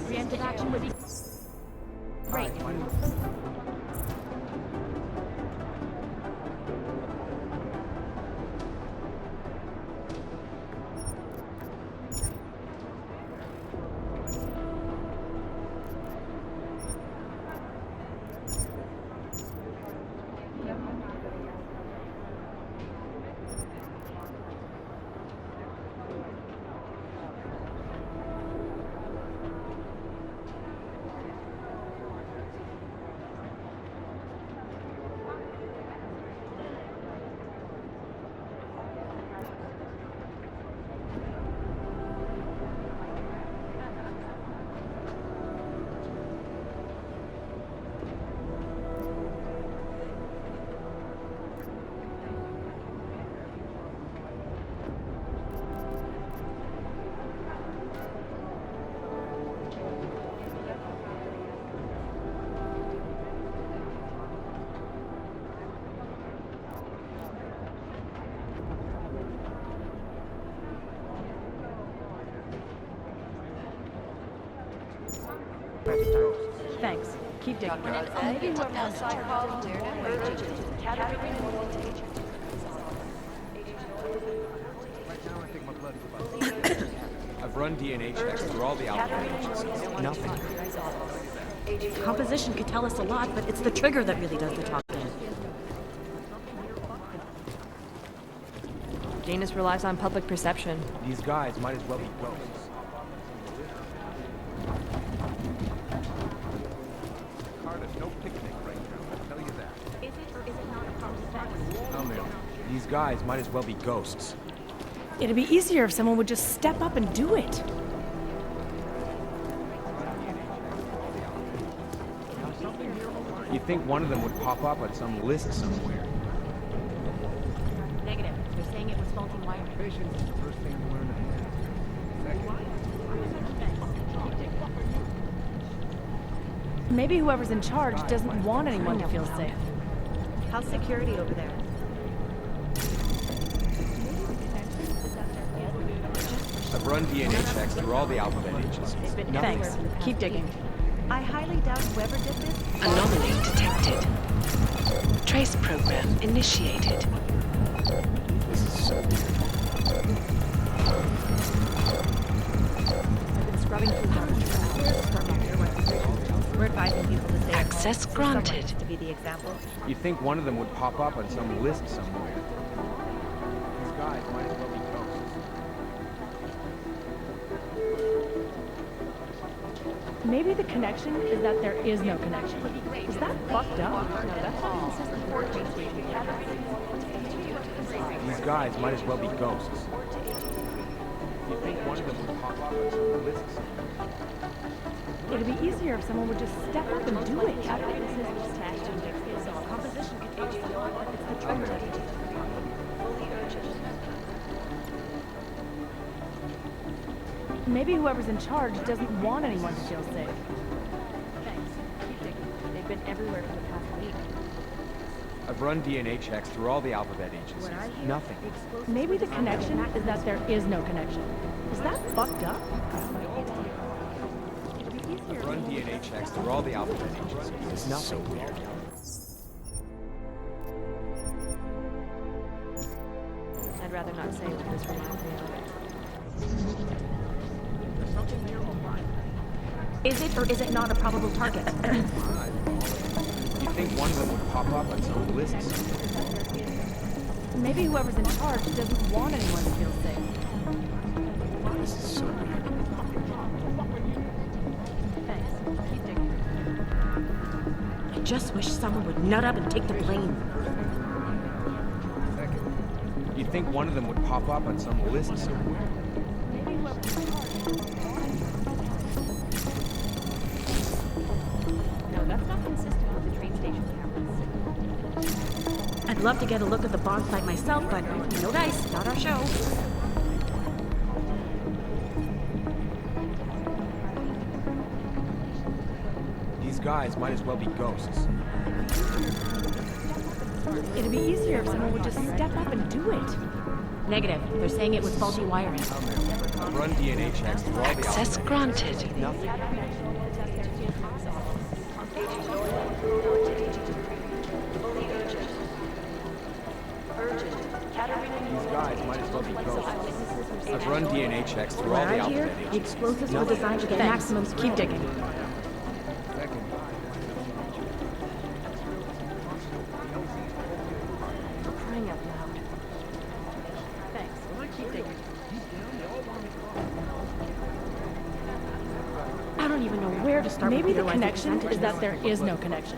Preemptive action would be great. fresh start. Thanks. Keep digging. Maybe whoever has I've run DNA checks through all the alphabet agencies. Nothing. Composition could tell us a lot, but it's the trigger that really does the talking. Janus relies on public perception. These guys might as well be ghosts. Carter's no picnic right now, I'll tell you that. Is it or is it not a problem? Tell me, these guys might as well be ghosts. It'd be easier if someone would just step up and do it. You'd think one of them would pop up on some list somewhere. Negative. They're saying it was faulty wiring. Patience is the first thing you learn to have. Maybe whoever's in charge doesn't want anyone to feel safe. How's security over there? I've run DNA checks through all the alphabet agencies. Thanks. Keep digging. I highly doubt whoever did this. Anomaly detected. Trace program initiated. This is so weird. I've been scrubbing through garbage for hours. We're advising people to stay at home. Access So granted. someone has to be the example. You'd think one of them would pop up on some list somewhere. These guys might as well be ghosts. Maybe the connection is that there is no connection. Is that fucked up? No, that's all. These guys might as well be ghosts. You'd think one of them would pop up on some list somewhere. It'd be easier if someone would just step up and do it. Composition could tell us a lot, but it's the trigger that really does the talking. Maybe whoever's in charge doesn't want anyone to feel safe. Thanks. Keep digging. They've been everywhere for the past week. I've run DNA checks through all the alphabet agencies. Nothing. Maybe the connection is that there is no connection. Is that fucked up? I've run DNA checks through all the alphabet agencies. This is so weird. I'd rather not say what this reminds me of. Is it or is it not a probable target? You'd think one of them would pop up on some list somewhere. Maybe whoever's in charge doesn't want anyone to feel safe. This is so weird. Thanks. Keep digging. I just wish someone would nut up and take the blame. You'd think one of them would pop up on some list somewhere. Maybe whoever's in charge. No, that's not consistent with the train station cameras. I'd love to get a look at the bond site myself, but no dice, not our show. These guys might as well be ghosts. It'd be easier if someone would just step up and do it. Negative. They're saying it was faulty wiring. I've run DNA checks through all the Access granted. Nothing. These guys might as well be ghosts. I've run DNA checks through all the Right here, alphabet the agencies. explosives were designed to get maximum Keep thrill. digging. For crying out loud. Thanks. Keep digging. I don't even know where to start. Maybe with the realizing connection percentage is that now. there is no connection.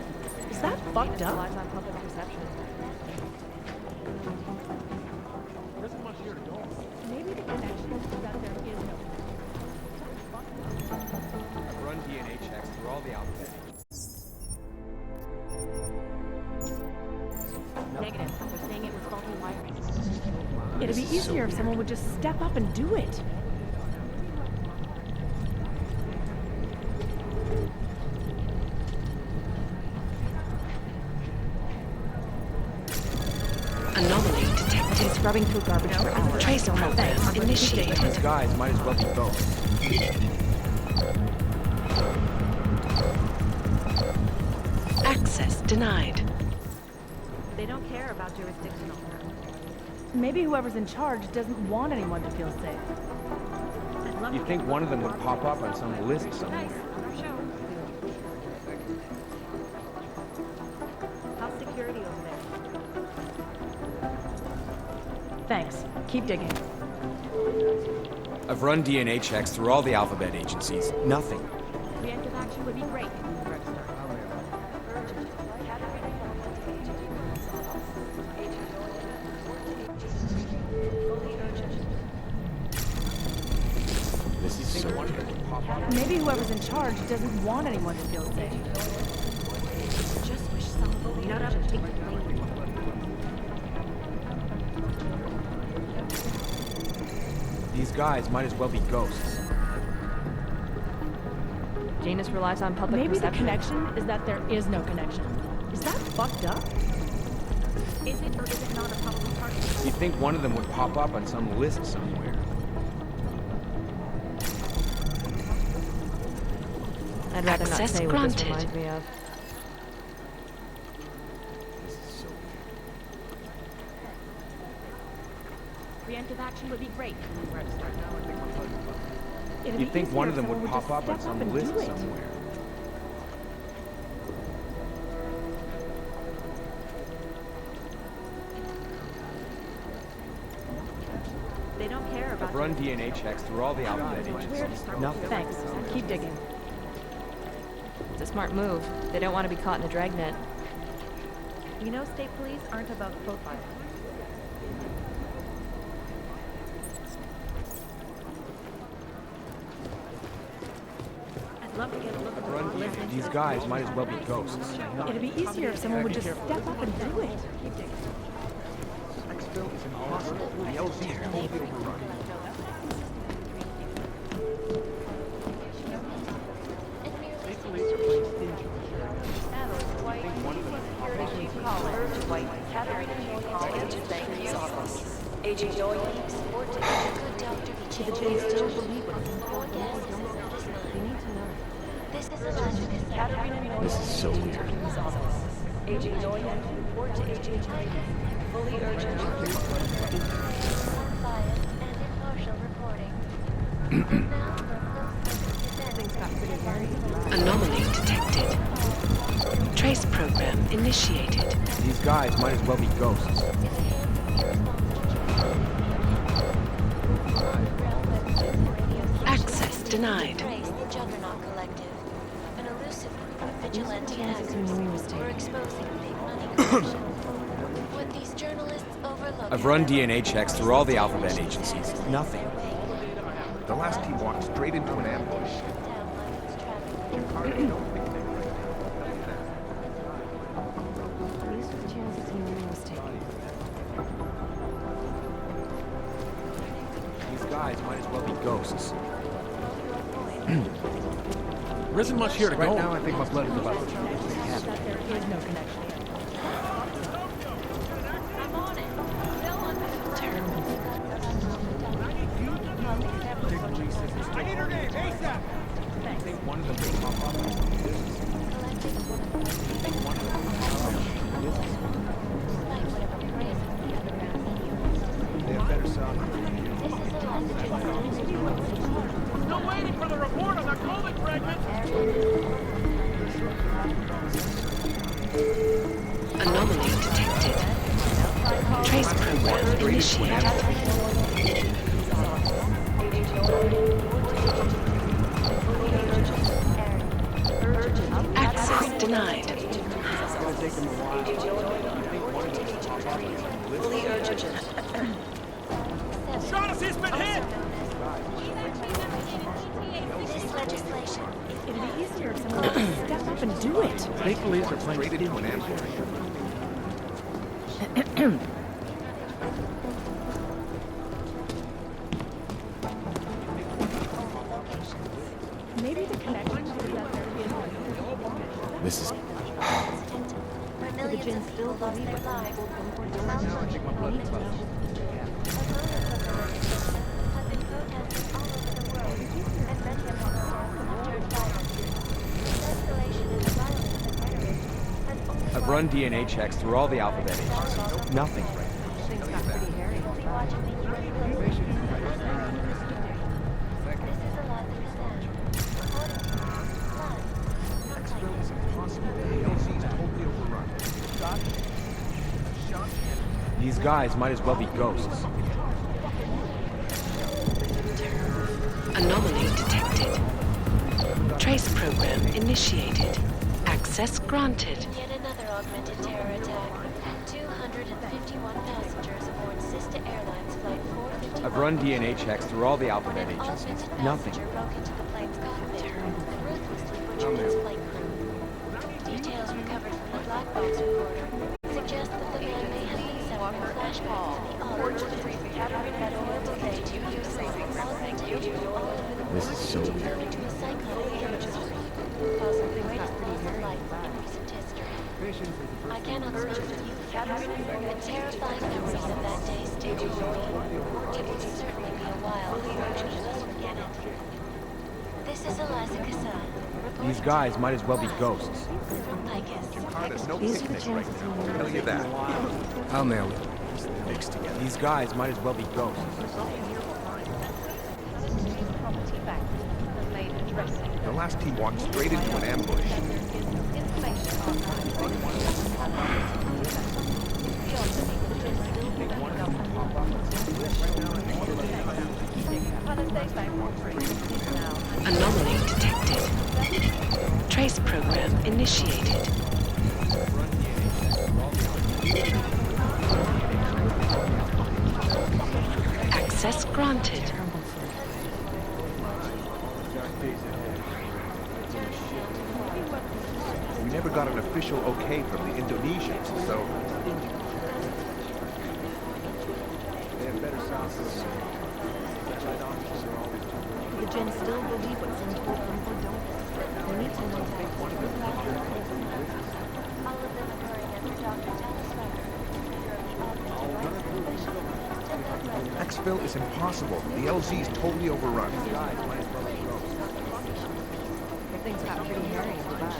Is that fucked up? Relies on public perception. Maybe the connection is that there is no I've run DNA checks through all the alphabet agencies. Negative. They're saying it was faulty wiring. It'd be easier if someone would just step up and do it. Anomaly detected. Scrubbing through garbage for hours. Trace program initiated. These guys might as well be ghosts. denied. They don't care about jurisdictional. Maybe whoever's in charge doesn't want anyone to feel safe. You'd think one of them would pop up on some list somewhere. How's security over there? Thanks. Keep digging. I've run DNA checks through all the alphabet agencies. Nothing. Preemptive action would be great. This is so weird. Maybe whoever's in charge doesn't want anyone to feel safe. Just wish someone would nut up and take the blame. These guys might as well be ghosts. Janus relies on public Maybe perception. the connection is that there is no connection. Is that fucked up? Is it or is it not a public party? You'd think one of them would pop up on some list somewhere. I'd rather not Access say what granted. this reminds me of. This is so weird. Preemptive action would be great. You'd think one of them would pop up on some list somewhere. They don't care about I've run DNA checks through all the alphabet agencies. Nothing. Thanks. Keep digging. It's a smart move. They don't want to be caught in a dragnet. You know state police aren't above profiling. I'd love to get a look at the list. These guys might as well be ghosts. It'd be easier if someone would just step up and do it. Exfil is impossible. The LZ is totally overrun. State police are playing stingy. Agent Doyle, to the Jays still believe what they need to know. This is Elijah. This is so weird. Agent Doyle, report to Agent fully urgent. Unbiased and impartial reporting. Anomaly detected. Trace program initiated. These guys might as well be ghosts. Access denied. The Juggernaut Collective, an elusive group of vigilante hackers who are exposing big money corruption. What these journalists overlook. I've run DNA checks through all the alphabet agencies. Nothing. The last team walked straight into an ambush. These guys might as well be ghosts. There isn't much here to Right go. now, I think my blood is about to change. There is no connection. I need her name, ASAP! I think one of them would pop up on some list. I think one of them would pop up on some list. They have better sound. Still waiting for the report on the COVID fragment! Anomaly detected. Trace program initiated. Access denied. Shaughnessy's been hit! This is legislation. It'd be easier if someone would just step up and do it. State police are playing Straight into an ambush. Maybe the connection is that there is no. This is... Where millions of people lost their lives. Now I think my blood is about to change. Have been protesting all over the world, and many of them have turned violent. The escalation in the violence and rhetoric has only run DNA checks through all the alphabet agencies. Nothing right now. Things got pretty hairy. These guys might as well be ghosts. Anomaly detected. Trace program initiated. Access granted. Yet another augmented terror attack. 251 passengers aboard Sister Airlines Flight 451. I've run DNA checks through all the alphabet agencies. Nothing. Broke into the plane's cockpit, ruthlessly butchered its flight crew. Details recovered from the black box recorder suggest that the man may have been suffering flashbacks to the odd that horrible day 2 years ago, augmentation all over the This is so weird. to a psychotic imagery, causing the greatest loss of life in recent history. I cannot speak with you, but terrifying memories of that day stay with me. It will certainly be a while before any of us forget it. This is Eliza Kassan. These guys might as well be ghosts. There's no picnic right now, I'll tell you that. I'll nail it. Mixed together. These guys might as well be ghosts. The last team walked straight into an ambush. Anomaly detected. Trace program initiated. Access granted. We never got an official okay from the Indonesians, so... They have better sauces. The Jinn still believe what's in the book or don't. They need to know that. All of them occurring under Dr. Talis Riker, leader of the augmented rights division. Exfil is impossible. The LZ is totally overrun. Things got pretty hairy in Dubai.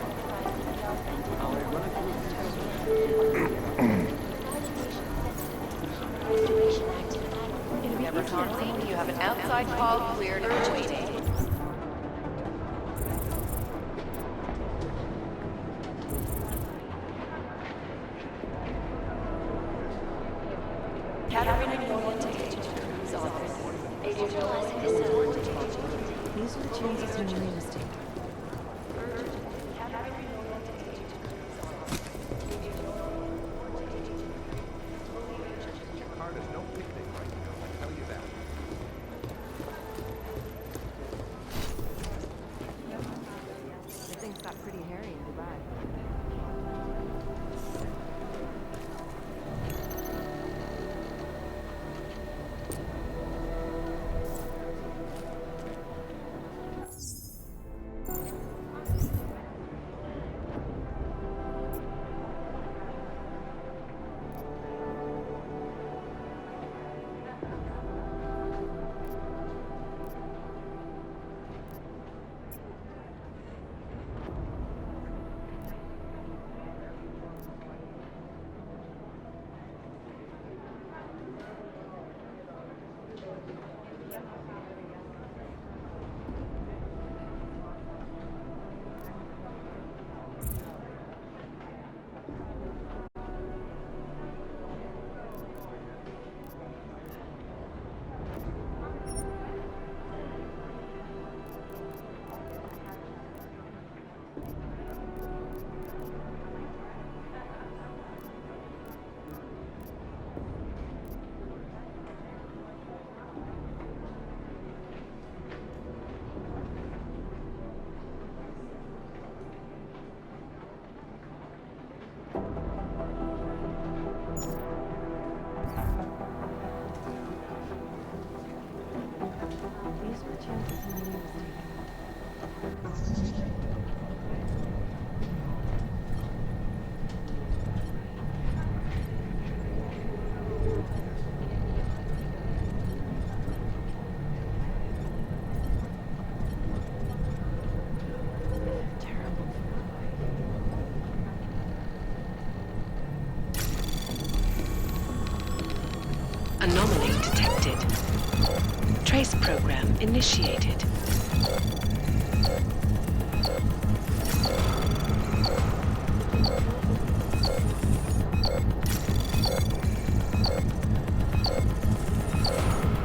Never Conley, you have an outside call cleared and waiting. These are the chances in real estate. Jakarta's no picnic right now, I tell you that. Things got pretty hairy in Dubai. These are the chances in real estate. Anomaly detected. Trace program initiated.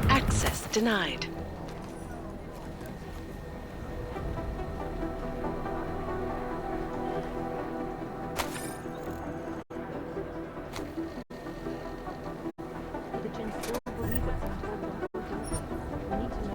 Access denied. The Jinn still believe us until we need to know.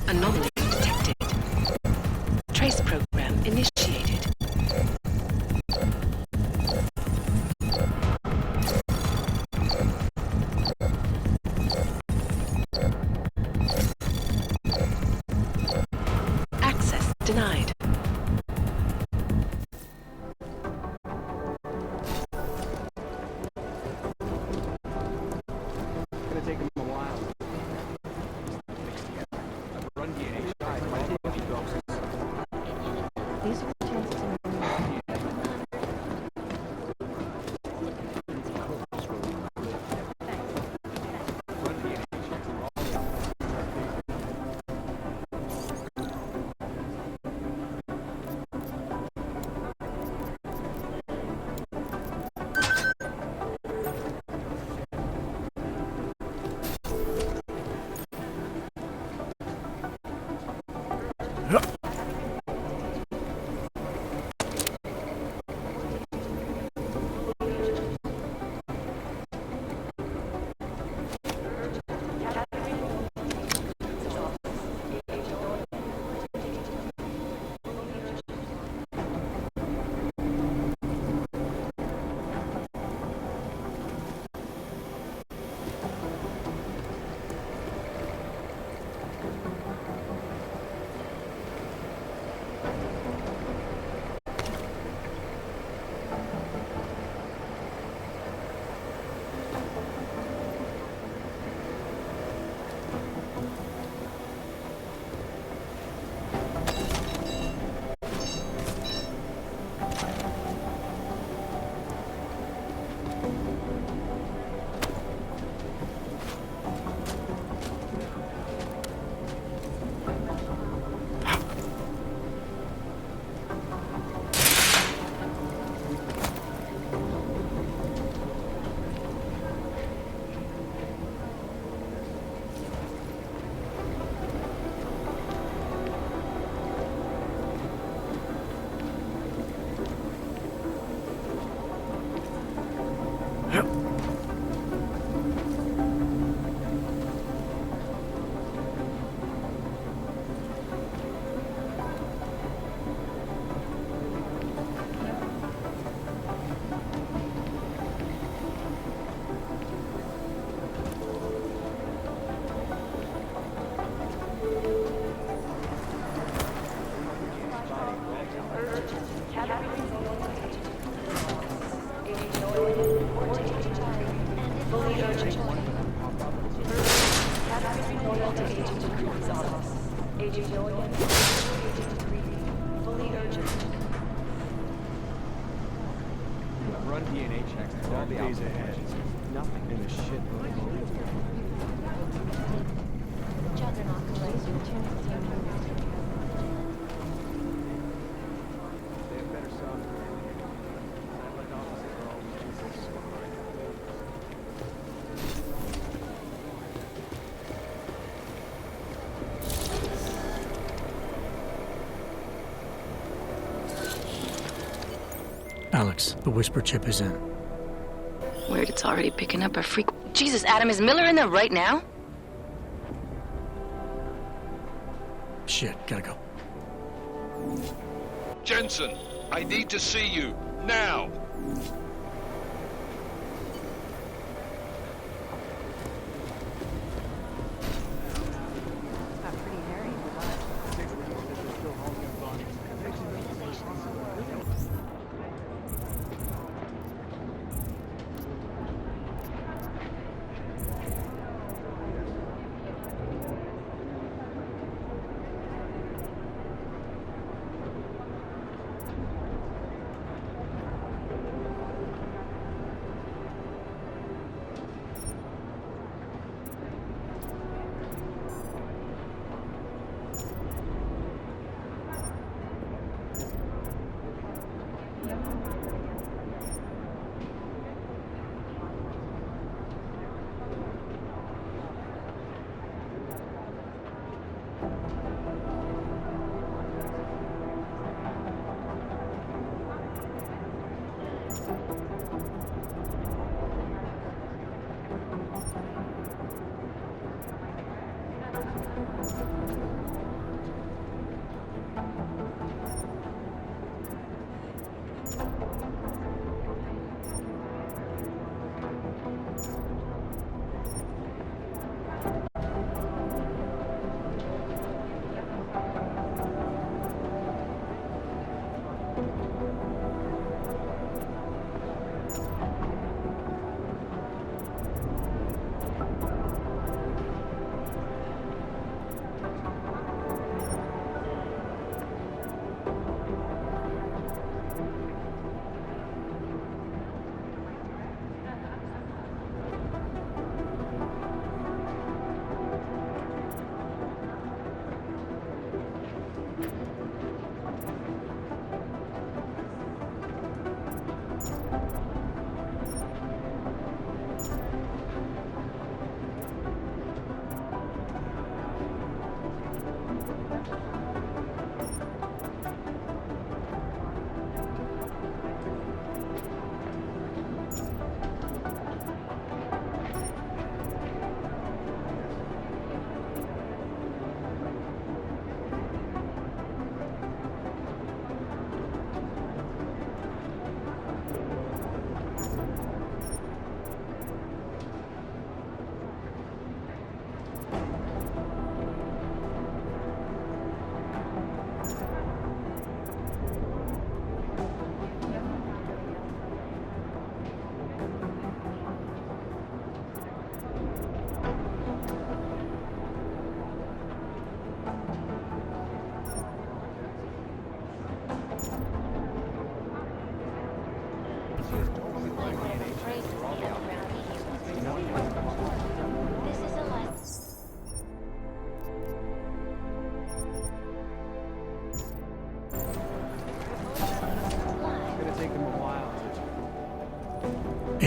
Anomaly detected. Trace program initiated. Access denied. It's gonna take him a while. I've run DNA shy, my baby doses. These are the chances in I've run DNA checks through all the days ahead. Nothing in the shit load. Juggernaut collects your chances in They have better software in here. Satellite offices are always 2 places behind. Alex, the whisper chip is in. Weird, it's already picking up a freak. Jesus, Adam, is Miller in there right now? Shit, gotta go. Jensen, I need to see you, now!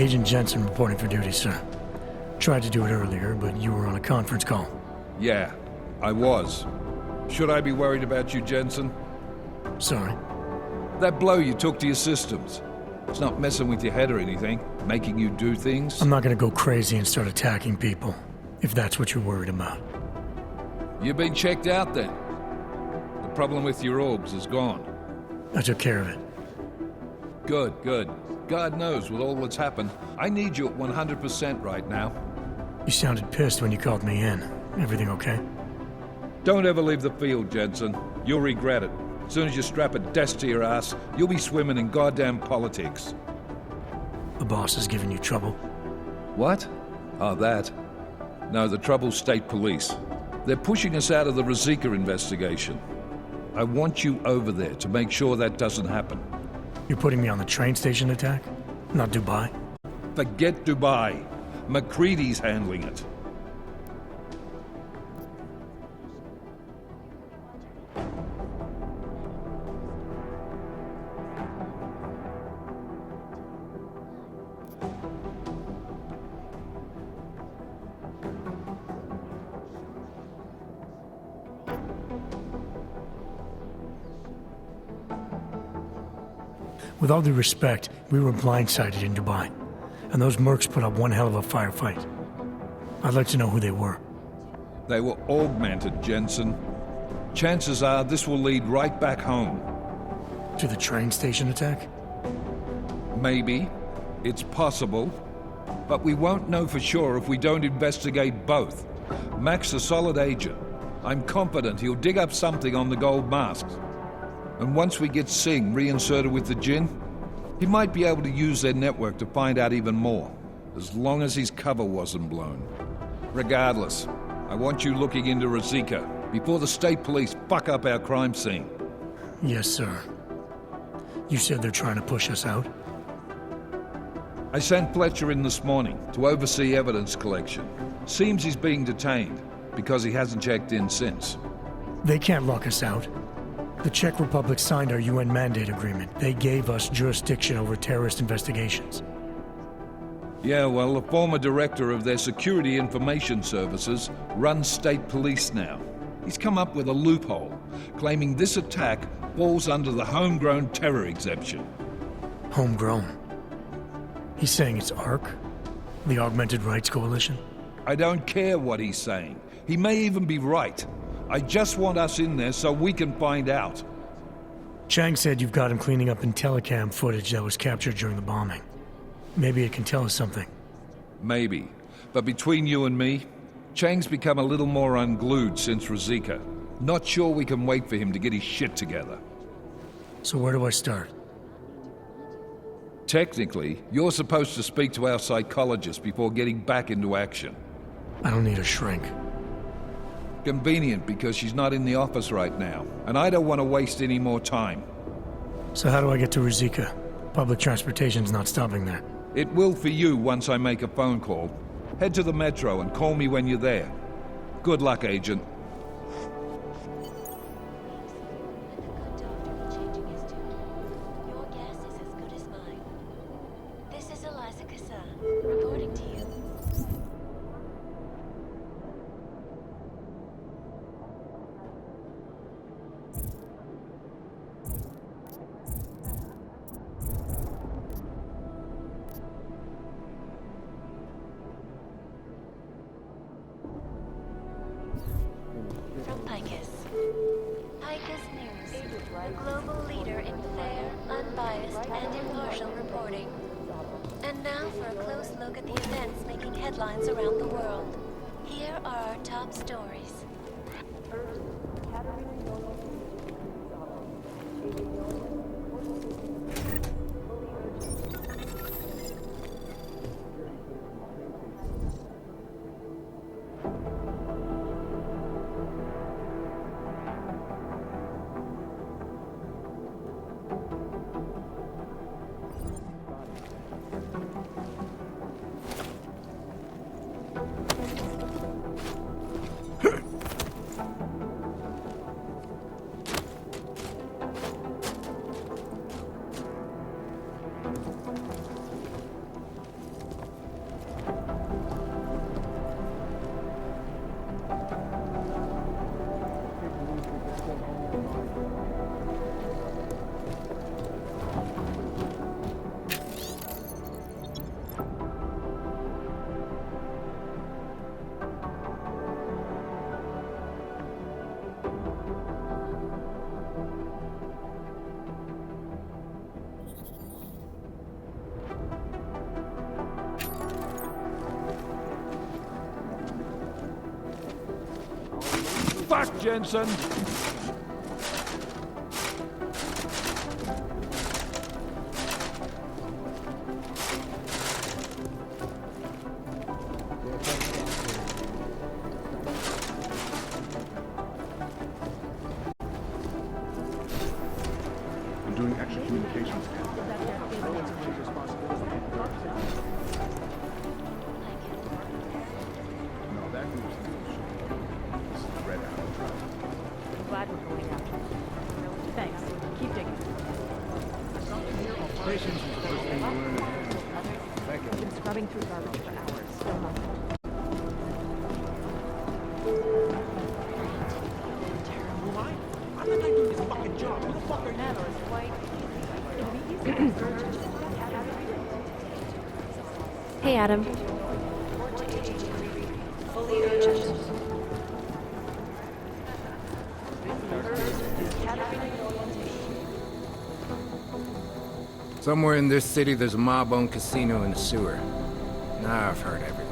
Agent Jensen reporting for duty, sir. Tried to do it earlier, but you were on a conference call. Yeah, I was. Should I be worried about you, Jensen? Sorry. That blow you took to your systems. It's not messing with your head or anything, making you do things? I'm not gonna go crazy and start attacking people, if that's what you're worried about. You've been checked out then. The problem with your orbs is gone. I took care of it. Good, good. God knows with all that's happened, I need you at 100% right now. You sounded pissed when you called me in. Everything okay? Don't ever leave the field, Jensen. You'll regret it. As soon as you strap a desk to your ass, you'll be swimming in goddamn politics. The boss is giving you trouble? What? Oh, that. No, the trouble's state police. They're pushing us out of the Rosika investigation. I want you over there to make sure that doesn't happen. You're putting me on the train station attack? Not Dubai? Forget Dubai. McCready's handling it. With all due respect, we were blindsided in Dubai, and those mercs put up one hell of a firefight. I'd like to know who they were. They were augmented, Jensen. Chances are this will lead right back home. To the train station attack? Maybe. It's possible. But we won't know for sure if we don't investigate both. Mac's a solid agent. I'm confident he'll dig up something on the gold masks. And once we get Singh reinserted with the Jinn, he might be able to use their network to find out even more, as long as his cover wasn't blown. Regardless, I want you looking into Razika before the state police fuck up our crime scene. Yes, sir. You said they're trying to push us out? I sent Fletcher in this morning to oversee evidence collection. Seems he's being detained because he hasn't checked in since. They can't lock us out. The Czech Republic signed our UN mandate agreement. They gave us jurisdiction over terrorist investigations. Yeah, well, the former director of their security information services runs state police now. He's come up with a loophole, claiming this attack falls under the homegrown terror exemption. Homegrown? He's saying it's ARC? The Augmented Rights Coalition? I don't care what he's saying. He may even be right. I just want us in there so we can find out. Chang said you've got him cleaning up Intellicam footage that was captured during the bombing. Maybe it can tell us something. Maybe. But between you and me, Chang's become a little more unglued since Razika. Not sure we can wait for him to get his shit together. So where do I start? Technically, you're supposed to speak to our psychologist before getting back into action. I don't need a shrink. Convenient because she's not in the office right now, and I don't want to waste any more time. So how do I get to Razika? Public transportation's not stopping there. It will for you once I make a phone call. Head to the metro and call me when you're there. Good luck, Agent. Reporting to you. From Picus. Picus News, the global leader in fair, unbiased, and impartial reporting. And now for a close look at the events making headlines around the world. Here are our top stories. Fuck, Jensen! I'm doing extra communications. No, that group's the This is the Red Arrow Tribe. I'm glad we're going after them. Thanks. Keep digging. Patience is the first thing you learn. I've been scrubbing through garbage for hours. Still nothing. I'm the guy doing this fucking job. Who the fuck are you? It's quite easy. It'll be easy Hey, Adam. Fully urgent. Somewhere in this city, there's a mob-owned casino in the sewer. Now I've heard everything.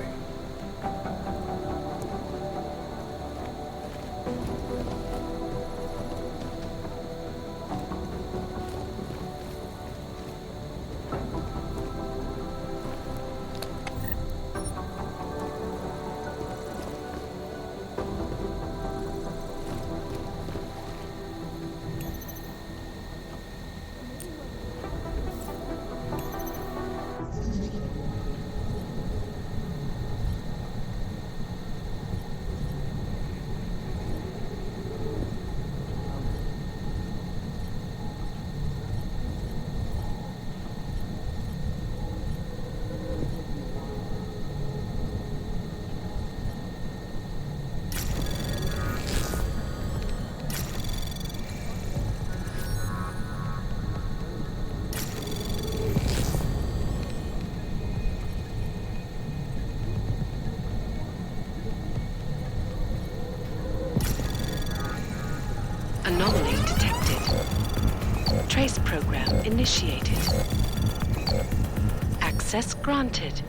Anomaly detected. Trace program initiated. Access granted.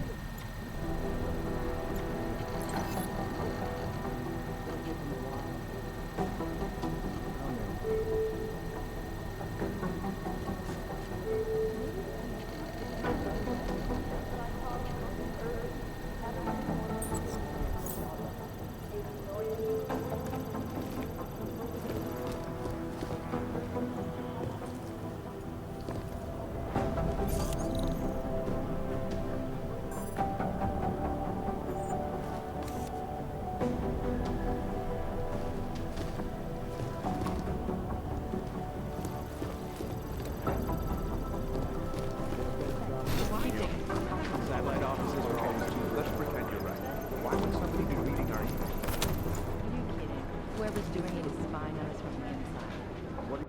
Satellite offices are always too. Let's pretend you're right. Why would somebody be reading our emails? Are you kidding? Whoever's doing it is spying on us from the inside. What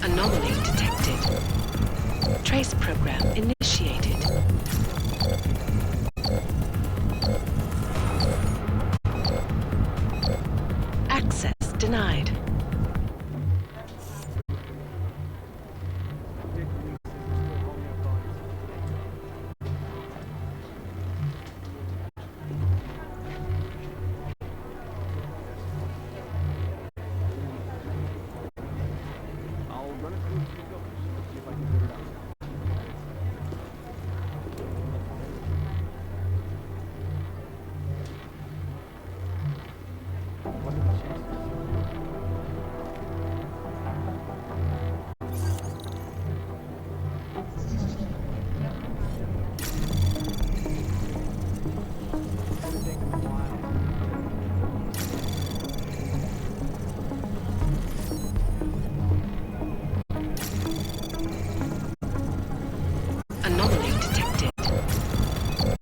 Anomaly detected. Trace program initiated. Access denied. I'll run it through a few filters, see if I can figure it out. What are the chances? Anomaly detected.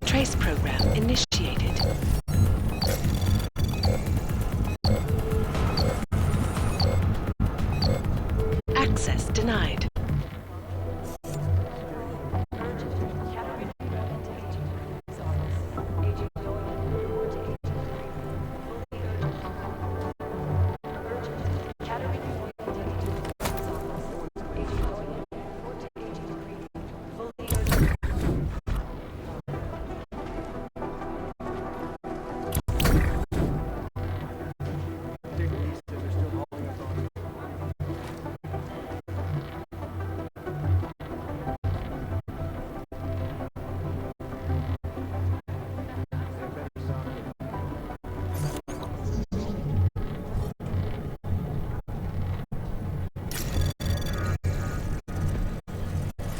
Trace program initiated. Access denied.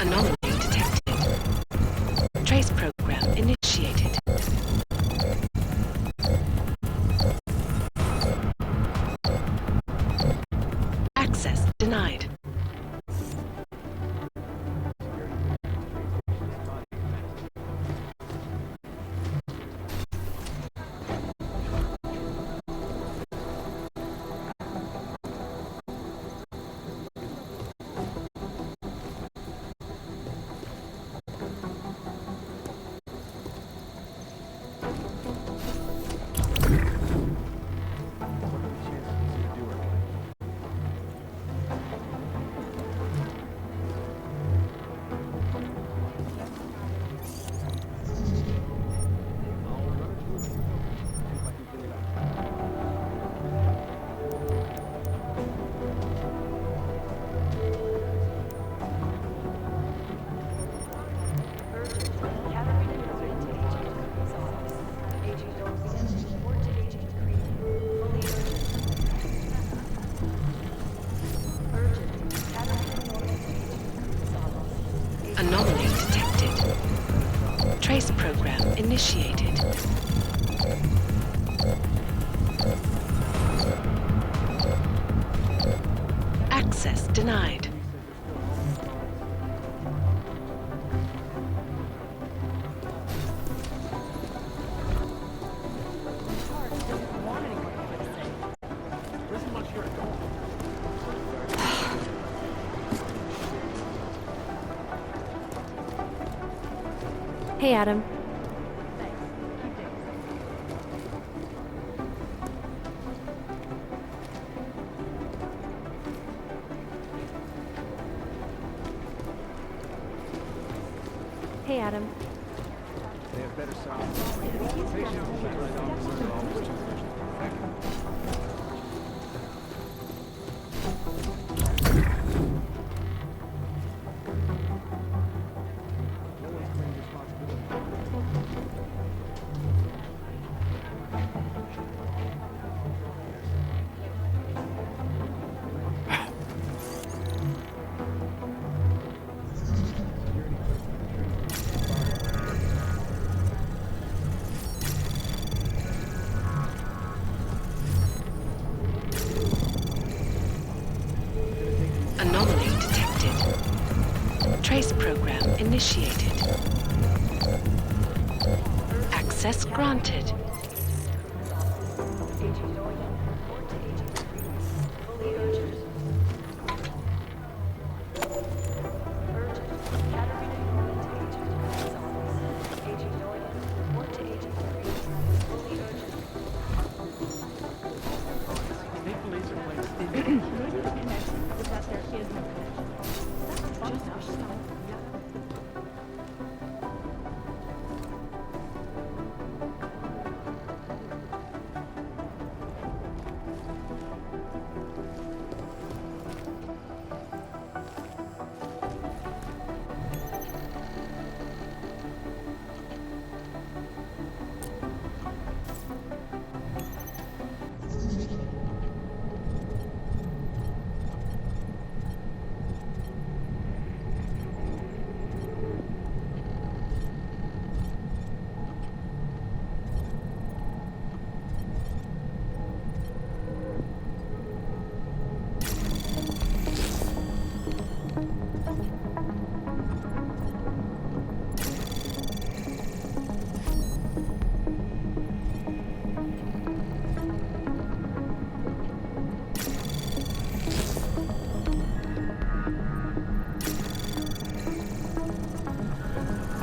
Anomaly detected. Trace program initiated. Access denied. detected. Trace program initiated. Access denied. Hey, Adam. Hey, Adam. They have better Anomaly detected. Trace program initiated. Access granted.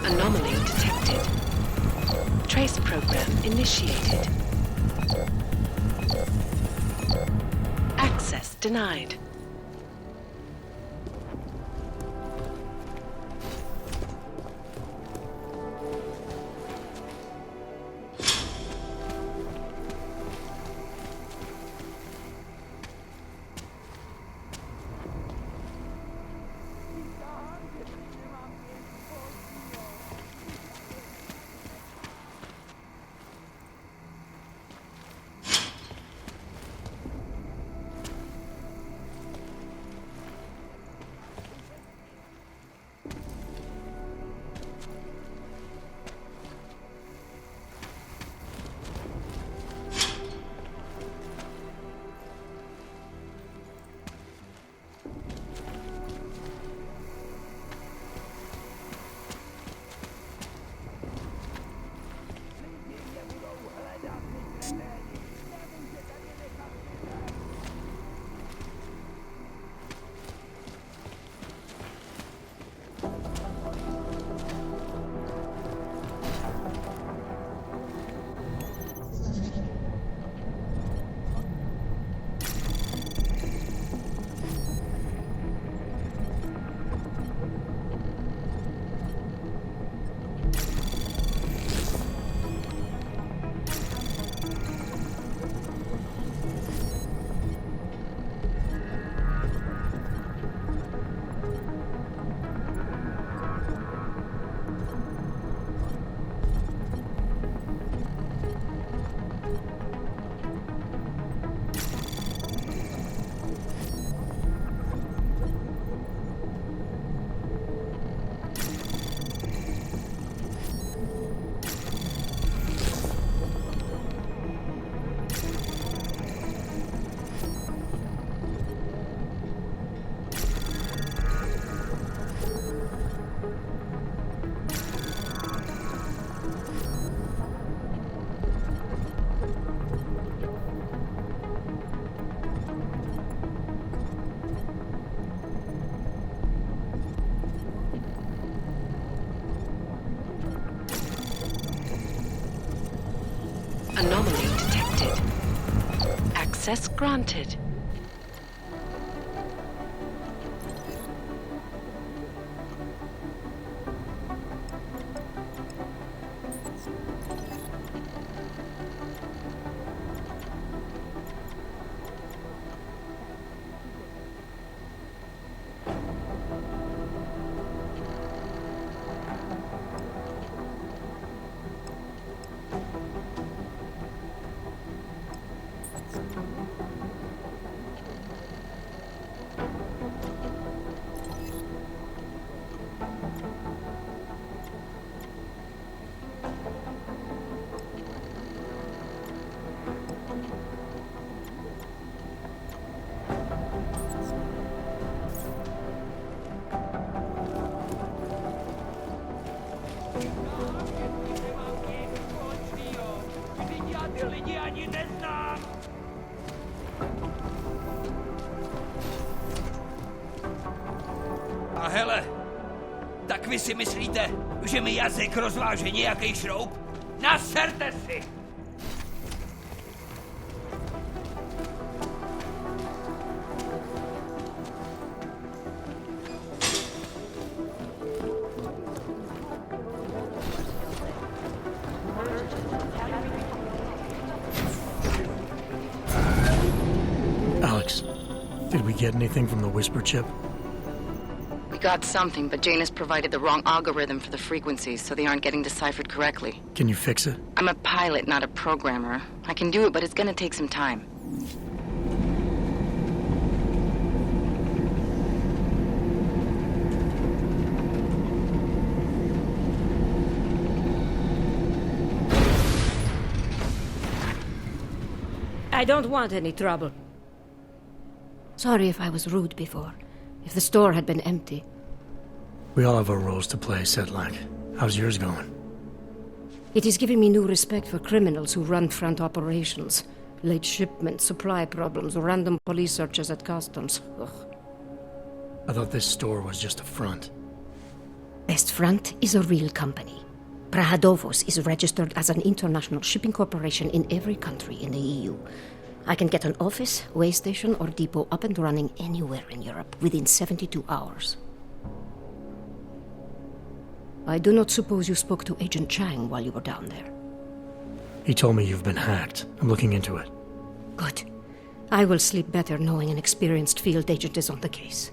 Anomaly detected. Trace program initiated. Access denied. Anomaly detected. Access granted. A hele, tak vy si myslíte, že mi jazyk rozváže nějaký šroub? Naserte si! Alex, did we get anything from the Whisper chip? We got something, but Janus provided the wrong algorithm for the frequencies, so they aren't getting deciphered correctly. Can you fix it? I'm a pilot, not a programmer. I can do it, but it's gonna take some time. I don't want any trouble. Sorry if I was rude before. If the store had been empty. We all have our roles to play, Sedlak. How's yours going? It is giving me new respect for criminals who run front operations. Late shipments, supply problems, random police searches at customs. Ugh. I thought this store was just a front. Best Front is a real company. Prahadovos is registered as an international shipping corporation in every country in the EU. I can get an office, way station, or depot up and running anywhere in Europe within 72 hours. I do not suppose you spoke to Agent Chang while you were down there. He told me you've been hacked. I'm looking into it. Good. I will sleep better knowing an experienced field agent is on the case.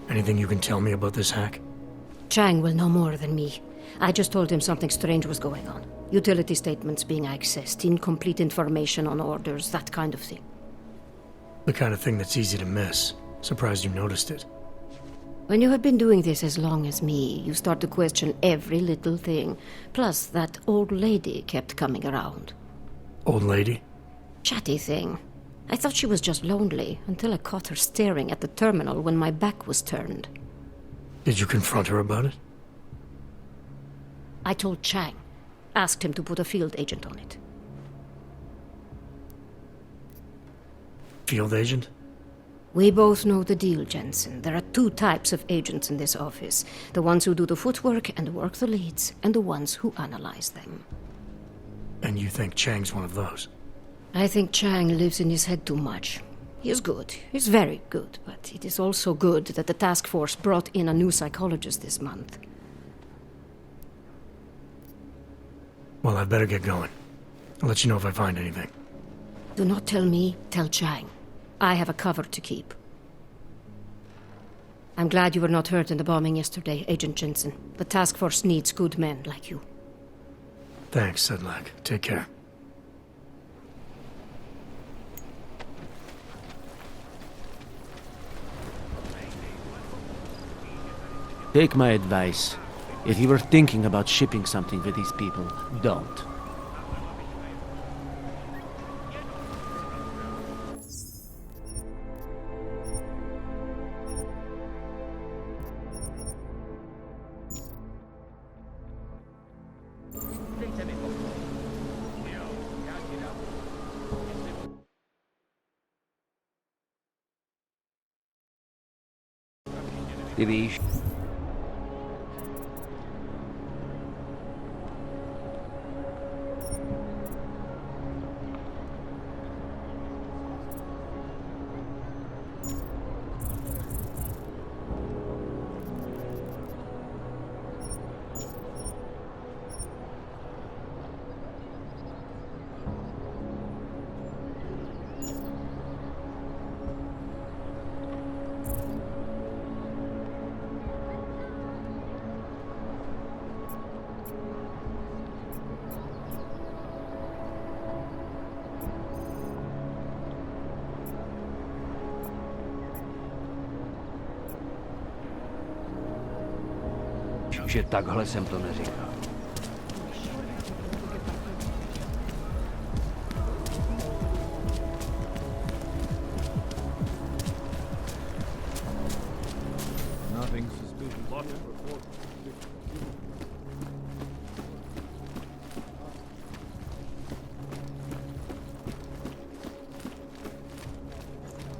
Anything you can tell me about this hack? Chang will know more than me. I just told him something strange was going on. Utility statements being accessed, incomplete information on orders, that kind of thing. The kind of thing that's easy to miss. Surprised you noticed it. When you have been doing this as long as me, you start to question every little thing. Plus, that old lady kept coming around. Old lady? Chatty thing. I thought she was just lonely, until I caught her staring at the terminal when my back was turned. Did you confront her about it? I told Chang. Asked him to put a field agent on it. Field agent? We both know the deal, Jensen. There are two types of agents in this office. The ones who do the footwork and work the leads, and the ones who analyze them. And you think Chang's one of those? I think Chang lives in his head too much. He is good. He's very good. But it is also good that the task force brought in a new psychologist this month. Well, I'd better get going. I'll let you know if I find anything. Do not tell me, tell Chang. I have a cover to keep. I'm glad you were not hurt in the bombing yesterday, Agent Jensen. The task force needs good men like you. Thanks, Sedlak. Take care. Take my advice. If you were thinking about shipping something for these people, don't. že takhle jsem to neříkal. Nothing suspicious.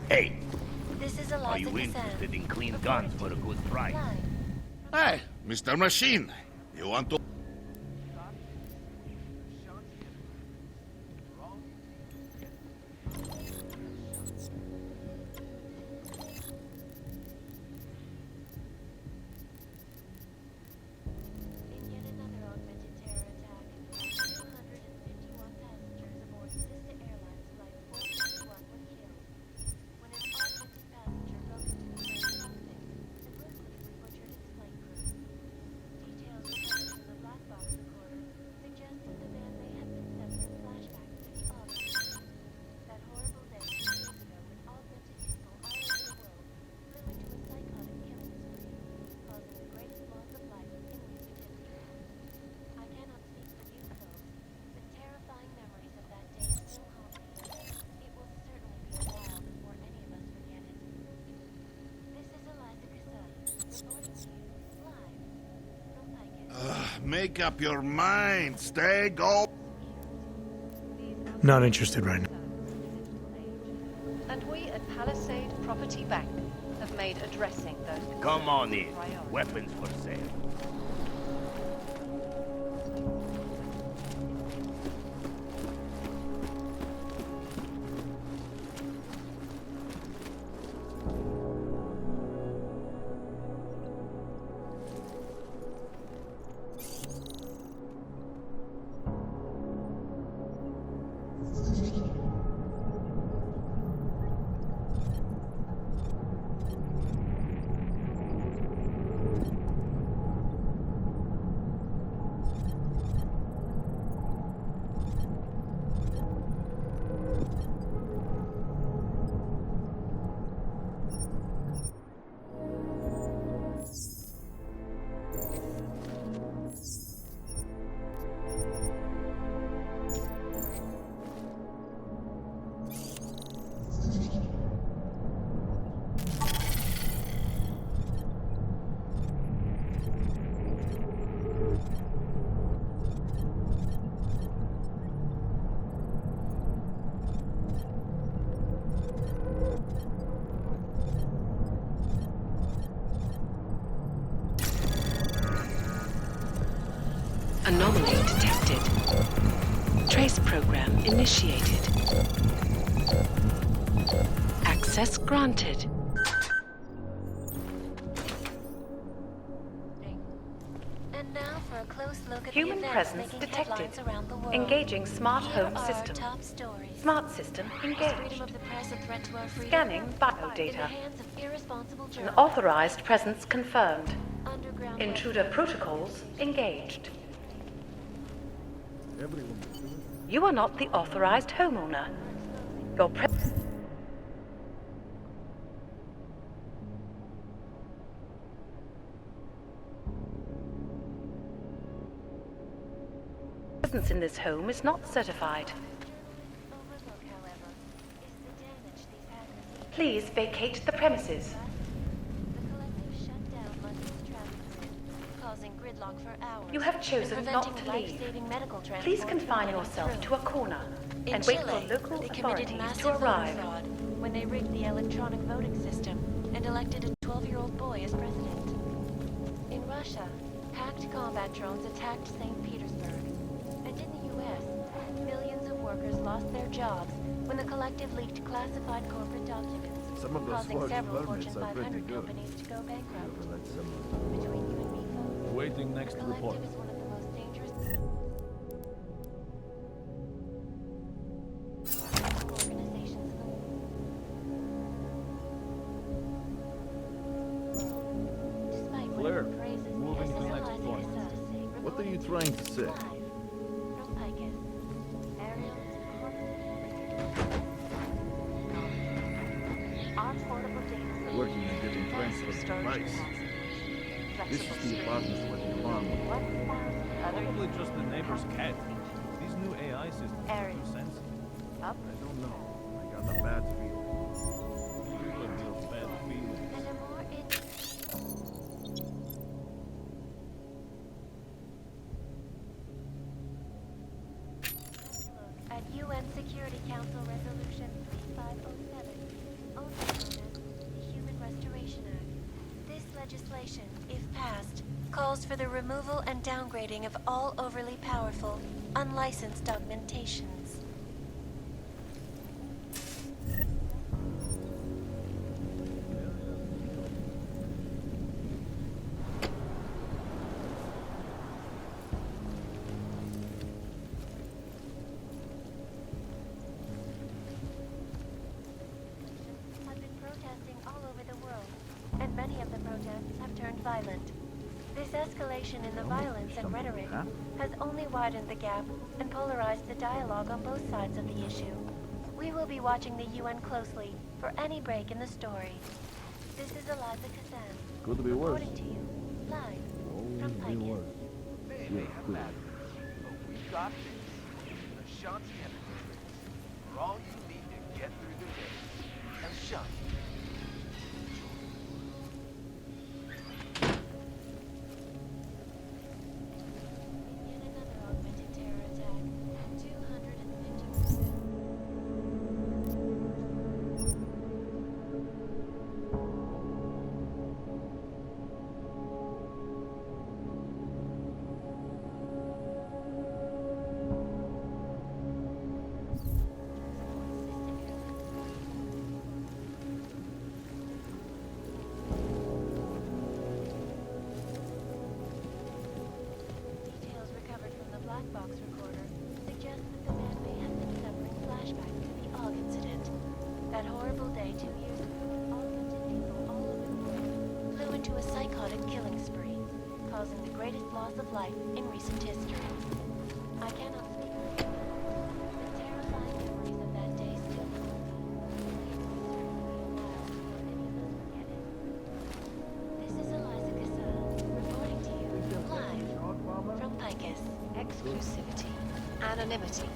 Hey, This is are you Eliza interested in clean guns for a good price? Hey, Mr. Machine. You want to... Make up your mind. Stay, go. Not interested right now. And we at Palisade Property Bank have made addressing those Come on in. priority. Weapons for sale. Anomaly detected. Trace program initiated. Access granted. And now for a close look at Human the events presence making detected. headlines around the world. Engaging smart Here home are system. our top stories. Smart system Is engaged. freedom of the press a threat to our freedom? Scanning In the biodata. hands of irresponsible An journalists. authorized presence confirmed. Underground Intruder protocols engaged. You are not the authorized homeowner. Your presence in this home is not certified. Please vacate the premises. Causing gridlock for hours. You have chosen and not preventing to leave. life-saving medical transport Please from confine getting yourself through. to a corner In and wait Chile, for local they committed authorities massive to arrive. voter fraud when they rigged the electronic voting system and elected a 12-year-old boy as president. In Russia, hacked combat drones attacked St. Petersburg. And in the U.S., millions of workers lost their jobs when the collective leaked classified corporate documents, Some of those causing forged several permits Fortune are pretty 500 good. companies to go bankrupt. Between you and me, folks, Awaiting next the report. collective is one of the most dangerous organizations in the world. Despite Claire, whatever praises moving to the next SSLI point. has to say, What are you trying to say? from Picus. Ariel Our portable data center Working on getting massive transfer storage device. capacity. This is the apartment where the alarm went. Probably just the neighbor's cat. These new AI systems are too sensitive. Up. I don't know. I got a bad feeling. A real bad feeling. And a more at UN Security Council Resolution 3507, also known as the Human Restoration Act. This legislation, if passed, calls for the removal and downgrading of all overly powerful, unlicensed augmentations. And many of the protests have turned violent. This escalation in the violence and rhetoric has only widened the gap and polarized the dialogue on both sides of the issue. We will be watching the UN closely for any break in the story. This is Eliza Kazan. Could be worse. Reporting to you, live from Could be Pike. worse. Maybe I'm bad, but we got this. Ashanti Energy for all you need to get through the day. Ashanti. Box recorder suggests that the man may have been suffering flashbacks to the AUG incident. That horrible day 2 years ago, augmented people all over the world flew into a psychotic killing spree, causing the greatest loss of life in recent history. I cannot speak for you, but terrifying memories of that day still haunt me. This is Eliza Kazan, reporting to you live from Picus. Exclusivity, anonymity,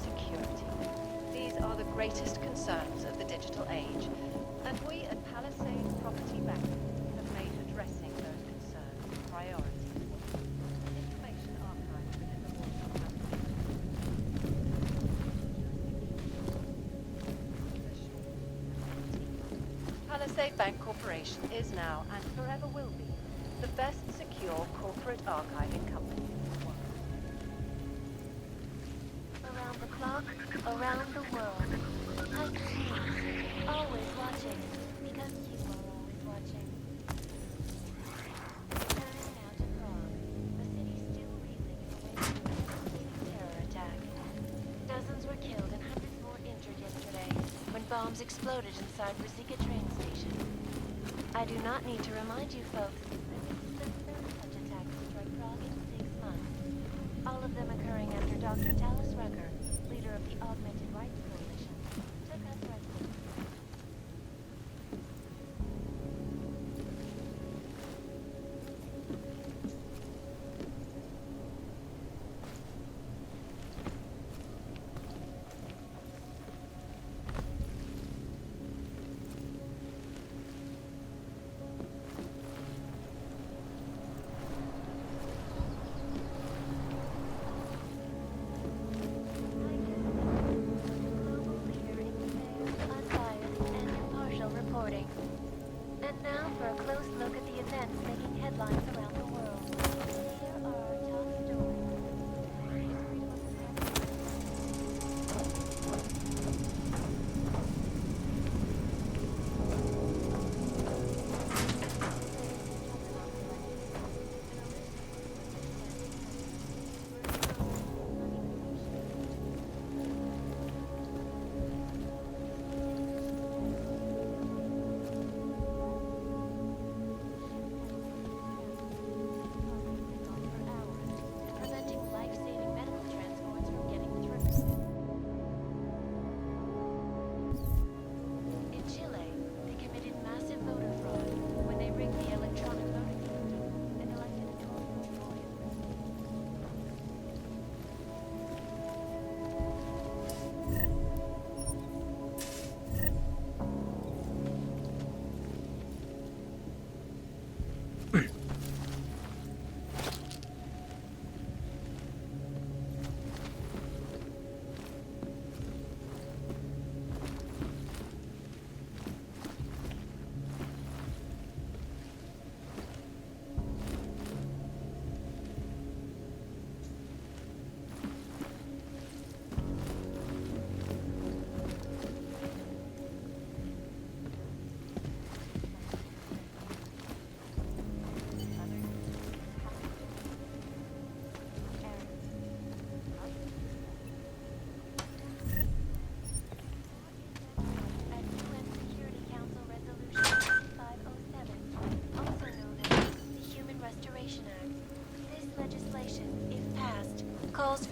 security. These are the greatest concerns of the digital age, and we at Palisade Property Bank have made addressing those concerns a priority. Information archived within the Palisade Bank Corporation is now, and forever will be, the best secure corporate archiving company. Around the clock, around the world. Pike News, always watching, because you are always watching. Turning now to Prague, the city still reeling in the wake of a devastating terror attack. Dozens were killed and hundreds more injured yesterday when bombs exploded inside Ruzicka train station. I do not need to remind you folks that this is the third such attack to strike Prague in 6 months. All of them occurring after Dr. Talis Rucker, leader of the Augmented Rights Coalition, took up residence. Reporting. And now for a close look at the events making headlines around the world. Here are our top stories.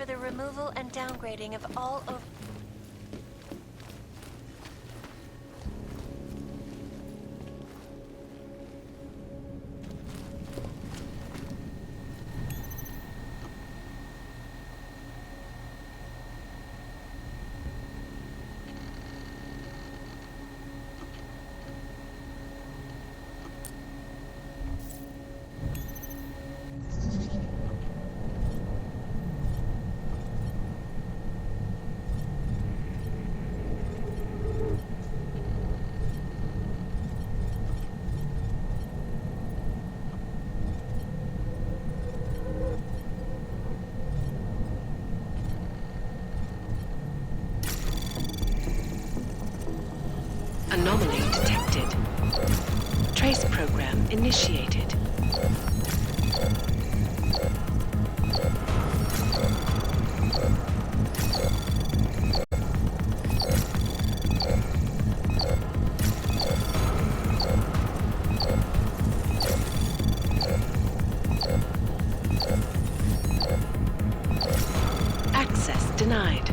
for the removal and downgrading of all over... Anomaly detected. Trace program initiated. Access denied.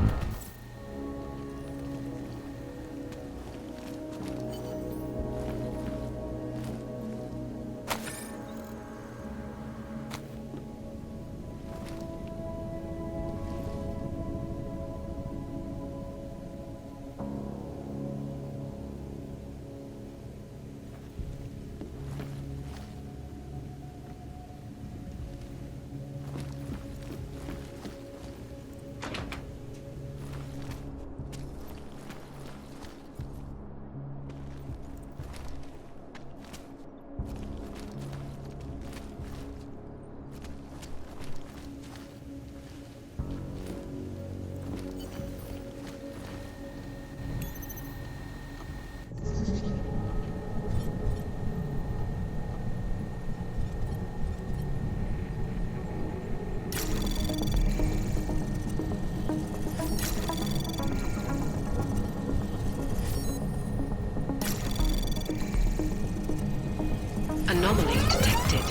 Anomaly detected.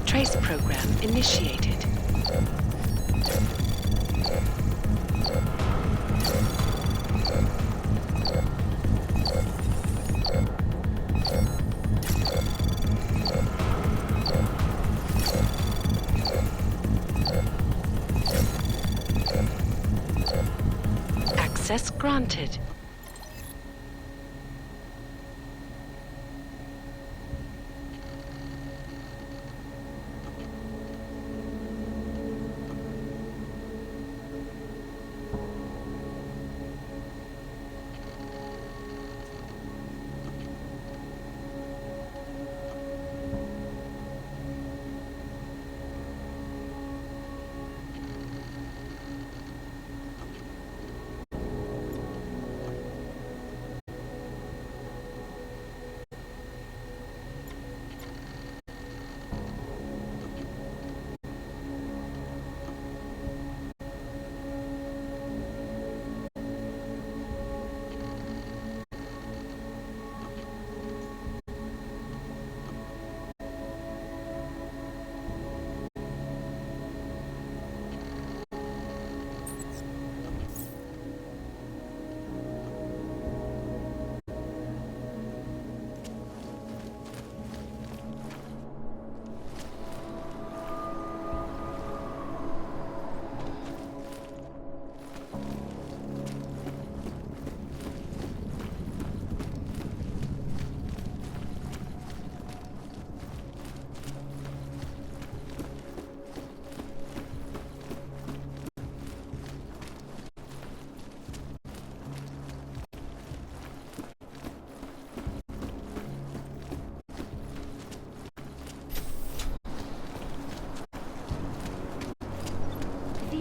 Trace program initiated. Access granted.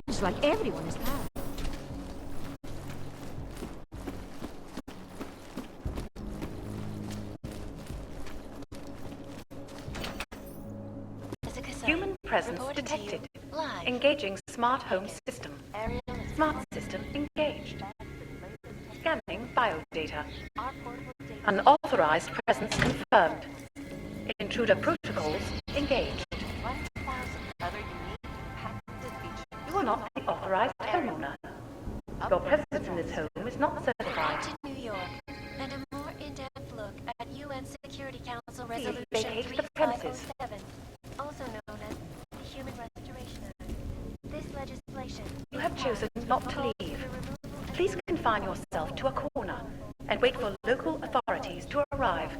Feels like everyone is there. Human presence detected. Engaging smart home system. Smart system engaged. Scanning biodata. Unauthorized presence confirmed. Intruder protocols engaged. You are not Security Council Please Resolution vacate the premises. 3507, also known as the Human Restoration Act. This legislation... You have chosen not to leave. Please confine yourself to a corner and wait for local authorities to arrive.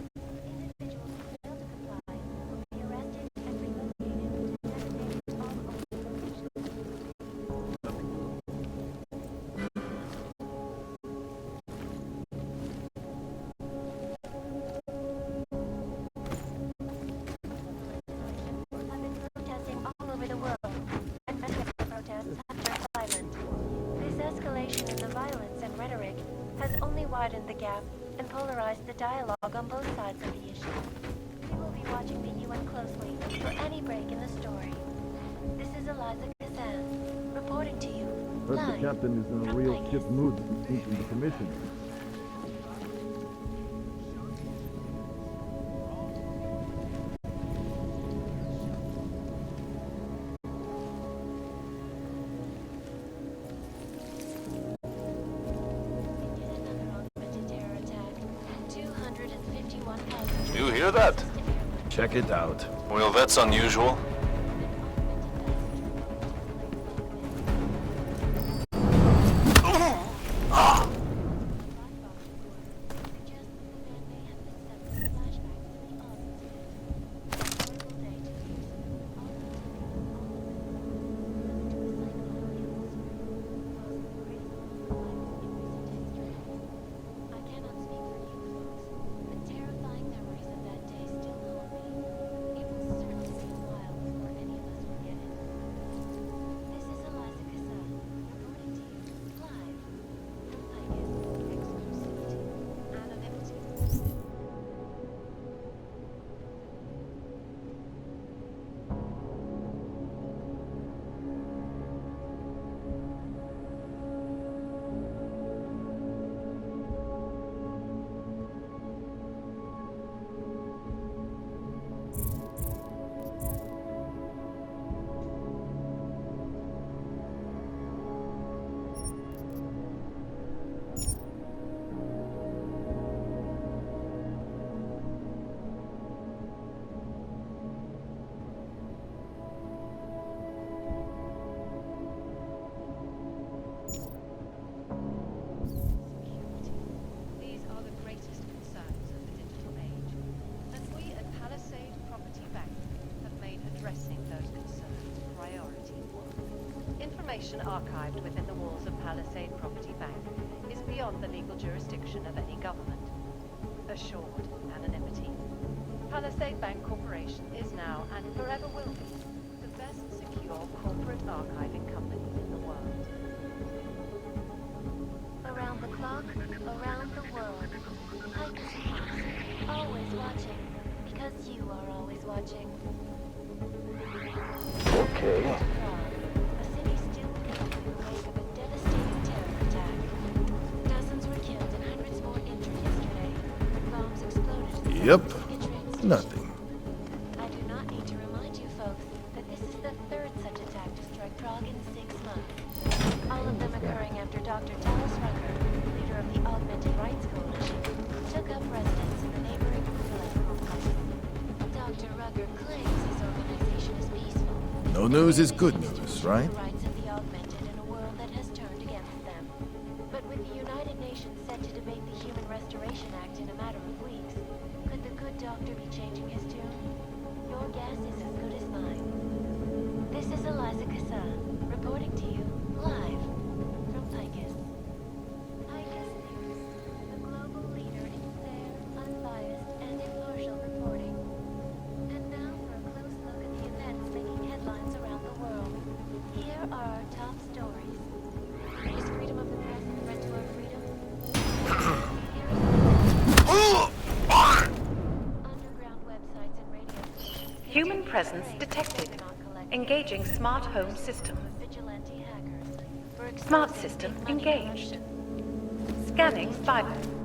widened the gap and polarized the dialogue on both sides of the issue. We will be watching the UN closely for any break in the story. This is Eliza Kazan, reporting to you, Heard live the captain is in a from real Vegas. ship mood since the commission. You hear that? Check it out. Well, that's unusual. These are the greatest concerns of the digital age, and we at Palisade Property Bank have made addressing those concerns a priority. Information archived within the walls of Palisade Property Bank is beyond the legal jurisdiction of any government. Assured anonymity. Palisade Bank Corporation is now and forever will be the best secure corporate archiving company in the world. Around the clock, around the world. Hikers and hikers, always watching, because you are always watching. Okay. A city still reeled in the wake of a devastating terror attack. Dozens were killed and hundreds more injured yesterday. Bombs exploded. Yep. Nothing. I do not need to remind you folks that this is the third such attack to strike Prague in 6 months. All of them occurring after Dr. Dallas Rucker, leader of the Augmented Rights Coalition, took up residence in the neighboring Gulag complex. Dr. Rucker claims his organization is peaceful. No news is good news, right? The rights of the augmented in a world that has turned against them. But with the United Nations set to debate the Human Restoration Act in a matter of weeks, could the good doctor be changing his tune? Your guess is as good as mine. This is Eliza Kazan, reporting to you, live, from Picus. Picus News, the global leader in fair, unbiased, and impartial reporting. And now for a close look at the events making headlines around the world. Here are our top stories. Is freedom of the press a threat to our freedom? Underground websites and radio stations. Human presence detected. Engaging smart home system. Vigilante hackers. For Smart exposing system big money engaged. corruption. Scanning vital.